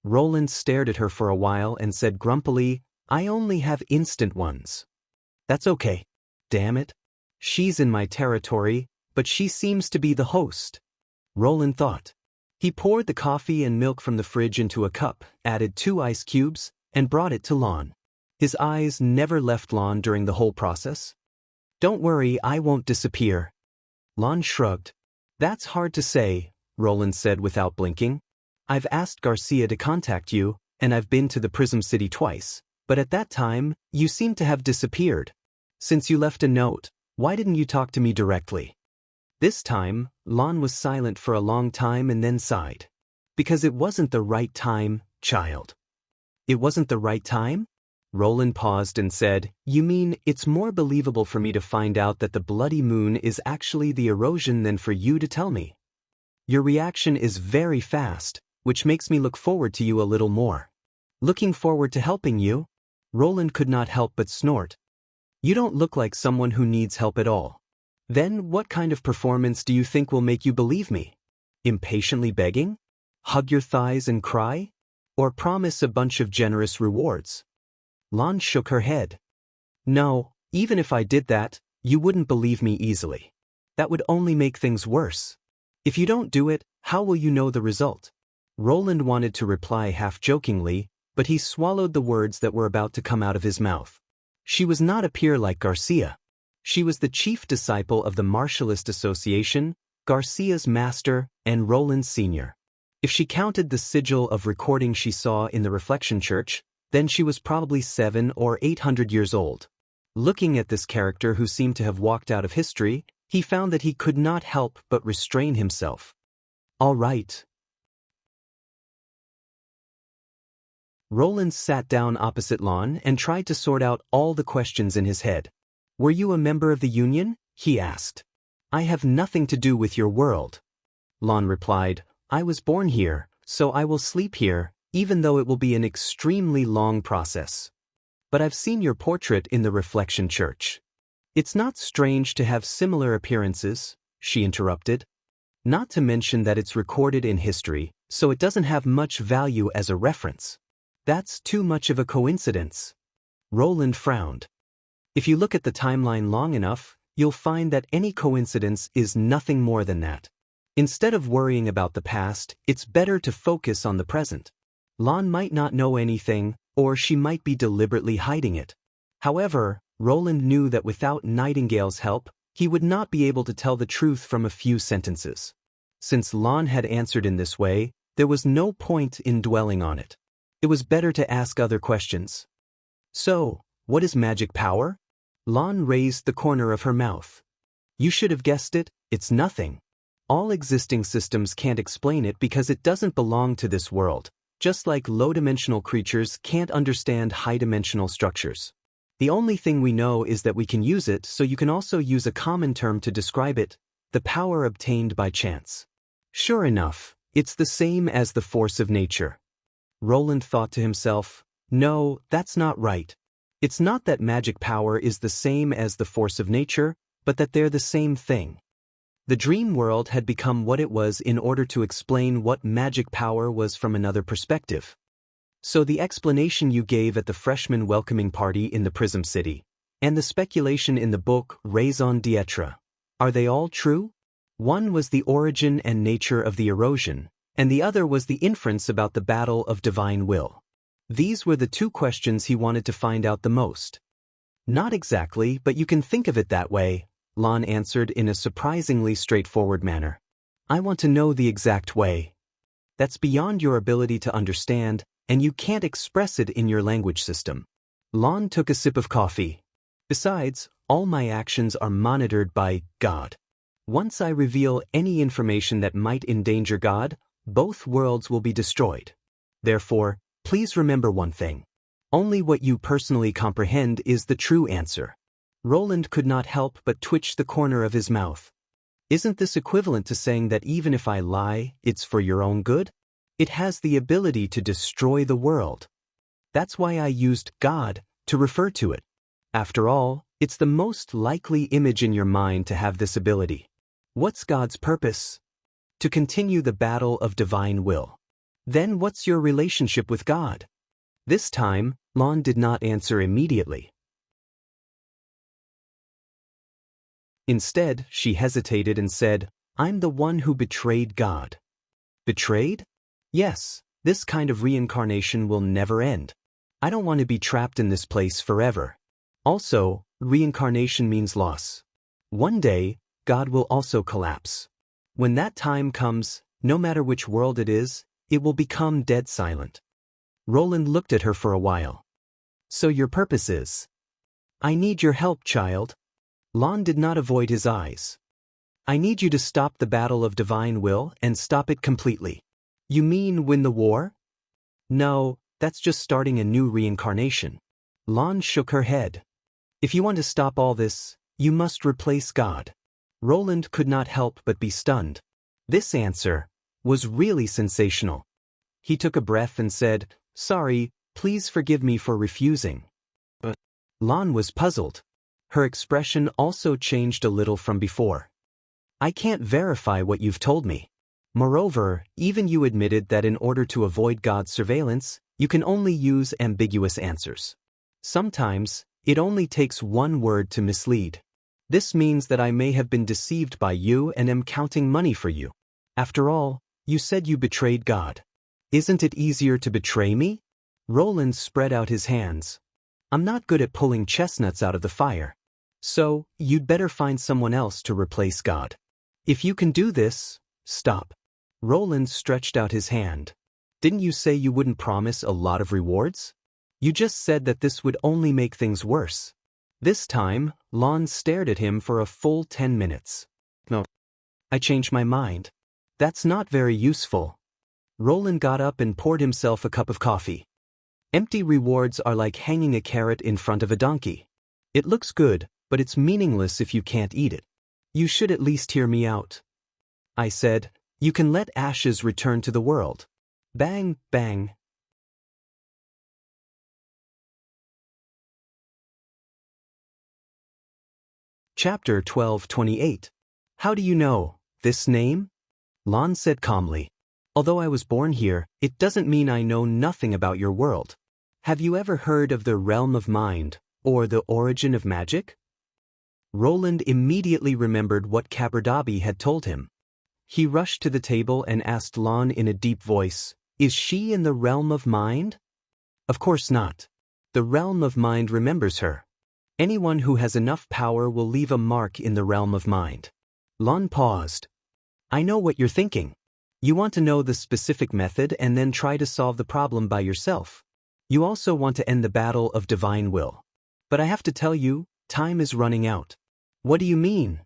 Roland stared at her for a while and said grumpily, I only have instant ones. That's okay. Damn it. She's in my territory, but she seems to be the host. Roland thought. He poured the coffee and milk from the fridge into a cup, added 2 ice cubes, and brought it to Lon. His eyes never left Lon during the whole process. Don't worry, I won't disappear. Lon shrugged. That's hard to say, Roland said without blinking. I've asked Garcia to contact you, and I've been to the Prism City twice, but at that time, you seem to have disappeared. Since you left a note, why didn't you talk to me directly? This time, Lon was silent for a long time and then sighed. Because it wasn't the right time, child. It wasn't the right time? Roland paused and said, You mean it's more believable for me to find out that the bloody moon is actually the erosion than for you to tell me? Your reaction is very fast, which makes me look forward to you a little more. Looking forward to helping you? Roland could not help but snort. You don't look like someone who needs help at all. Then what kind of performance do you think will make you believe me? Impatiently begging? Hug your thighs and cry? Or promise a bunch of generous rewards? Lon shook her head. No, even if I did that, you wouldn't believe me easily. That would only make things worse. If you don't do it, how will you know the result? Roland wanted to reply half-jokingly, but he swallowed the words that were about to come out of his mouth. She was not a peer like Garcia. She was the chief disciple of the Martialist Association, Garcia's master, and Roland's senior. If she counted the sigil of recordings she saw in the Reflection Church, then she was probably 700 or 800 years old. Looking at this character who seemed to have walked out of history, he found that he could not help but restrain himself. All right. Roland sat down opposite Lon and tried to sort out all the questions in his head. Were you a member of the Union? He asked. I have nothing to do with your world. Lon replied, I was born here, so I will sleep here, even though it will be an extremely long process. But I've seen your portrait in the Reflection Church. It's not strange to have similar appearances, she interrupted. Not to mention that it's recorded in history, so it doesn't have much value as a reference. That's too much of a coincidence. Roland frowned. If you look at the timeline long enough, you'll find that any coincidence is nothing more than that. Instead of worrying about the past, it's better to focus on the present. Lon might not know anything, or she might be deliberately hiding it. However, Roland knew that without Nightingale's help, he would not be able to tell the truth from a few sentences. Since Lon had answered in this way, there was no point in dwelling on it. It was better to ask other questions. So, what is magic power? Lon raised the corner of her mouth. You should have guessed it, it's nothing. All existing systems can't explain it because it doesn't belong to this world, just like low-dimensional creatures can't understand high-dimensional structures. The only thing we know is that we can use it, so you can also use a common term to describe it, the power obtained by chance. Sure enough, it's the same as the force of nature. Roland thought to himself, no, that's not right. It's not that magic power is the same as the force of nature, but that they're the same thing. The dream world had become what it was in order to explain what magic power was from another perspective. So the explanation you gave at the freshman welcoming party in the Prism City, and the speculation in the book Raison d'être, are they all true? One was the origin and nature of the erosion, and the other was the inference about the battle of divine will. These were the two questions he wanted to find out the most. Not exactly, but you can think of it that way, Lon answered in a surprisingly straightforward manner. I want to know the exact way. That's beyond your ability to understand, and you can't express it in your language system. Lon took a sip of coffee. Besides, all my actions are monitored by God. Once I reveal any information that might endanger God, both worlds will be destroyed. Therefore, please remember one thing. Only what you personally comprehend is the true answer. Roland could not help but twitch the corner of his mouth. Isn't this equivalent to saying that even if I lie, it's for your own good? It has the ability to destroy the world. That's why I used God to refer to it. After all, it's the most likely image in your mind to have this ability. What's God's purpose? To continue the battle of divine will. Then what's your relationship with God? This time, Lon did not answer immediately. Instead, she hesitated and said, I'm the one who betrayed God. Betrayed? Yes, this kind of reincarnation will never end. I don't want to be trapped in this place forever. Also, reincarnation means loss. One day, God will also collapse. When that time comes, no matter which world it will become dead silent. Roland looked at her for a while. So your purpose is? I need your help, child. Lon did not avoid his eyes. I need you to stop the battle of divine will and stop it completely. You mean win the war? No, that's just starting a new reincarnation. Lon shook her head. If you want to stop all this, you must replace God. Roland could not help but be stunned. This answer was really sensational. He took a breath and said, Sorry, please forgive me for refusing. But Lon was puzzled. Her expression also changed a little from before. I can't verify what you've told me. Moreover, even you admitted that in order to avoid God's surveillance, you can only use ambiguous answers. Sometimes, it only takes one word to mislead. This means that I may have been deceived by you and am counting money for you. After all, you said you betrayed God. Isn't it easier to betray me? Roland spread out his hands. I'm not good at pulling chestnuts out of the fire. So, you'd better find someone else to replace God. If you can do this, stop. Roland stretched out his hand. Didn't you say you wouldn't promise a lot of rewards? You just said that this would only make things worse. This time, Lon stared at him for a full 10 minutes. No. I changed my mind. That's not very useful. Roland got up and poured himself a cup of coffee. Empty rewards are like hanging a carrot in front of a donkey. It looks good, but it's meaningless if you can't eat it. You should at least hear me out. I said, you can let ashes return to the world. Bang, bang. Chapter 12:28. How do you know this name? Lon said calmly. Although I was born here, it doesn't mean I know nothing about your world. Have you ever heard of the realm of mind, or the origin of magic? Roland immediately remembered what Caberdabi had told him. He rushed to the table and asked Lon in a deep voice, Is she in the realm of mind? Of course not. The realm of mind remembers her. Anyone who has enough power will leave a mark in the realm of mind. Lon paused. I know what you're thinking. You want to know the specific method and then try to solve the problem by yourself. You also want to end the battle of divine will. But I have to tell you, time is running out. What do you mean?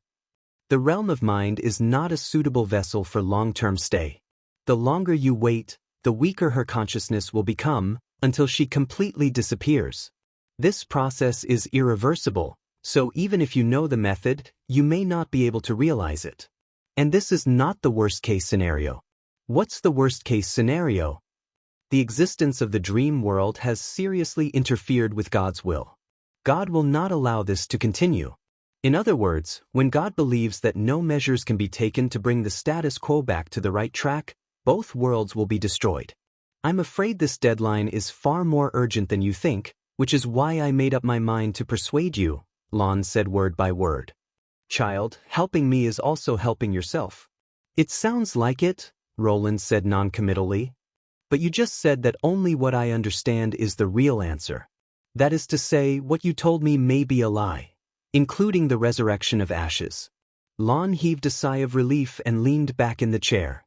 The realm of mind is not a suitable vessel for long-term stay. The longer you wait, the weaker her consciousness will become, until she completely disappears. This process is irreversible, so even if you know the method, you may not be able to realize it. And this is not the worst-case scenario. What's the worst-case scenario? The existence of the dream world has seriously interfered with God's will. God will not allow this to continue. In other words, when God believes that no measures can be taken to bring the status quo back to the right track, both worlds will be destroyed. I'm afraid this deadline is far more urgent than you think, which is why I made up my mind to persuade you, Lon said word by word. Child, helping me is also helping yourself. It sounds like it, Roland said noncommittally. But you just said that only what I understand is the real answer. That is to say, what you told me may be a lie, including the resurrection of ashes. Lon heaved a sigh of relief and leaned back in the chair.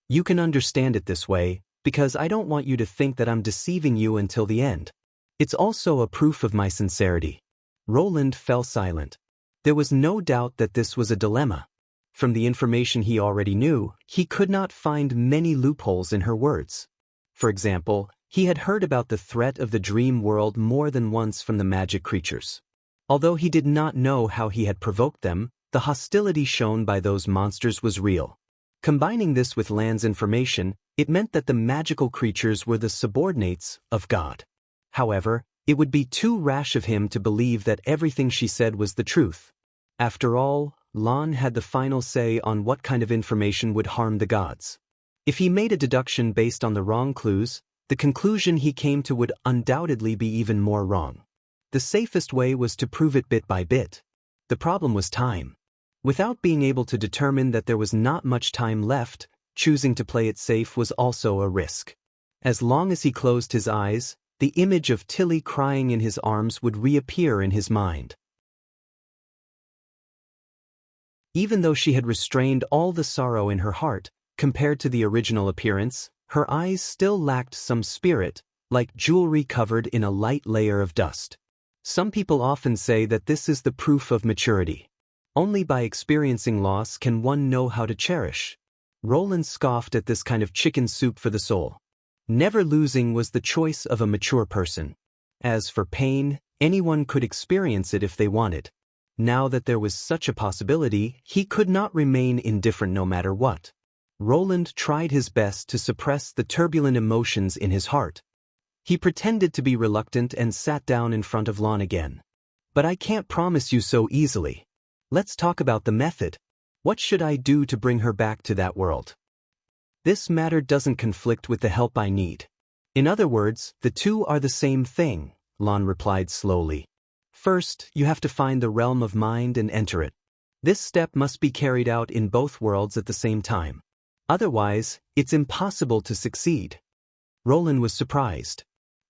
You can understand it this way, because I don't want you to think that I'm deceiving you until the end. It's also a proof of my sincerity. Roland fell silent. There was no doubt that this was a dilemma. From the information he already knew, he could not find many loopholes in her words. For example, he had heard about the threat of the dream world more than once from the magic creatures. Although he did not know how he had provoked them, the hostility shown by those monsters was real. Combining this with Lan's information, it meant that the magical creatures were the subordinates of God. However, it would be too rash of him to believe that everything she said was the truth. After all, Lon had the final say on what kind of information would harm the gods. If he made a deduction based on the wrong clues, the conclusion he came to would undoubtedly be even more wrong. The safest way was to prove it bit by bit. The problem was time. Without being able to determine that there was not much time left, choosing to play it safe was also a risk. As long as he closed his eyes, the image of Tilly crying in his arms would reappear in his mind. Even though she had restrained all the sorrow in her heart, compared to the original appearance, her eyes still lacked some spirit, like jewelry covered in a light layer of dust. Some people often say that this is the proof of maturity. Only by experiencing loss can one know how to cherish. Roland scoffed at this kind of chicken soup for the soul. Never losing was the choice of a mature person. As for pain, anyone could experience it if they wanted. Now that there was such a possibility, he could not remain indifferent no matter what. Roland tried his best to suppress the turbulent emotions in his heart. He pretended to be reluctant and sat down in front of Lon again. But I can't promise you so easily. Let's talk about the method. What should I do to bring her back to that world? This matter doesn't conflict with the help I need. In other words, the two are the same thing, Lon replied slowly. First, you have to find the realm of mind and enter it. This step must be carried out in both worlds at the same time. Otherwise, it's impossible to succeed. Roland was surprised.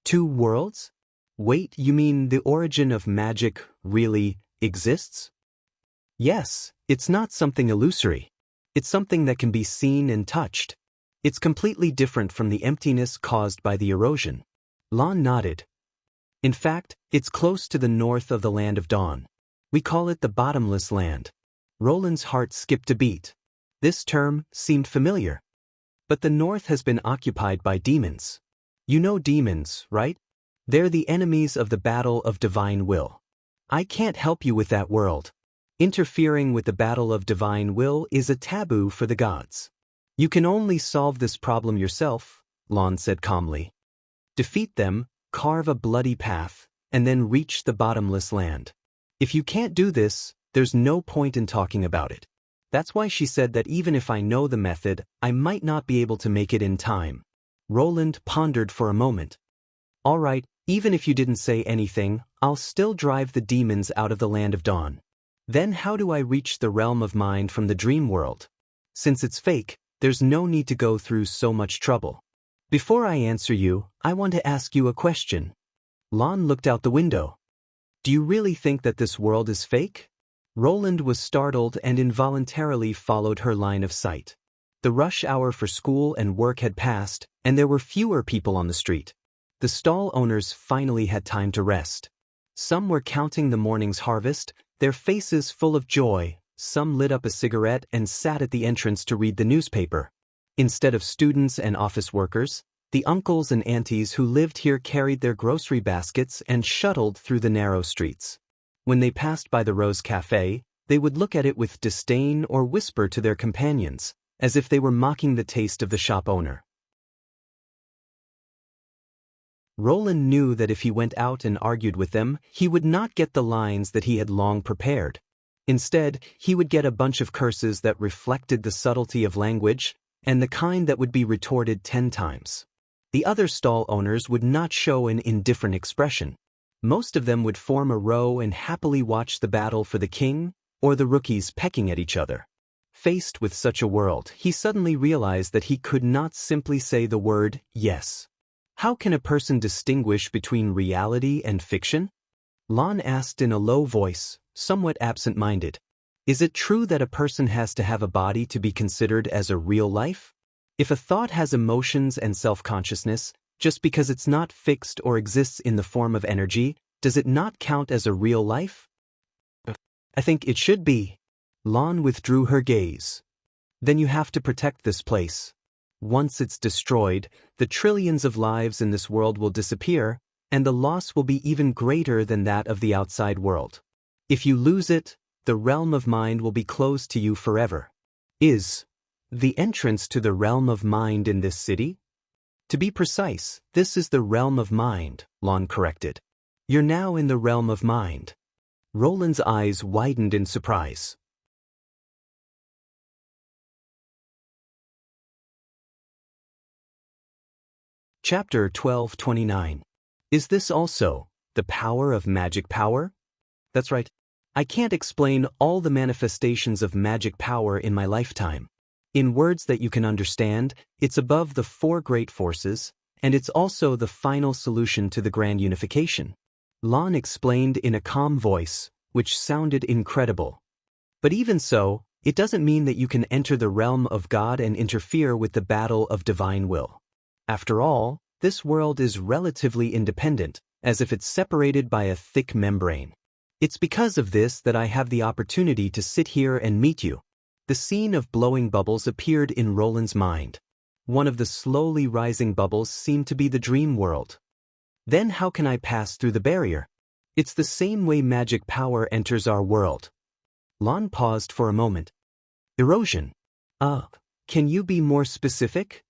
2 worlds? Wait, you mean the origin of magic really exists? Yes, it's not something illusory. It's something that can be seen and touched. It's completely different from the emptiness caused by the erosion. Lon nodded. In fact, it's close to the north of the Land of Dawn. We call it the Bottomless Land. Roland's heart skipped a beat. This term seemed familiar. But the north has been occupied by demons. You know demons, right? They're the enemies of the battle of divine will. I can't help you with that world. Interfering with the battle of divine will is a taboo for the gods. You can only solve this problem yourself, Lon said calmly. Defeat them, carve a bloody path, and then reach the bottomless land. If you can't do this, there's no point in talking about it. That's why she said that even if I know the method, I might not be able to make it in time. Roland pondered for a moment. All right, even if you didn't say anything, I'll still drive the demons out of the Land of Dawn. Then how do I reach the realm of mind from the dream world? Since it's fake, there's no need to go through so much trouble. Before I answer you, I want to ask you a question. Lon looked out the window. Do you really think that this world is fake? Roland was startled and involuntarily followed her line of sight. The rush hour for school and work had passed, and there were fewer people on the street. The stall owners finally had time to rest. Some were counting the morning's harvest, their faces full of joy. Some lit up a cigarette and sat at the entrance to read the newspaper. Instead of students and office workers, the uncles and aunties who lived here carried their grocery baskets and shuttled through the narrow streets. When they passed by the Rose Café, they would look at it with disdain or whisper to their companions, as if they were mocking the taste of the shop owner. Roland knew that if he went out and argued with them, he would not get the lines that he had long prepared. Instead, he would get a bunch of curses that reflected the subtlety of language, and the kind that would be retorted 10 times. The other stall owners would not show an indifferent expression. Most of them would form a row and happily watch the battle for the king, or the rookies pecking at each other. Faced with such a world, he suddenly realized that he could not simply say the word yes. How can a person distinguish between reality and fiction? Lon asked in a low voice, somewhat absent-minded. Is it true that a person has to have a body to be considered as a real life? If a thought has emotions and self-consciousness, just because it's not fixed or exists in the form of energy, does it not count as a real life? I think it should be. Lon withdrew her gaze. Then you have to protect this place. Once it's destroyed, the trillions of lives in this world will disappear, and the loss will be even greater than that of the outside world. If you lose it, the realm of mind will be closed to you forever. Is the entrance to the realm of mind in this city? To be precise, this is the realm of mind, Lon corrected. You're now in the realm of mind. Roland's eyes widened in surprise. Chapter 1229. Is this also the power of magic power? That's right. I can't explain all the manifestations of magic power in my lifetime. In words that you can understand, it's above the four great forces, and it's also the final solution to the grand unification. Lon explained in a calm voice, which sounded incredible. But even so, it doesn't mean that you can enter the realm of God and interfere with the battle of divine will. After all, this world is relatively independent, as if it's separated by a thick membrane. It's because of this that I have the opportunity to sit here and meet you. The scene of blowing bubbles appeared in Roland's mind. One of the slowly rising bubbles seemed to be the dream world. Then how can I pass through the barrier? It's the same way magic power enters our world. Lon paused for a moment. Erosion. Can you be more specific?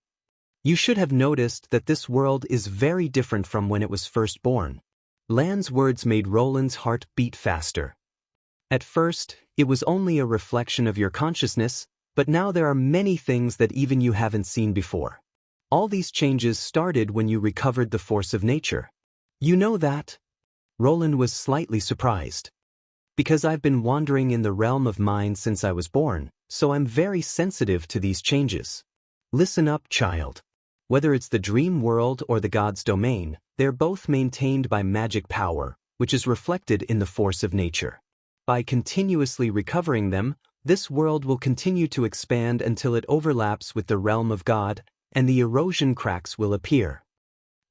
You should have noticed that this world is very different from when it was first born. Lan's words made Roland's heart beat faster. At first, it was only a reflection of your consciousness, but now there are many things that even you haven't seen before. All these changes started when you recovered the force of nature. You know that? Roland was slightly surprised. Because I've been wandering in the realm of mind since I was born, so I'm very sensitive to these changes. Listen up, child. Whether it's the dream world or the God's domain, they're both maintained by magic power, which is reflected in the force of nature. By continuously recovering them, this world will continue to expand until it overlaps with the realm of God, and the erosion cracks will appear.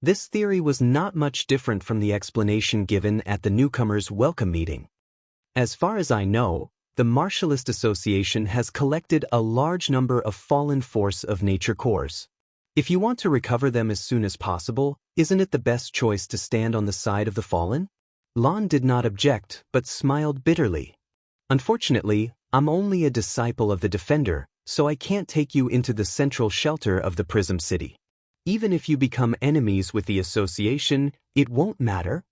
This theory was not much different from the explanation given at the newcomers' welcome meeting. As far as I know, the Martialist Association has collected a large number of fallen force of nature cores. If you want to recover them as soon as possible, isn't it the best choice to stand on the side of the fallen? Lon did not object, but smiled bitterly. Unfortunately, I'm only a disciple of the Defender, so I can't take you into the central shelter of the Prism City. Even if you become enemies with the Association, it won't matter.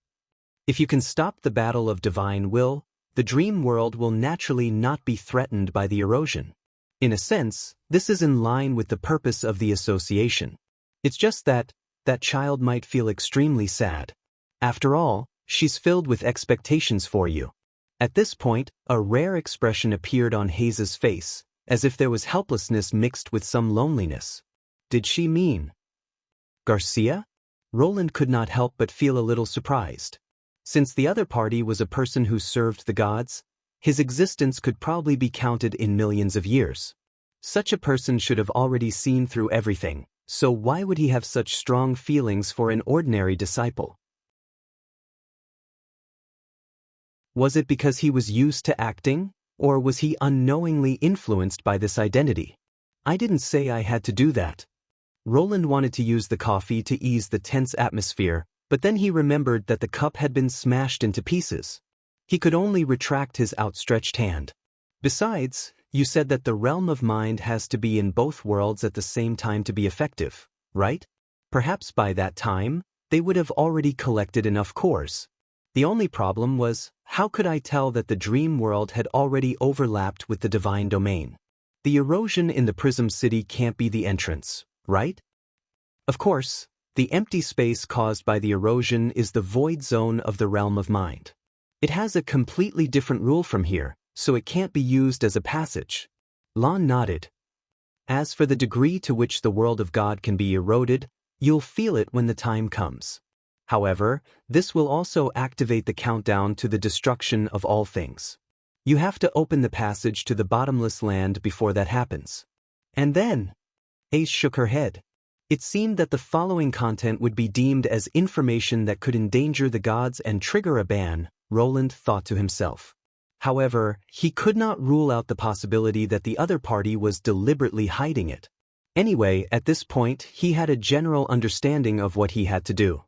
If you can stop the battle of divine will, the dream world will naturally not be threatened by the erosion. In a sense, this is in line with the purpose of the Association. It's just that child might feel extremely sad. After all, she's filled with expectations for you. At this point, a rare expression appeared on Hayes's face, as if there was helplessness mixed with some loneliness. Did she mean Garcia? Roland could not help but feel a little surprised. Since the other party was a person who served the gods, his existence could probably be counted in millions of years. Such a person should have already seen through everything, so why would he have such strong feelings for an ordinary disciple? Was it because he was used to acting, or was he unknowingly influenced by this identity? I didn't say I had to do that. Roland wanted to use the coffee to ease the tense atmosphere, but then he remembered that the cup had been smashed into pieces. He could only retract his outstretched hand. Besides, you said that the realm of mind has to be in both worlds at the same time to be effective, right? Perhaps by that time, they would have already collected enough cores. The only problem was, how could I tell that the dream world had already overlapped with the divine domain? The erosion in the Prism City can't be the entrance, right? Of course, the empty space caused by the erosion is the void zone of the realm of mind. It has a completely different rule from here, so it can't be used as a passage. Lon nodded. As for the degree to which the world of God can be eroded, you'll feel it when the time comes. However, this will also activate the countdown to the destruction of all things. You have to open the passage to the bottomless land before that happens. And then, Ace shook her head. It seemed that the following content would be deemed as information that could endanger the gods and trigger a ban, Roland thought to himself. However, he could not rule out the possibility that the other party was deliberately hiding it. Anyway, at this point, he had a general understanding of what he had to do.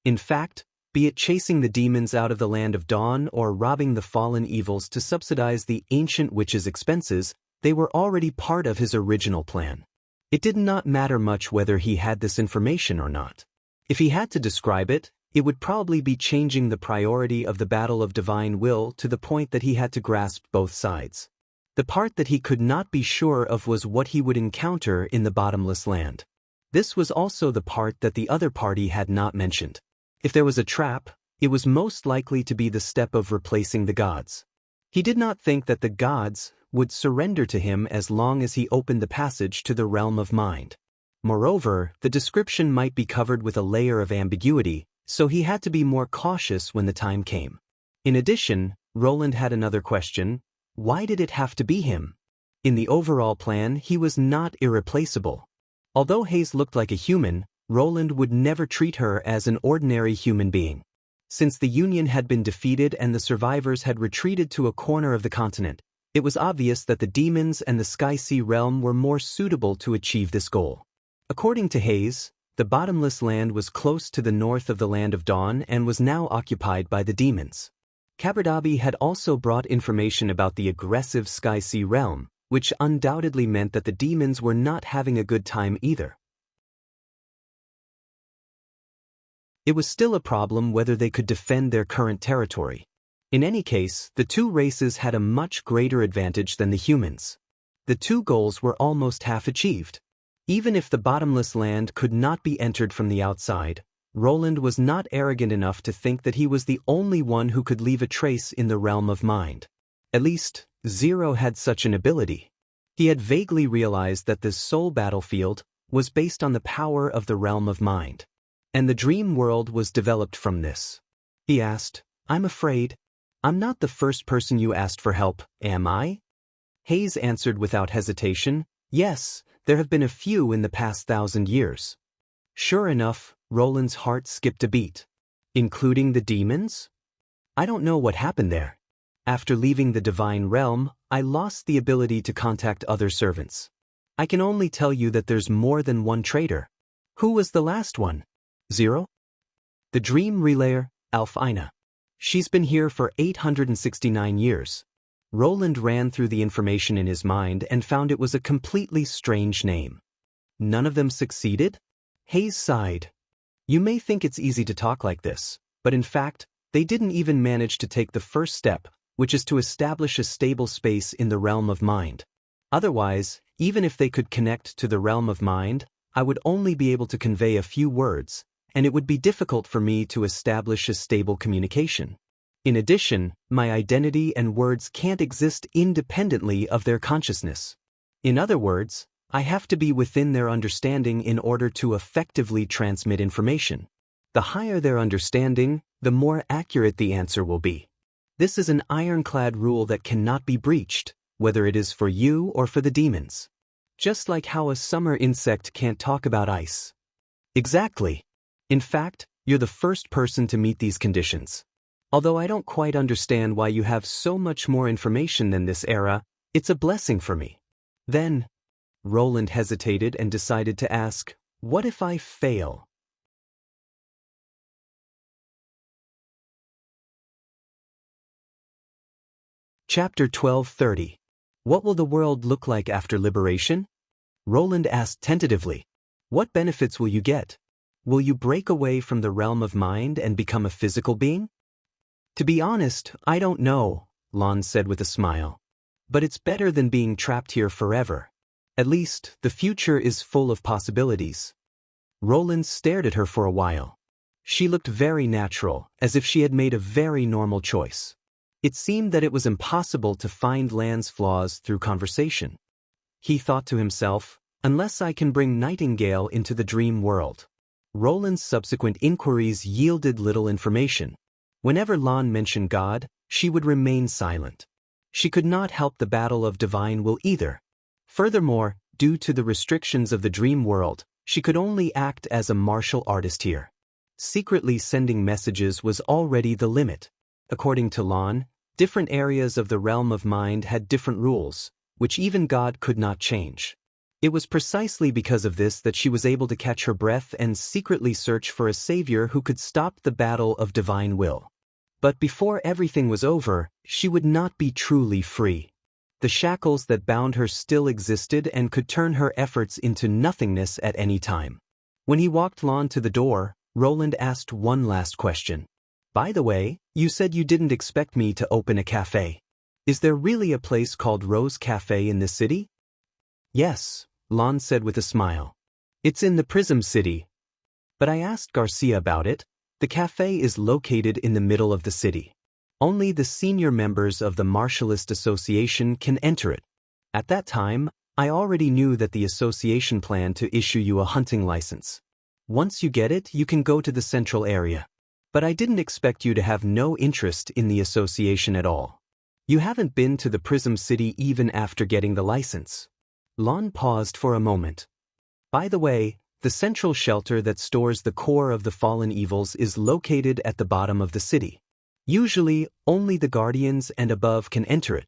In fact, be it chasing the demons out of the land of dawn or robbing the fallen evils to subsidize the ancient witch's expenses, they were already part of his original plan. It did not matter much whether he had this information or not. If he had to describe it, it would probably be changing the priority of the battle of divine will to the point that he had to grasp both sides. The part that he could not be sure of was what he would encounter in the bottomless land. This was also the part that the other party had not mentioned. If there was a trap, it was most likely to be the step of replacing the gods. He did not think that the gods would surrender to him as long as he opened the passage to the realm of mind. Moreover, the description might be covered with a layer of ambiguity, so he had to be more cautious when the time came. In addition, Roland had another question: why did it have to be him? In the overall plan, he was not irreplaceable. Although Hayes looked like a human, Roland would never treat her as an ordinary human being. Since the Union had been defeated and the survivors had retreated to a corner of the continent, it was obvious that the demons and the Sky Sea realm were more suitable to achieve this goal. According to Hayes, the bottomless land was close to the north of the land of dawn and was now occupied by the demons. Kabardabi had also brought information about the aggressive Sky Sea realm, which undoubtedly meant that the demons were not having a good time either. It was still a problem whether they could defend their current territory. In any case, the two races had a much greater advantage than the humans. The two goals were almost half achieved. Even if the bottomless land could not be entered from the outside, Roland was not arrogant enough to think that he was the only one who could leave a trace in the realm of mind. At least, Zero had such an ability. He had vaguely realized that this soul battlefield was based on the power of the realm of mind. And the dream world was developed from this. He asked, "I'm afraid. I'm not the first person you asked for help, am I?" Hayes answered without hesitation, "Yes, there have been a few in the past 1,000 years. Sure enough, Roland's heart skipped a beat. Including the demons? I don't know what happened there. After leaving the divine realm, I lost the ability to contact other servants. I can only tell you that there's more than one traitor. Who was the last one? Zero? The dream relayer, Alfina. She's been here for 869 years. Roland ran through the information in his mind and found it was a completely strange name. None of them succeeded? Hayes sighed. You may think it's easy to talk like this, but in fact, they didn't even manage to take the first step, which is to establish a stable space in the realm of mind. Otherwise, even if they could connect to the realm of mind, I would only be able to convey a few words, and it would be difficult for me to establish a stable communication. In addition, my identity and words can't exist independently of their consciousness. In other words, I have to be within their understanding in order to effectively transmit information. The higher their understanding, the more accurate the answer will be. This is an ironclad rule that cannot be breached, whether it is for you or for the demons. Just like how a summer insect can't talk about ice. Exactly. In fact, you're the first person to meet these conditions. Although I don't quite understand why you have so much more information than this era, it's a blessing for me. Then, Roland hesitated and decided to ask, what if I fail? Chapter 12:30. What will the world look like after liberation? Roland asked tentatively. What benefits will you get? Will you break away from the realm of mind and become a physical being? To be honest, I don't know, Lon said with a smile. But it's better than being trapped here forever. At least, the future is full of possibilities. Roland stared at her for a while. She looked very natural, as if she had made a very normal choice. It seemed that it was impossible to find Lan's flaws through conversation. he thought to himself, unless I can bring Nightingale into the dream world. Roland's subsequent inquiries yielded little information. Whenever Lan mentioned God, she would remain silent. She could not help the battle of divine will either. Furthermore, due to the restrictions of the dream world, she could only act as a martial artist here. Secretly sending messages was already the limit. According to Lan, different areas of the realm of mind had different rules, which even God could not change. It was precisely because of this that she was able to catch her breath and secretly search for a savior who could stop the battle of divine will. But before everything was over, she would not be truly free. The shackles that bound her still existed and could turn her efforts into nothingness at any time. When he walked Lan to the door, Roland asked one last question. By the way, you said you didn't expect me to open a cafe. Is there really a place called Rose Cafe in this city? Yes, Lan said with a smile. It's in the Prism City. But I asked Garcia about it. The cafe is located in the middle of the city. Only the senior members of the Martialist Association can enter it. At that time, I already knew that the association planned to issue you a hunting license. Once you get it, you can go to the central area. But I didn't expect you to have no interest in the association at all. You haven't been to the Prism City even after getting the license. Lan paused for a moment. By the way, the central shelter that stores the core of the fallen evils is located at the bottom of the city. Usually, only the guardians and above can enter it.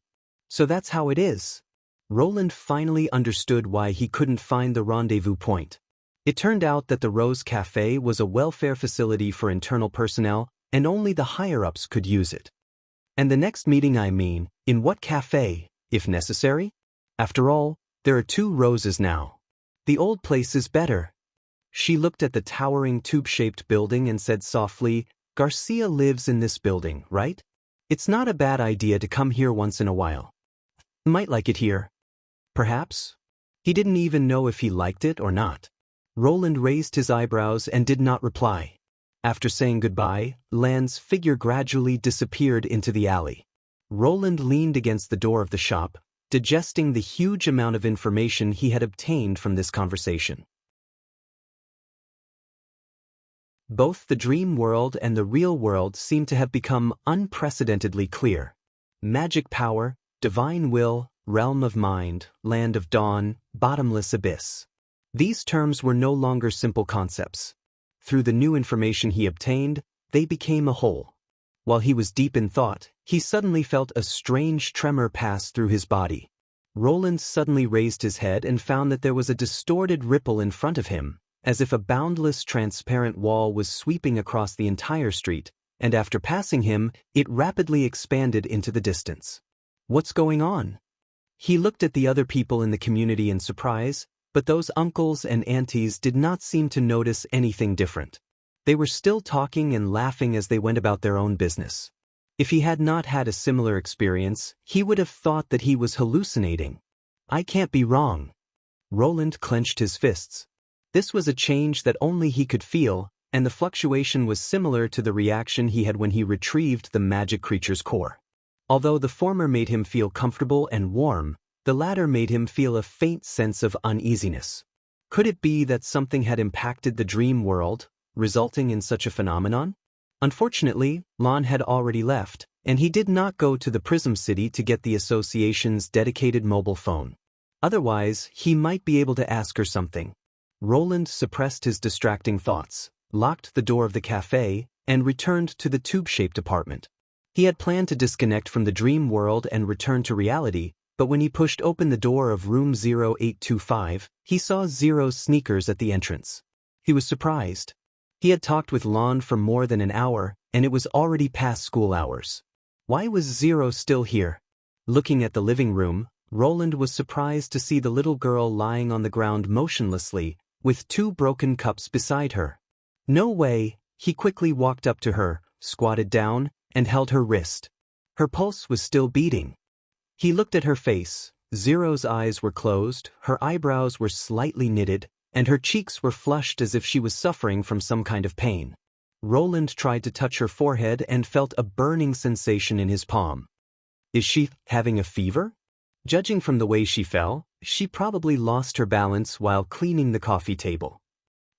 So that's how it is. Roland finally understood why he couldn't find the rendezvous point. It turned out that the Rose Cafe was a welfare facility for internal personnel, and only the higher-ups could use it. And the next meeting in what cafe, if necessary? After all, there are 2 roses now. The old place is better. She looked at the towering tube-shaped building and said softly, Garcia lives in this building, right? It's not a bad idea to come here once in a while. Might like it here. Perhaps? He didn't even know if he liked it or not. Roland raised his eyebrows and did not reply. After saying goodbye, Lan's figure gradually disappeared into the alley. Roland leaned against the door of the shop, digesting the huge amount of information he had obtained from this conversation. Both the dream world and the real world seemed to have become unprecedentedly clear. Magic power, divine will, realm of mind, land of dawn, bottomless abyss. These terms were no longer simple concepts. Through the new information he obtained, they became a whole. While he was deep in thought, he suddenly felt a strange tremor pass through his body. Roland suddenly raised his head and found that there was a distorted ripple in front of him, as if a boundless transparent wall was sweeping across the entire street, and after passing him, it rapidly expanded into the distance. What's going on? He looked at the other people in the community in surprise, but those uncles and aunties did not seem to notice anything different. They were still talking and laughing as they went about their own business. If he had not had a similar experience, he would have thought that he was hallucinating. I can't be wrong. Roland clenched his fists. This was a change that only he could feel, and the fluctuation was similar to the reaction he had when he retrieved the magic creature's core. Although the former made him feel comfortable and warm, the latter made him feel a faint sense of uneasiness. Could it be that something had impacted the dream world, resulting in such a phenomenon? Unfortunately, Lan had already left, and he did not go to the Prism City to get the association's dedicated mobile phone. Otherwise, he might be able to ask her something. Roland suppressed his distracting thoughts, locked the door of the cafe, and returned to the tube-shaped apartment. He had planned to disconnect from the dream world and return to reality, but when he pushed open the door of room 0825, he saw Zero's sneakers at the entrance. He was surprised. He had talked with Lan for more than an hour, and it was already past school hours. Why was Zero still here? Looking at the living room, Roland was surprised to see the little girl lying on the ground motionlessly, with 2 broken cups beside her. No way! He quickly walked up to her, squatted down, and held her wrist. Her pulse was still beating. He looked at her face. Zero's eyes were closed, her eyebrows were slightly knitted, and her cheeks were flushed as if she was suffering from some kind of pain. Roland tried to touch her forehead and felt a burning sensation in his palm. Is she having a fever? Judging from the way she fell, She probably lost her balance while cleaning the coffee table.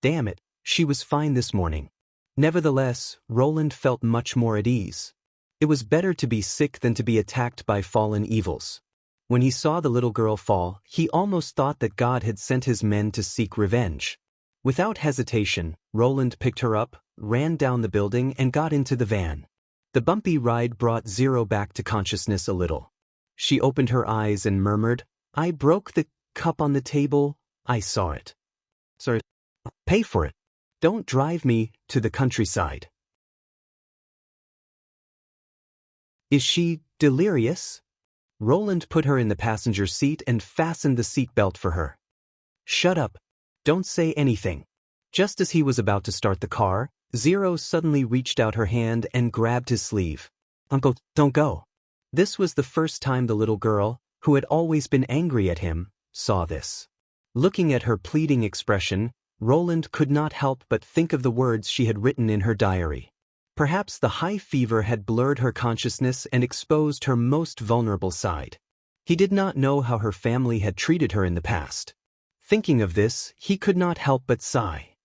Damn it, she was fine this morning. Nevertheless, Roland felt much more at ease. It was better to be sick than to be attacked by fallen evils. When he saw the little girl fall, he almost thought that God had sent his men to seek revenge. Without hesitation, Roland picked her up, ran down the building and got into the van. The bumpy ride brought Zero back to consciousness a little. She opened her eyes and murmured, "I broke the cup on the table, I saw it." "Sorry, pay for it. Don't drive me to the countryside." "Is she delirious?" Roland put her in the passenger seat and fastened the seatbelt for her. "Shut up. Don't say anything." Just as he was about to start the car, Zero suddenly reached out her hand and grabbed his sleeve. "Uncle, don't go." This was the first time the little girl, who had always been angry at him, saw this. Looking at her pleading expression, Roland could not help but think of the words she had written in her diary. Perhaps the high fever had blurred her consciousness and exposed her most vulnerable side. He did not know how her family had treated her in the past. Thinking of this, he could not help but sigh.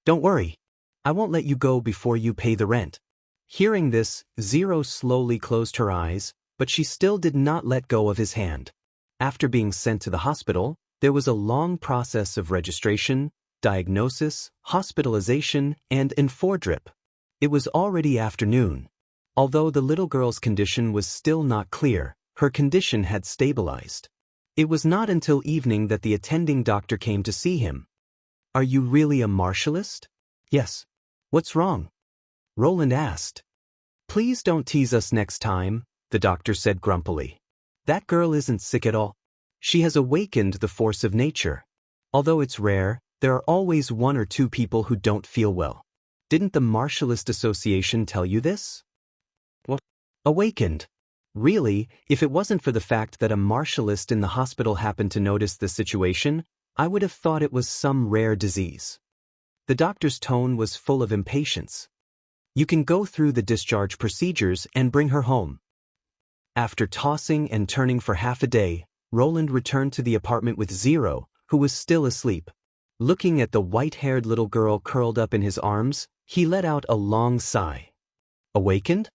"Don't worry. I won't let you go before you pay the rent." Hearing this, Zero slowly closed her eyes, but she still did not let go of his hand. After being sent to the hospital, there was a long process of registration, diagnosis, hospitalization, and infordrip. It was already afternoon. Although the little girl's condition was still not clear, her condition had stabilized. It was not until evening that the attending doctor came to see him. "Are you really a martialist?" "Yes." "What's wrong?" Roland asked. "Please don't tease us next time," the doctor said grumpily. "That girl isn't sick at all. She has awakened the force of nature. Although it's rare, there are always one or two people who don't feel well. Didn't the Martialist Association tell you this?" "What? Awakened?" Really, if it wasn't for the fact that a martialist in the hospital happened to notice the situation, I would have thought it was some rare disease. The doctor's tone was full of impatience. "You can go through the discharge procedures and bring her home." After tossing and turning for half a day, Roland returned to the apartment with Zero, who was still asleep. Looking at the white-haired little girl curled up in his arms, he let out a long sigh. Awakened?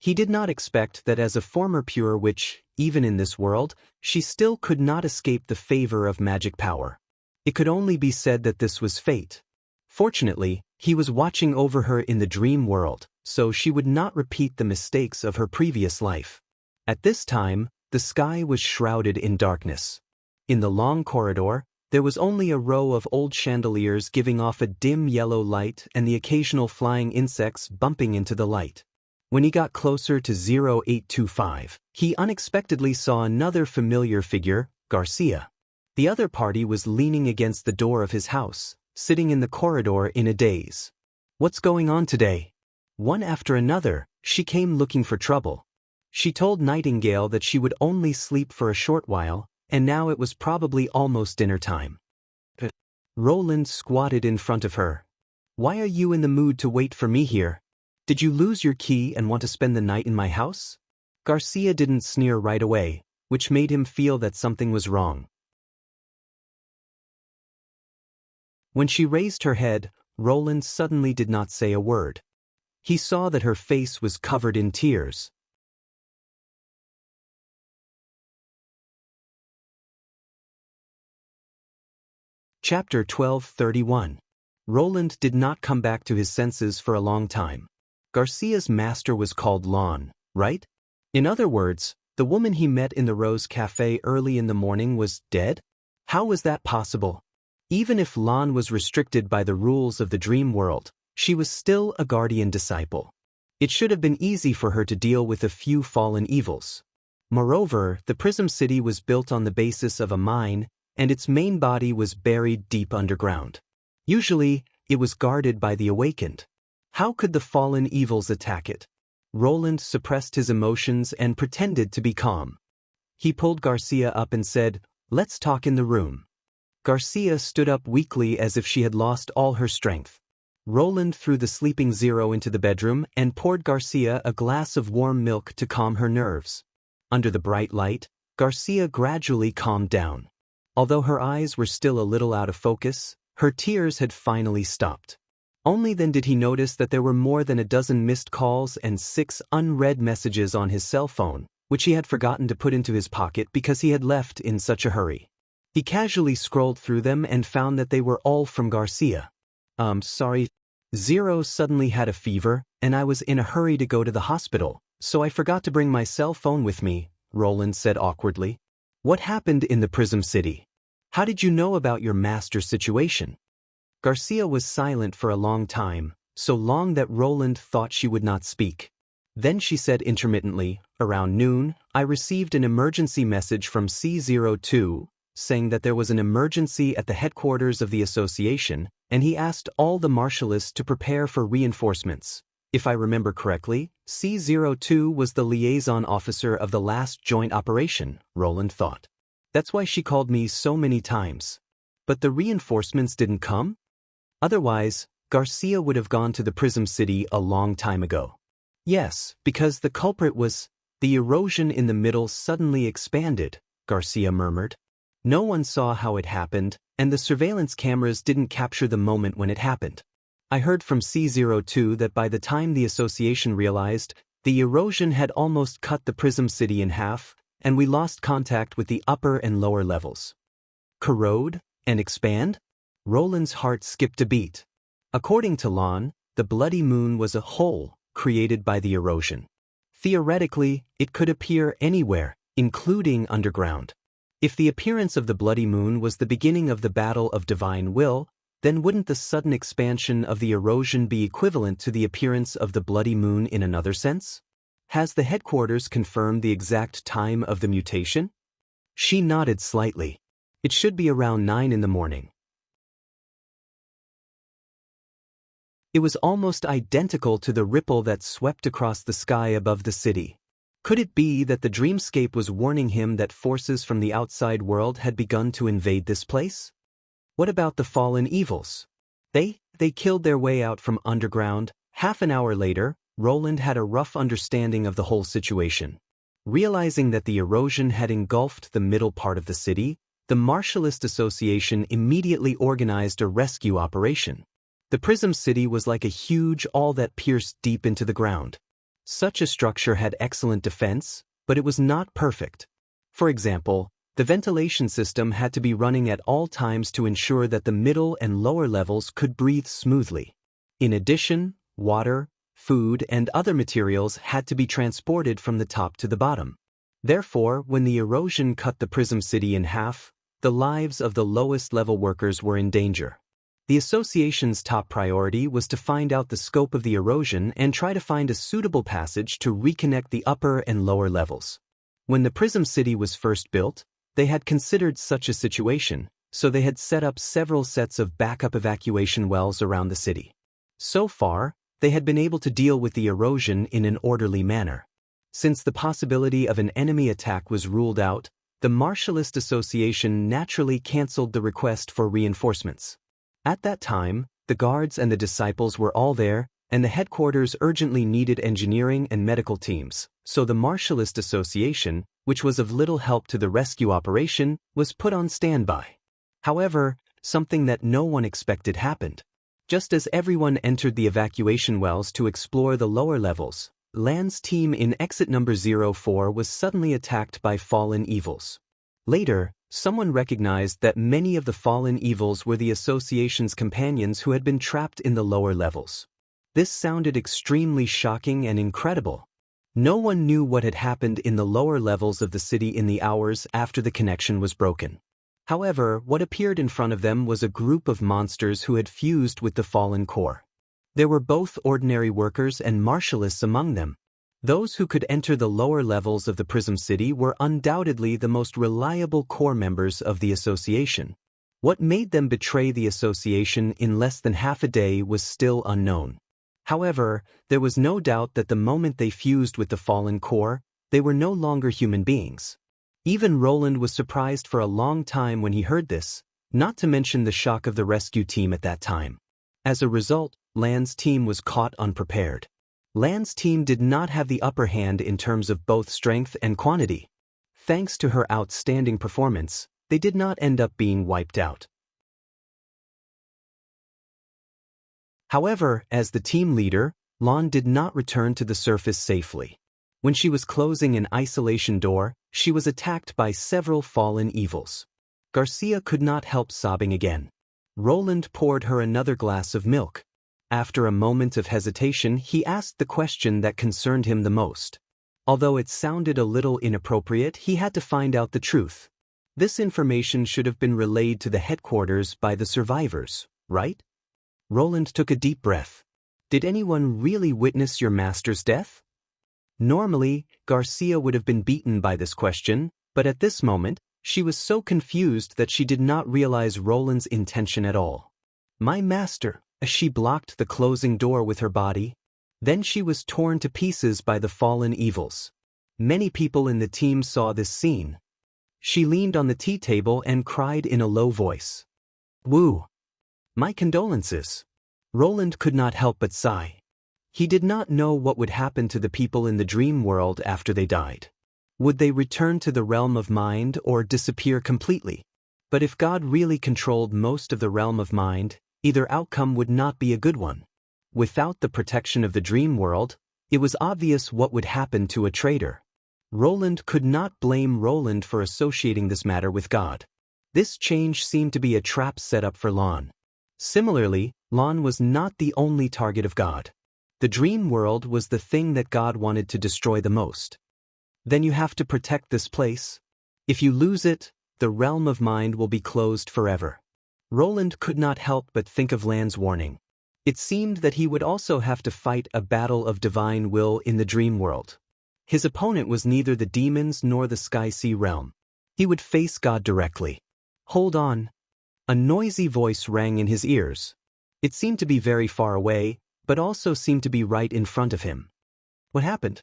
He did not expect that as a former pure witch, even in this world, she still could not escape the favor of magic power. It could only be said that this was fate. Fortunately, he was watching over her in the dream world, so she would not repeat the mistakes of her previous life. At this time, the sky was shrouded in darkness. In the long corridor, there was only a row of old chandeliers giving off a dim yellow light and the occasional flying insects bumping into the light. When he got closer to 0825, he unexpectedly saw another familiar figure, Garcia. The other party was leaning against the door of his house, sitting in the corridor in a daze. "What's going on today?" One after another, she came looking for trouble. She told Nightingale that she would only sleep for a short while, and now it was probably almost dinner time. Roland squatted in front of her. "Why are you in the mood to wait for me here? Did you lose your key and want to spend the night in my house?" Garcia didn't sneer right away, which made him feel that something was wrong. When she raised her head, Roland suddenly did not say a word. He saw that her face was covered in tears. Chapter 12:31. Roland did not come back to his senses for a long time. Garcia's master was called Lon, right? In other words, the woman he met in the Rose Cafe early in the morning was dead? How was that possible? Even if Lon was restricted by the rules of the dream world, she was still a guardian disciple. It should have been easy for her to deal with a few fallen evils. Moreover, the Prism City was built on the basis of a mine, and its main body was buried deep underground. Usually, it was guarded by the awakened. How could the fallen evils attack it? Roland suppressed his emotions and pretended to be calm. He pulled Garcia up and said, "Let's talk in the room." Garcia stood up weakly as if she had lost all her strength. Roland threw the sleeping Zero into the bedroom and poured Garcia a glass of warm milk to calm her nerves. Under the bright light, Garcia gradually calmed down. Although her eyes were still a little out of focus, her tears had finally stopped. Only then did he notice that there were more than a dozen missed calls and 6 unread messages on his cell phone, which he had forgotten to put into his pocket because he had left in such a hurry. He casually scrolled through them and found that they were all from Garcia. Sorry. Zero suddenly had a fever, and I was in a hurry to go to the hospital, so I forgot to bring my cell phone with me, Roland said awkwardly. What happened in the Prism City? How did you know about your master's situation? Garcia was silent for a long time, so long that Roland thought she would not speak. Then she said intermittently, around noon, I received an emergency message from C02, saying that there was an emergency at the headquarters of the association, and he asked all the marshalists to prepare for reinforcements. If I remember correctly, C02 was the liaison officer of the last joint operation, Roland thought. That's why she called me so many times. But the reinforcements didn't come? Otherwise, Garcia would have gone to the Prism City a long time ago. Yes, because the culprit was... The erosion in the middle suddenly expanded, Garcia murmured. No one saw how it happened, and the surveillance cameras didn't capture the moment when it happened. I heard from C02 that by the time the association realized, the erosion had almost cut the Prism City in half, and we lost contact with the upper and lower levels. Corrode and expand? Roland's heart skipped a beat. According to Lon, the bloody moon was a hole created by the erosion. Theoretically, it could appear anywhere, including underground. If the appearance of the bloody moon was the beginning of the battle of divine will, then wouldn't the sudden expansion of the erosion be equivalent to the appearance of the bloody moon in another sense? Has the headquarters confirmed the exact time of the mutation? She nodded slightly. It should be around 9 in the morning. It was almost identical to the ripple that swept across the sky above the city. Could it be that the dreamscape was warning him that forces from the outside world had begun to invade this place? What about the fallen evils? They killed their way out from underground. Half an hour later, Roland had a rough understanding of the whole situation. Realizing that the erosion had engulfed the middle part of the city, the Martialist Association immediately organized a rescue operation. The Prism City was like a huge awl that pierced deep into the ground. Such a structure had excellent defense, but it was not perfect. For example, the ventilation system had to be running at all times to ensure that the middle and lower levels could breathe smoothly. In addition, water, food, and other materials had to be transported from the top to the bottom. Therefore, when the erosion cut the Prism City in half, the lives of the lowest level workers were in danger. The association's top priority was to find out the scope of the erosion and try to find a suitable passage to reconnect the upper and lower levels. When the Prism City was first built, they had considered such a situation, so they had set up several sets of backup evacuation wells around the city. So far, they had been able to deal with the erosion in an orderly manner. Since the possibility of an enemy attack was ruled out, the Martialist Association naturally canceled the request for reinforcements. At that time, the guards and the disciples were all there, and the headquarters urgently needed engineering and medical teams, so the Martialist Association, which was of little help to the rescue operation, was put on standby. However, something that no one expected happened. Just as everyone entered the evacuation wells to explore the lower levels, Lan's team in exit number 04 was suddenly attacked by fallen evils. Later, someone recognized that many of the fallen evils were the association's companions who had been trapped in the lower levels. This sounded extremely shocking and incredible. No one knew what had happened in the lower levels of the city in the hours after the connection was broken. However, what appeared in front of them was a group of monsters who had fused with the fallen core. There were both ordinary workers and martialists among them. Those who could enter the lower levels of the Prism City were undoubtedly the most reliable core members of the association. What made them betray the association in less than half a day was still unknown. However, there was no doubt that the moment they fused with the fallen core, they were no longer human beings. Even Roland was surprised for a long time when he heard this, not to mention the shock of the rescue team at that time. As a result, Lan's team was caught unprepared. Lan's team did not have the upper hand in terms of both strength and quantity. Thanks to her outstanding performance, they did not end up being wiped out. However, as the team leader, Lon did not return to the surface safely. When she was closing an isolation door, she was attacked by several fallen evils. Garcia could not help sobbing again. Roland poured her another glass of milk. After a moment of hesitation, he asked the question that concerned him the most. Although it sounded a little inappropriate, he had to find out the truth. This information should have been relayed to the headquarters by the survivors, right? Roland took a deep breath. Did anyone really witness your master's death? Normally, Garcia would have been beaten by this question, but at this moment, she was so confused that she did not realize Roland's intention at all. My master, she blocked the closing door with her body. Then she was torn to pieces by the fallen evils. Many people in the team saw this scene. She leaned on the tea table and cried in a low voice. Woo! My condolences. Roland could not help but sigh. He did not know what would happen to the people in the dream world after they died. Would they return to the realm of mind or disappear completely? But if God really controlled most of the realm of mind, either outcome would not be a good one. Without the protection of the dream world, it was obvious what would happen to a traitor. Roland could not blame Roland for associating this matter with God. This change seemed to be a trap set up for Lon. Similarly, Lon was not the only target of God. The dream world was the thing that God wanted to destroy the most. Then you have to protect this place. If you lose it, the realm of mind will be closed forever. Roland could not help but think of Lan's warning. It seemed that he would also have to fight a battle of divine will in the dream world. His opponent was neither the demons nor the sky-sea realm. He would face God directly. Hold on. A noisy voice rang in his ears. It seemed to be very far away, but also seemed to be right in front of him. What happened?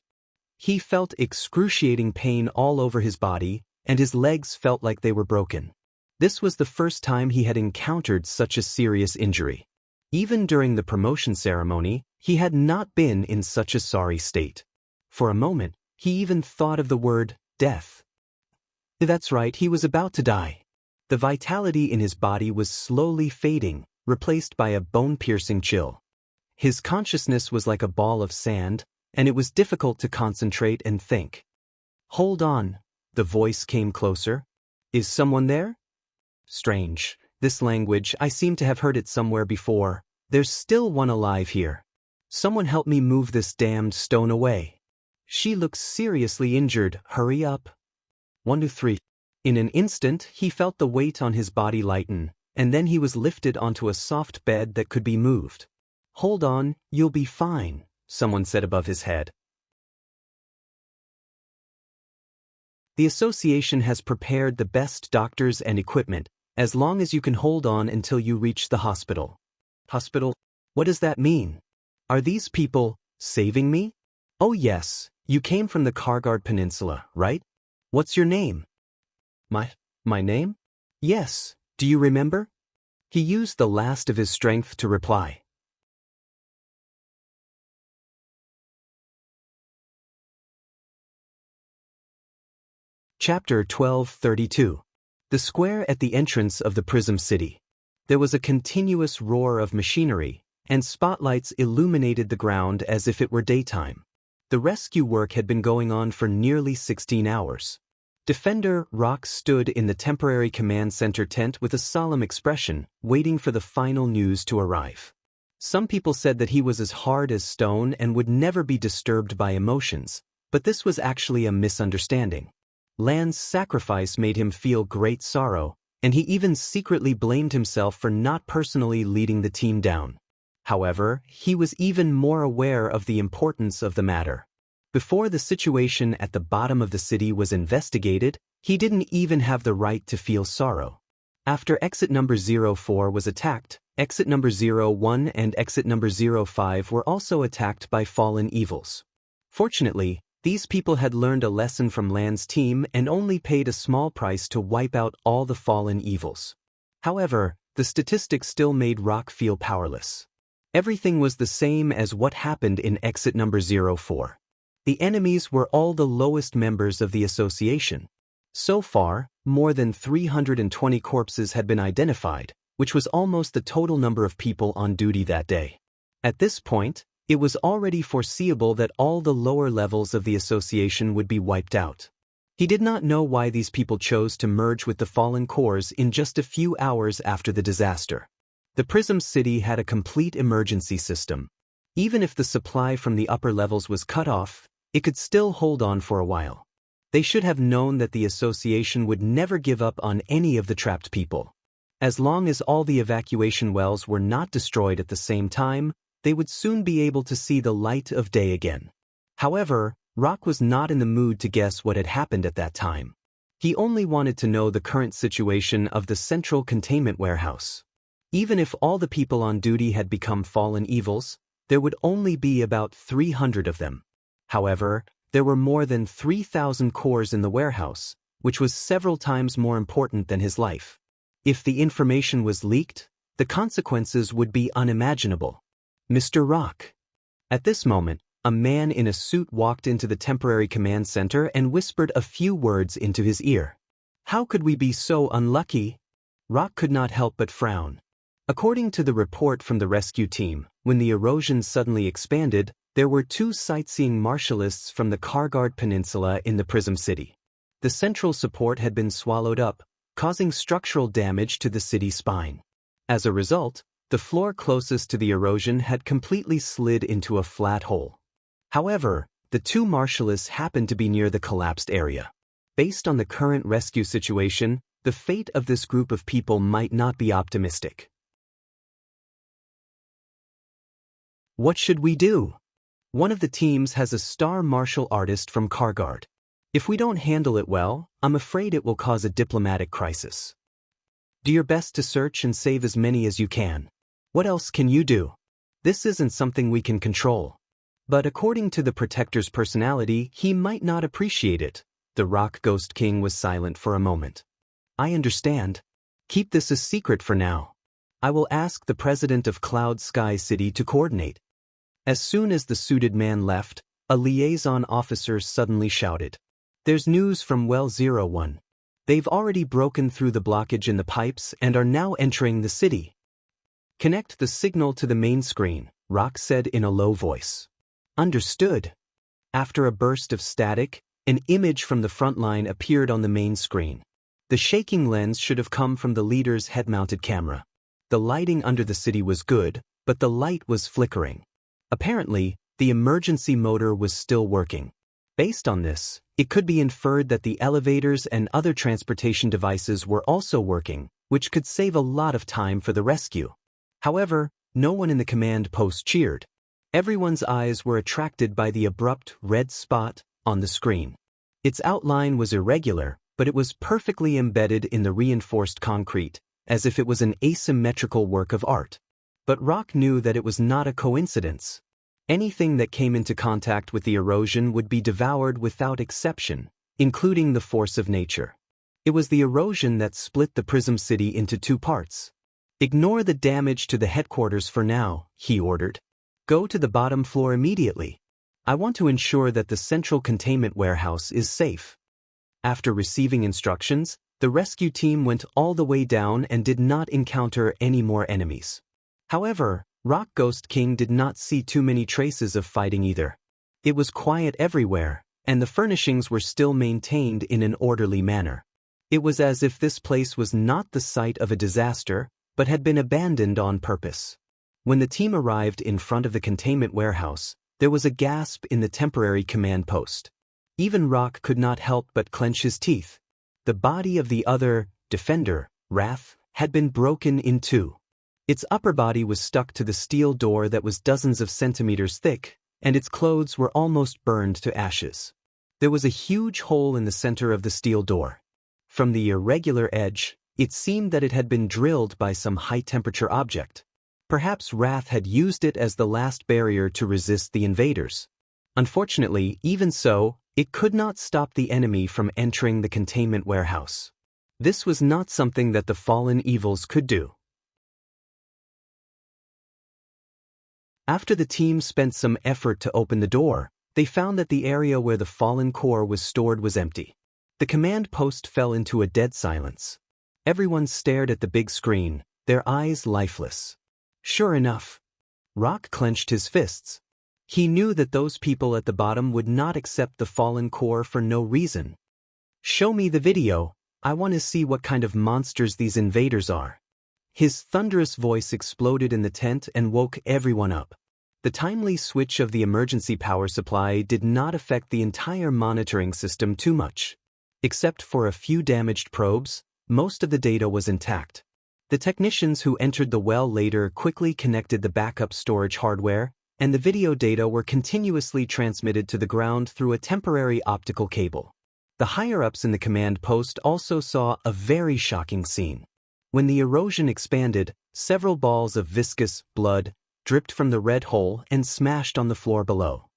He felt excruciating pain all over his body, and his legs felt like they were broken. This was the first time he had encountered such a serious injury. Even during the promotion ceremony, he had not been in such a sorry state. For a moment, he even thought of the word, death. That's right, he was about to die. The vitality in his body was slowly fading, replaced by a bone-piercing chill. His consciousness was like a ball of sand, and it was difficult to concentrate and think. Hold on, the voice came closer. Is someone there? Strange. This language, I seem to have heard it somewhere before. There's still one alive here. Someone help me move this damned stone away. She looks seriously injured. Hurry up. 1, 2, 3. In an instant, he felt the weight on his body lighten, and then he was lifted onto a soft bed that could be moved. Hold on, you'll be fine, someone said above his head. The association has prepared the best doctors and equipment, as long as you can hold on until you reach the hospital. Hospital? What does that mean? Are these people saving me? Oh yes, you came from the Kargard Peninsula, right? What's your name? My name? Yes, do you remember? He used the last of his strength to reply. Chapter 12:32. The square at the entrance of the Prism City. There was a continuous roar of machinery, and spotlights illuminated the ground as if it were daytime. The rescue work had been going on for nearly 16 hours. Defender Rock stood in the temporary command center tent with a solemn expression, waiting for the final news to arrive. Some people said that he was as hard as stone and would never be disturbed by emotions, but this was actually a misunderstanding. Lan's sacrifice made him feel great sorrow, and he even secretly blamed himself for not personally leading the team down. However, he was even more aware of the importance of the matter. Before the situation at the bottom of the city was investigated, he didn't even have the right to feel sorrow. After exit number 04 was attacked, exit number 01 and exit number 05 were also attacked by fallen evils. Fortunately, these people had learned a lesson from Lan's team and only paid a small price to wipe out all the fallen evils. However, the statistics still made Rock feel powerless. Everything was the same as what happened in exit number 04. The enemies were all the lowest members of the association. So far, More than 320 corpses had been identified, which was almost the total number of people on duty that day. At this point, it was already foreseeable that all the lower levels of the association would be wiped out. He did not know why these people chose to merge with the fallen cores in just a few hours after the disaster. The Prism City had a complete emergency system. Even if the supply from the upper levels was cut off, it could still hold on for a while. They should have known that the association would never give up on any of the trapped people. As long as all the evacuation wells were not destroyed at the same time, they would soon be able to see the light of day again. However, Rock was not in the mood to guess what had happened at that time. He only wanted to know the current situation of the central containment warehouse. Even if all the people on duty had become fallen evils, there would only be about 300 of them. However, there were more than 3,000 cores in the warehouse, which was several times more important than his life. If the information was leaked, the consequences would be unimaginable. Mr. Rock. At this moment, a man in a suit walked into the temporary command center and whispered a few words into his ear. How could we be so unlucky? Rock could not help but frown. According to the report from the rescue team, when the erosion suddenly expanded, there were 2 sightseeing marshalists from the Kargard Peninsula in the Prism City. The central support had been swallowed up, causing structural damage to the city spine. As a result, the floor closest to the erosion had completely slid into a flat hole. However, the 2 marshalists happened to be near the collapsed area. Based on the current rescue situation, the fate of this group of people might not be optimistic. What should we do? One of the teams has a star martial artist from Kargard. If we don't handle it well, I'm afraid it will cause a diplomatic crisis. Do your best to search and save as many as you can. What else can you do? This isn't something we can control. But according to the Protector's personality, he might not appreciate it. The Rock Ghost King was silent for a moment. I understand. Keep this a secret for now. I will ask the president of Cloud Sky City to coordinate. As soon as the suited man left, a liaison officer suddenly shouted. There's news from Well 01. They've already broken through the blockage in the pipes and are now entering the city. Connect the signal to the main screen, Rock said in a low voice. Understood. After a burst of static, an image from the front line appeared on the main screen. The shaking lens should have come from the leader's head-mounted camera. The lighting under the city was good, but the light was flickering. Apparently, the emergency motor was still working. Based on this, it could be inferred that the elevators and other transportation devices were also working, which could save a lot of time for the rescue. However, no one in the command post cheered. Everyone's eyes were attracted by the abrupt red spot on the screen. Its outline was irregular, but it was perfectly embedded in the reinforced concrete, as if it was an asymmetrical work of art. But Rock knew that it was not a coincidence. Anything that came into contact with the erosion would be devoured without exception, including the force of nature. It was the erosion that split the Prism City into 2 parts. Ignore the damage to the headquarters for now, he ordered. Go to the bottom floor immediately. I want to ensure that the central containment warehouse is safe. After receiving instructions, the rescue team went all the way down and did not encounter any more enemies. However, Rock Ghost King did not see too many traces of fighting either. It was quiet everywhere, and the furnishings were still maintained in an orderly manner. It was as if this place was not the site of a disaster, but had been abandoned on purpose. When the team arrived in front of the containment warehouse, there was a gasp in the temporary command post. Even Rock could not help but clench his teeth. The body of the other defender, Wrath, had been broken in 2. Its upper body was stuck to the steel door that was dozens of centimeters thick, and its clothes were almost burned to ashes. There was a huge hole in the center of the steel door. From the irregular edge, it seemed that it had been drilled by some high-temperature object. Perhaps Wrath had used it as the last barrier to resist the invaders. Unfortunately, even so, it could not stop the enemy from entering the containment warehouse. This was not something that the fallen evils could do. After the team spent some effort to open the door, they found that the area where the fallen core was stored was empty. The command post fell into a dead silence. Everyone stared at the big screen, their eyes lifeless. Sure enough, Rock clenched his fists. He knew that those people at the bottom would not accept the fallen core for no reason. "Show me the video, I want to see what kind of monsters these invaders are." His thunderous voice exploded in the tent and woke everyone up. The timely switch of the emergency power supply did not affect the entire monitoring system too much. Except for a few damaged probes, most of the data was intact. The technicians who entered the well later quickly connected the backup storage hardware, and the video data were continuously transmitted to the ground through a temporary optical cable. The higher-ups in the command post also saw a very shocking scene. When the erosion expanded, several balls of viscous blood dripped from the red hole and smashed on the floor below.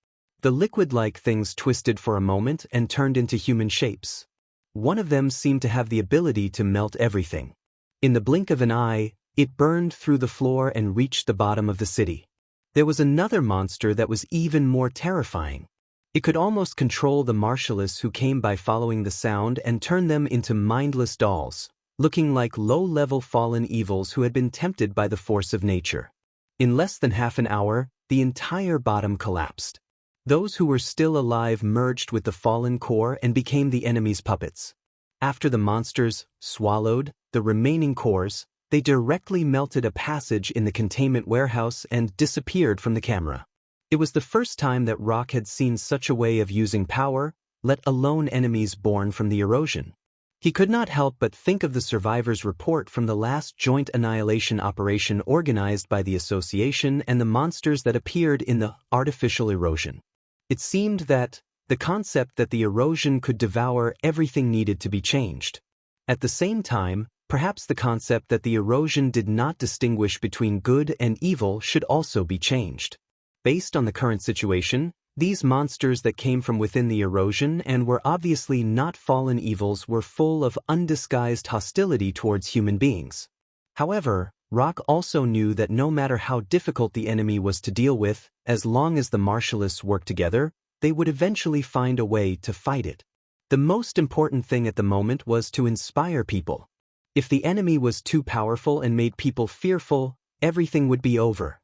The liquid-like things twisted for a moment and turned into human shapes. One of them seemed to have the ability to melt everything. In the blink of an eye, it burned through the floor and reached the bottom of the city. There was another monster that was even more terrifying. It could almost control the martialists who came by following the sound and turn them into mindless dolls, looking like low-level fallen evils who had been tempted by the force of nature. In less than half an hour, the entire bottom collapsed. Those who were still alive merged with the fallen core and became the enemy's puppets. After the monsters swallowed the remaining cores, they directly melted a passage in the containment warehouse and disappeared from the camera. It was the first time that Rock had seen such a way of using power, let alone enemies born from the erosion. He could not help but think of the survivors' report from the last joint annihilation operation organized by the association and the monsters that appeared in the artificial erosion. It seemed that the concept that the erosion could devour everything needed to be changed. At the same time, perhaps the concept that the erosion did not distinguish between good and evil should also be changed. Based on the current situation, these monsters that came from within the erosion and were obviously not fallen evils were full of undisguised hostility towards human beings. However, Rock also knew that no matter how difficult the enemy was to deal with, as long as the martialists worked together, they would eventually find a way to fight it. The most important thing at the moment was to inspire people. If the enemy was too powerful and made people fearful, everything would be over.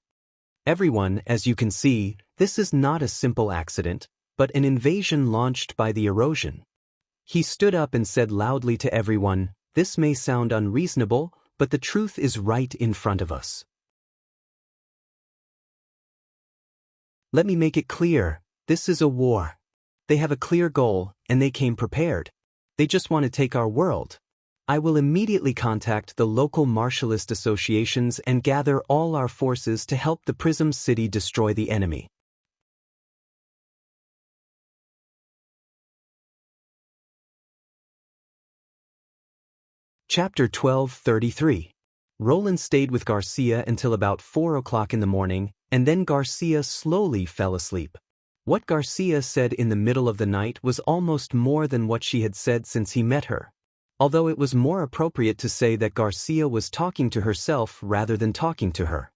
Everyone, as you can see, this is not a simple accident, but an invasion launched by the erosion. He stood up and said loudly to everyone, "This may sound unreasonable, but the truth is right in front of us. Let me make it clear, this is a war. They have a clear goal, and they came prepared. They just want to take our world. I will immediately contact the local martialist associations and gather all our forces to help the Prism City destroy the enemy." Chapter 12:33. Roland stayed with Garcia until about 4 o'clock in the morning, and then Garcia slowly fell asleep. What Garcia said in the middle of the night was almost more than what she had said since he met her. Although it was more appropriate to say that Garcia was talking to herself rather than talking to her.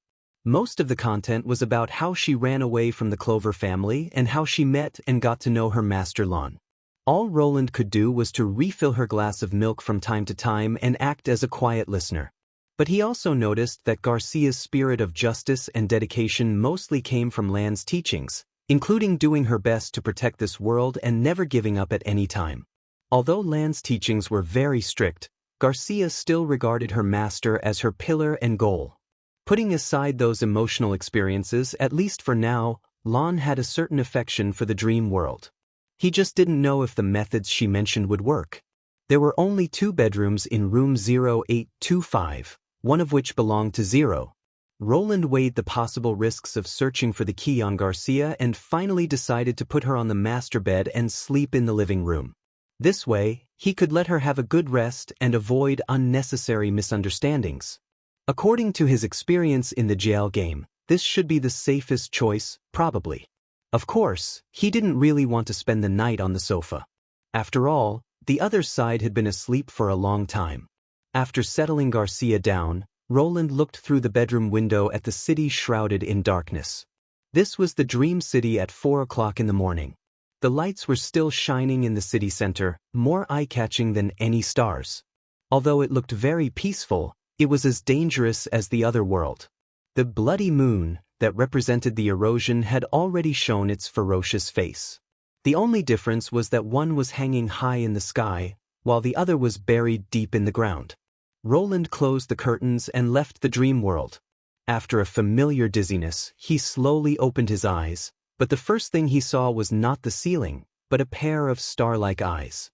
Most of the content was about how she ran away from the Clover family and how she met and got to know her master Lon. All Roland could do was to refill her glass of milk from time to time and act as a quiet listener. But he also noticed that Garcia's spirit of justice and dedication mostly came from Lan's teachings, including doing her best to protect this world and never giving up at any time. Although Lan's teachings were very strict, Garcia still regarded her master as her pillar and goal. Putting aside those emotional experiences, at least for now, Lon had a certain affection for the dream world. He just didn't know if the methods she mentioned would work. There were only 2 bedrooms in room 0825, one of which belonged to Zero. Roland weighed the possible risks of searching for the key on Garcia and finally decided to put her on the master bed and sleep in the living room. This way, he could let her have a good rest and avoid unnecessary misunderstandings. According to his experience in the jail game, this should be the safest choice, probably. Of course, he didn't really want to spend the night on the sofa. After all, the other side had been asleep for a long time. After settling Garcia down, Roland looked through the bedroom window at the city shrouded in darkness. This was the dream city at 4 o'clock in the morning. The lights were still shining in the city center, more eye-catching than any stars. Although it looked very peaceful, it was as dangerous as the other world. The bloody moon, that represented the erosion, had already shown its ferocious face. The only difference was that one was hanging high in the sky, while the other was buried deep in the ground. Roland closed the curtains and left the dream world. After a familiar dizziness, he slowly opened his eyes, but the first thing he saw was not the ceiling, but a pair of star-like eyes.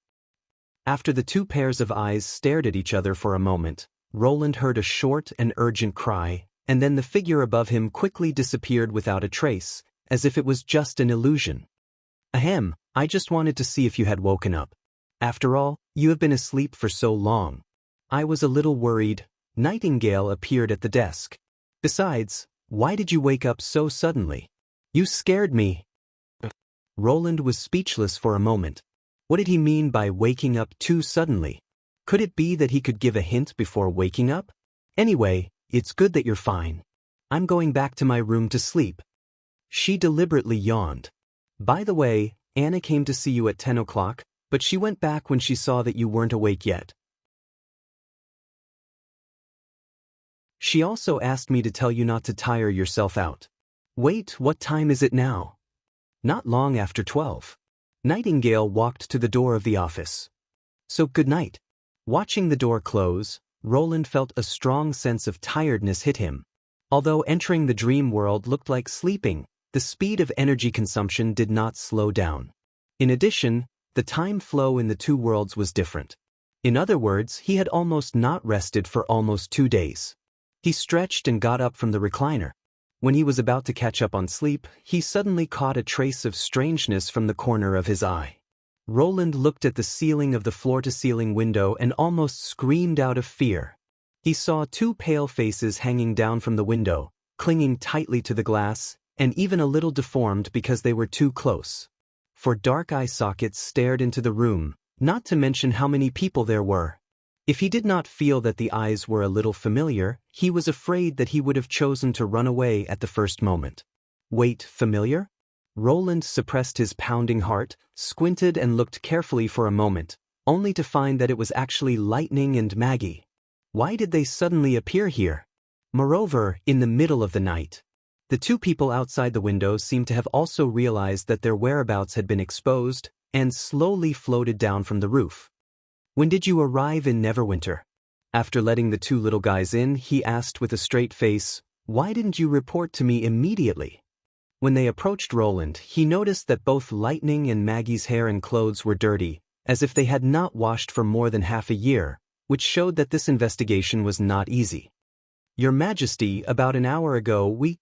After the two pairs of eyes stared at each other for a moment, Roland heard a short and urgent cry, and then the figure above him quickly disappeared without a trace, as if it was just an illusion. Ahem, I just wanted to see if you had woken up. After all, you have been asleep for so long. I was a little worried. Nightingale appeared at the desk. Besides, why did you wake up so suddenly? You scared me. Roland was speechless for a moment. What did he mean by waking up too suddenly? Could it be that he could give a hint before waking up? Anyway, it's good that you're fine. I'm going back to my room to sleep. She deliberately yawned. By the way, Anna came to see you at 10 o'clock, but she went back when she saw that you weren't awake yet. She also asked me to tell you not to tire yourself out. Wait, what time is it now? Not long after 12. Nightingale walked to the door of the office. So good night. Watching the door close, Roland felt a strong sense of tiredness hit him. Although entering the dream world looked like sleeping, the speed of energy consumption did not slow down. In addition, the time flow in the two worlds was different. In other words, he had almost not rested for almost 2 days. He stretched and got up from the recliner. When he was about to catch up on sleep, he suddenly caught a trace of strangeness from the corner of his eye. Roland looked at the ceiling of the floor-to-ceiling window and almost screamed out of fear. He saw two pale faces hanging down from the window, clinging tightly to the glass, and even a little deformed because they were too close. For dark eye sockets stared into the room, not to mention how many people there were. If he did not feel that the eyes were a little familiar, he was afraid that he would have chosen to run away at the first moment. Wait, familiar? Roland suppressed his pounding heart, squinted and looked carefully for a moment, only to find that it was actually Lightning and Maggie. Why did they suddenly appear here? Moreover, in the middle of the night. The two people outside the window seemed to have also realized that their whereabouts had been exposed, and slowly floated down from the roof. When did you arrive in Neverwinter? After letting the two little guys in, he asked with a straight face, why didn't you report to me immediately? When they approached Roland, he noticed that both Lightning and Maggie's hair and clothes were dirty, as if they had not washed for more than half a year, which showed that this investigation was not easy. Your Majesty, about an hour ago we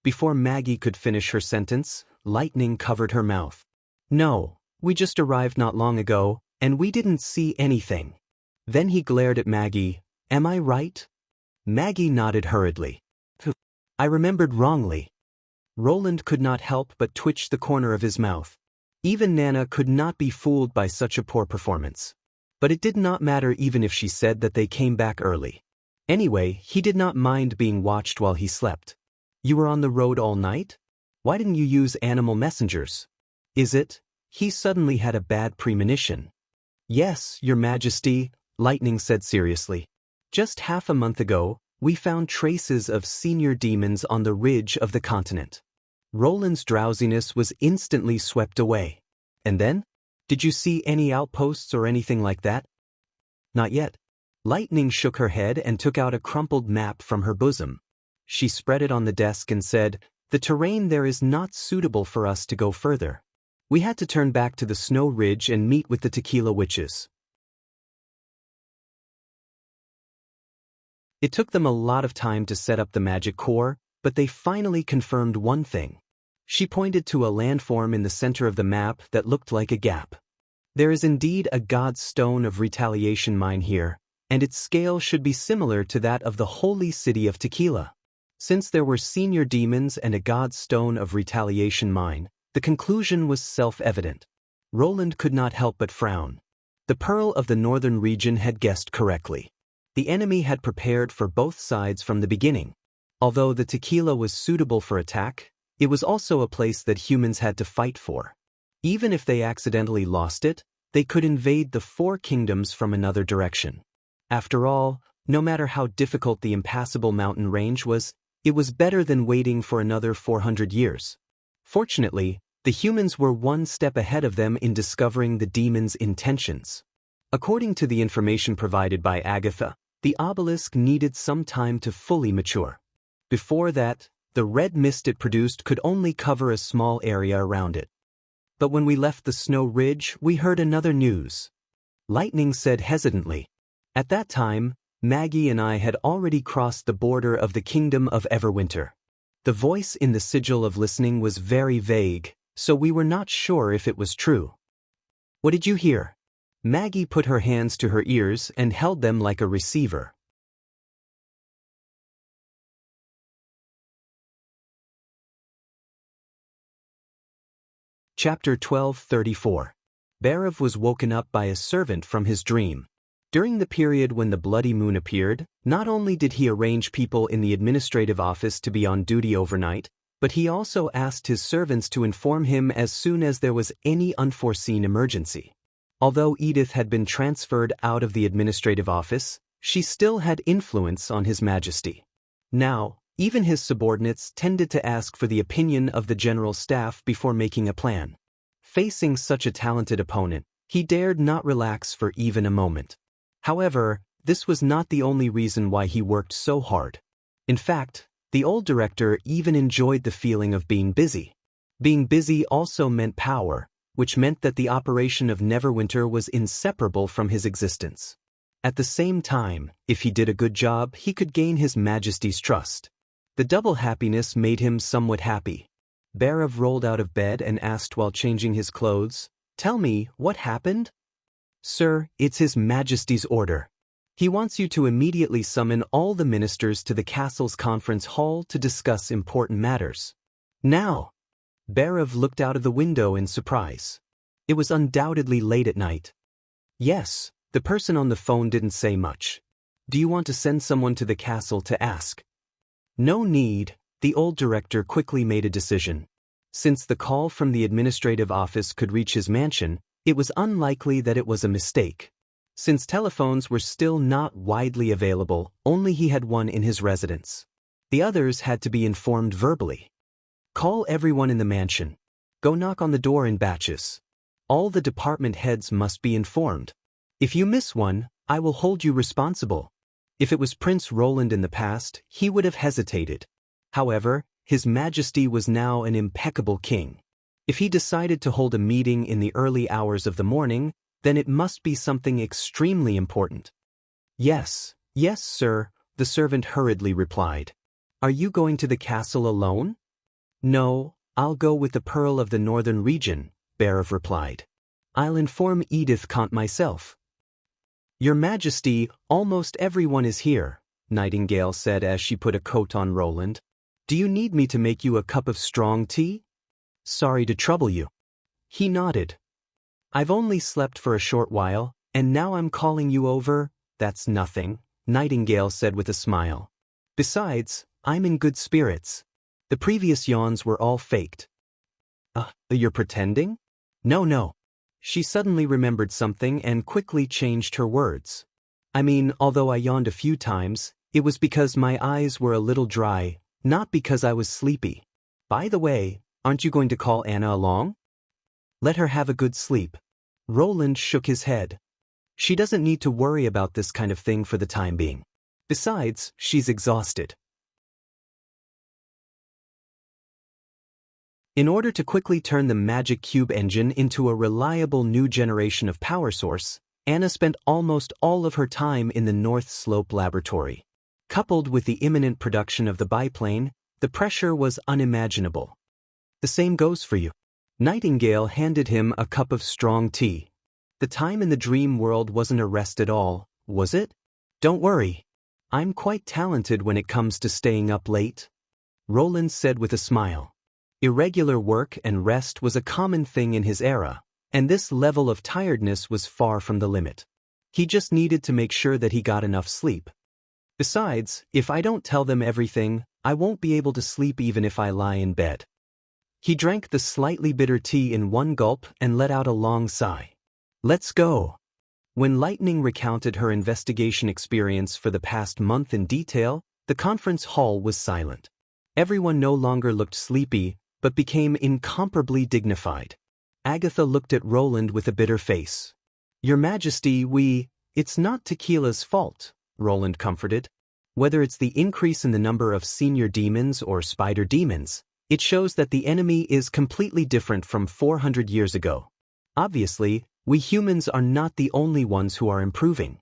before Maggie could finish her sentence, Lightning covered her mouth. No, we just arrived not long ago, and we didn't see anything. Then he glared at Maggie. Am I right? Maggie nodded hurriedly. I remembered wrongly. Roland could not help but twitch the corner of his mouth. Even Nana could not be fooled by such a poor performance. But it did not matter even if she said that they came back early. Anyway, he did not mind being watched while he slept. You were on the road all night? Why didn't you use animal messengers? Is it? He suddenly had a bad premonition. Yes, Your Majesty, Lightning said seriously. Just half a month ago, we found traces of senior demons on the ridge of the continent. Roland's drowsiness was instantly swept away. And then? Did you see any outposts or anything like that? Not yet. Lightning shook her head and took out a crumpled map from her bosom. She spread it on the desk and said, the terrain there is not suitable for us to go further. We had to turn back to the snow ridge and meet with the Tequila Witches. It took them a lot of time to set up the magic core, but they finally confirmed one thing. She pointed to a landform in the center of the map that looked like a gap. There is indeed a God's Stone of Retaliation mine here, and its scale should be similar to that of the holy city of Tequila. Since there were senior demons and a God's Stone of Retaliation mine, the conclusion was self-evident. Roland could not help but frown. The Pearl of the Northern region had guessed correctly. The enemy had prepared for both sides from the beginning. Although the Tequila was suitable for attack, it was also a place that humans had to fight for. Even if they accidentally lost it, they could invade the 4 kingdoms from another direction. After all, no matter how difficult the impassable mountain range was, it was better than waiting for another 400 years. Fortunately, the humans were one step ahead of them in discovering the demon's intentions. According to the information provided by Agatha, the obelisk needed some time to fully mature. Before that, the red mist it produced could only cover a small area around it. But when we left the snow ridge, we heard another news. Lightning said hesitantly. At that time, Maggie and I had already crossed the border of the kingdom of Everwinter. The voice in the sigil of listening was very vague, so we were not sure if it was true. What did you hear? Maggie put her hands to her ears and held them like a receiver. Chapter 12:34. Barav was woken up by a servant from his dream. During the period when the bloody moon appeared, not only did he arrange people in the administrative office to be on duty overnight, but he also asked his servants to inform him as soon as there was any unforeseen emergency. Although Edith had been transferred out of the administrative office, she still had influence on His Majesty. Now, even his subordinates tended to ask for the opinion of the general staff before making a plan. Facing such a talented opponent, he dared not relax for even a moment. However, this was not the only reason why he worked so hard. In fact, the old director even enjoyed the feeling of being busy. Being busy also meant power, which meant that the operation of Neverwinter was inseparable from his existence. At the same time, if he did a good job, he could gain His Majesty's trust. The double happiness made him somewhat happy. Barav rolled out of bed and asked while changing his clothes, "Tell me, what happened?" "Sir, it's His Majesty's order. He wants you to immediately summon all the ministers to the castle's conference hall to discuss important matters. Now!" Barav looked out of the window in surprise. It was undoubtedly late at night. "Yes," the person on the phone didn't say much. "Do you want to send someone to the castle to ask?" "No need," the old director quickly made a decision. Since the call from the administrative office could reach his mansion, it was unlikely that it was a mistake. Since telephones were still not widely available, only he had one in his residence. The others had to be informed verbally. "Call everyone in the mansion. Go knock on the door in batches. All the department heads must be informed. If you miss one, I will hold you responsible." If it was Prince Roland in the past, he would have hesitated. However, His Majesty was now an impeccable king. If he decided to hold a meeting in the early hours of the morning, then it must be something extremely important. Yes, sir," the servant hurriedly replied. "Are you going to the castle alone?" "No, I'll go with the Pearl of the Northern Region," Barav replied. "I'll inform Edith Kant myself." "Your Majesty, almost everyone is here," Nightingale said as she put a coat on Roland. "Do you need me to make you a cup of strong tea?" "Sorry to trouble you." He nodded. "I've only slept for a short while, and now I'm calling you over." "That's nothing," Nightingale said with a smile. "Besides, I'm in good spirits. The previous yawns were all faked." You're pretending?" No. She suddenly remembered something and quickly changed her words. "I mean, although I yawned a few times, it was because my eyes were a little dry, not because I was sleepy. By the way, aren't you going to call Anna along? Let her have a good sleep." Roland shook his head. "She doesn't need to worry about this kind of thing for the time being. Besides, she's exhausted." In order to quickly turn the magic cube engine into a reliable new generation of power source, Anna spent almost all of her time in the North Slope laboratory. Coupled with the imminent production of the biplane, the pressure was unimaginable. "The same goes for you." Nightingale handed him a cup of strong tea. "The time in the dream world wasn't a rest at all, was it?" "Don't worry. I'm quite talented when it comes to staying up late," Roland said with a smile. Irregular work and rest was a common thing in his era, and this level of tiredness was far from the limit. He just needed to make sure that he got enough sleep. "Besides, if I don't tell them everything, I won't be able to sleep even if I lie in bed." He drank the slightly bitter tea in one gulp and let out a long sigh. Let's go. When Lightning recounted her investigation experience for the past month in detail, the conference hall was silent. Everyone no longer looked sleepy, but became incomparably dignified. Agatha looked at Roland with a bitter face. Your Majesty, it's not Tequila's fault, Roland comforted. Whether it's the increase in the number of senior demons or spider demons, it shows that the enemy is completely different from 400 years ago. Obviously, we humans are not the only ones who are improving.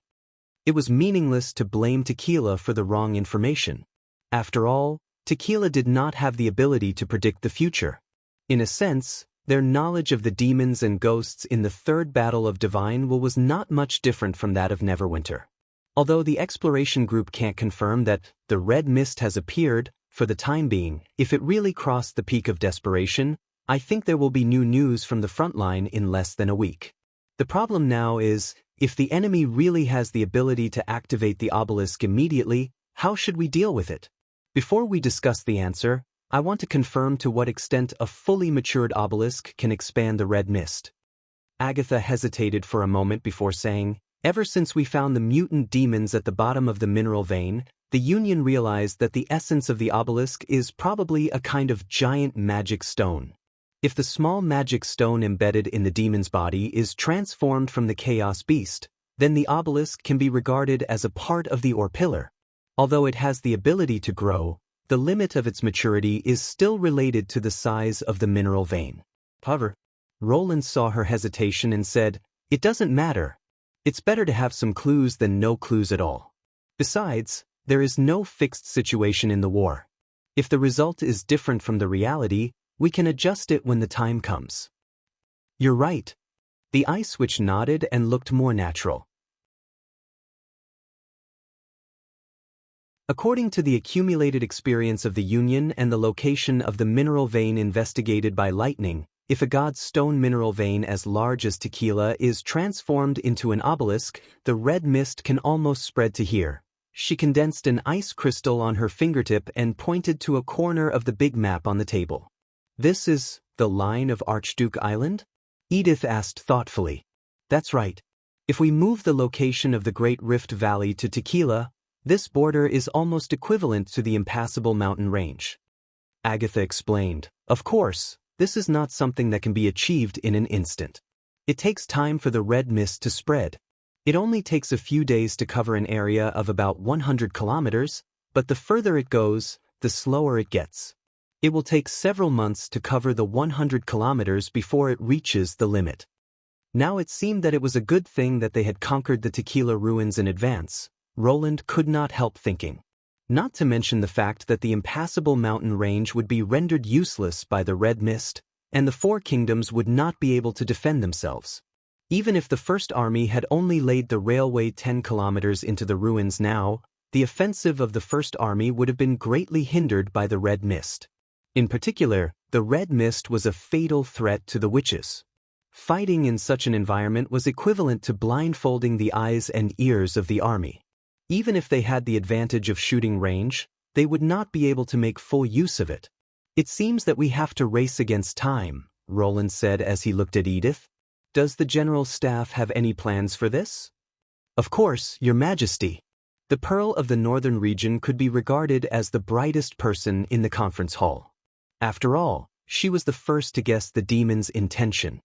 It was meaningless to blame Tequila for the wrong information. After all, Tequila did not have the ability to predict the future. In a sense, their knowledge of the demons and ghosts in the Third Battle of Divine Will was not much different from that of Neverwinter. Although the exploration group can't confirm that the red mist has appeared, for the time being, if it really crossed the peak of desperation, I think there will be new news from the front line in less than a week. The problem now is, if the enemy really has the ability to activate the obelisk immediately, how should we deal with it? Before we discuss the answer, I want to confirm to what extent a fully matured obelisk can expand the red mist. Agatha hesitated for a moment before saying, ever since we found the mutant demons at the bottom of the mineral vein, the Union realized that the essence of the obelisk is probably a kind of giant magic stone. If the small magic stone embedded in the demon's body is transformed from the chaos beast, then the obelisk can be regarded as a part of the ore pillar. Although it has the ability to grow, the limit of its maturity is still related to the size of the mineral vein. However, Roland saw her hesitation and said, it doesn't matter. It's better to have some clues than no clues at all. Besides, there is no fixed situation in the war. If the result is different from the reality, we can adjust it when the time comes. You're right. The ice switch nodded and looked more natural. According to the accumulated experience of the Union and the location of the mineral vein investigated by Lightning, if a god's stone mineral vein as large as Tequila is transformed into an obelisk, the red mist can almost spread to here. She condensed an ice crystal on her fingertip and pointed to a corner of the big map on the table. This is the line of Archduke Island? Edith asked thoughtfully. That's right. If we move the location of the Great Rift Valley to Tequila, this border is almost equivalent to the impassable mountain range. Agatha explained, of course, this is not something that can be achieved in an instant. It takes time for the red mist to spread. It only takes a few days to cover an area of about 100 kilometers, but the further it goes, the slower it gets. It will take several months to cover the 100 kilometers before it reaches the limit. Now it seemed that it was a good thing that they had conquered the Tequila ruins in advance, Roland could not help thinking. Not to mention the fact that the impassable mountain range would be rendered useless by the red mist, and the four kingdoms would not be able to defend themselves. Even if the First Army had only laid the railway 10 kilometers into the ruins now, the offensive of the First Army would have been greatly hindered by the red mist. In particular, the red mist was a fatal threat to the witches. Fighting in such an environment was equivalent to blindfolding the eyes and ears of the army. Even if they had the advantage of shooting range, they would not be able to make full use of it. It seems that we have to race against time, Roland said as he looked at Edith. Does the General Staff have any plans for this? Of course, Your Majesty. The Pearl of the Northern Region could be regarded as the brightest person in the conference hall. After all, she was the first to guess the demon's intention.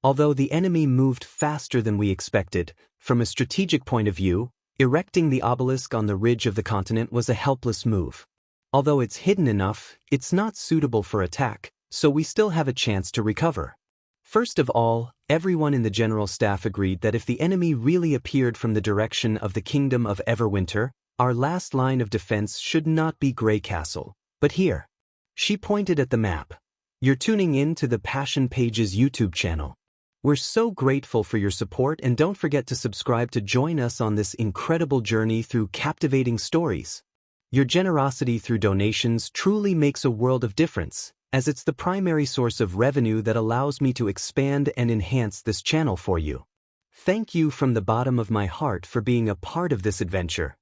Although the enemy moved faster than we expected, from a strategic point of view, erecting the obelisk on the ridge of the continent was a helpless move. Although it's hidden enough, it's not suitable for attack, so we still have a chance to recover. First of all, everyone in the General Staff agreed that if the enemy really appeared from the direction of the Kingdom of Everwinter, our last line of defense should not be Grey Castle, but here. She pointed at the map. You're tuning in to the Passion Pages YouTube channel. We're so grateful for your support, and don't forget to subscribe to join us on this incredible journey through captivating stories. Your generosity through donations truly makes a world of difference, as it's the primary source of revenue that allows me to expand and enhance this channel for you. Thank you from the bottom of my heart for being a part of this adventure.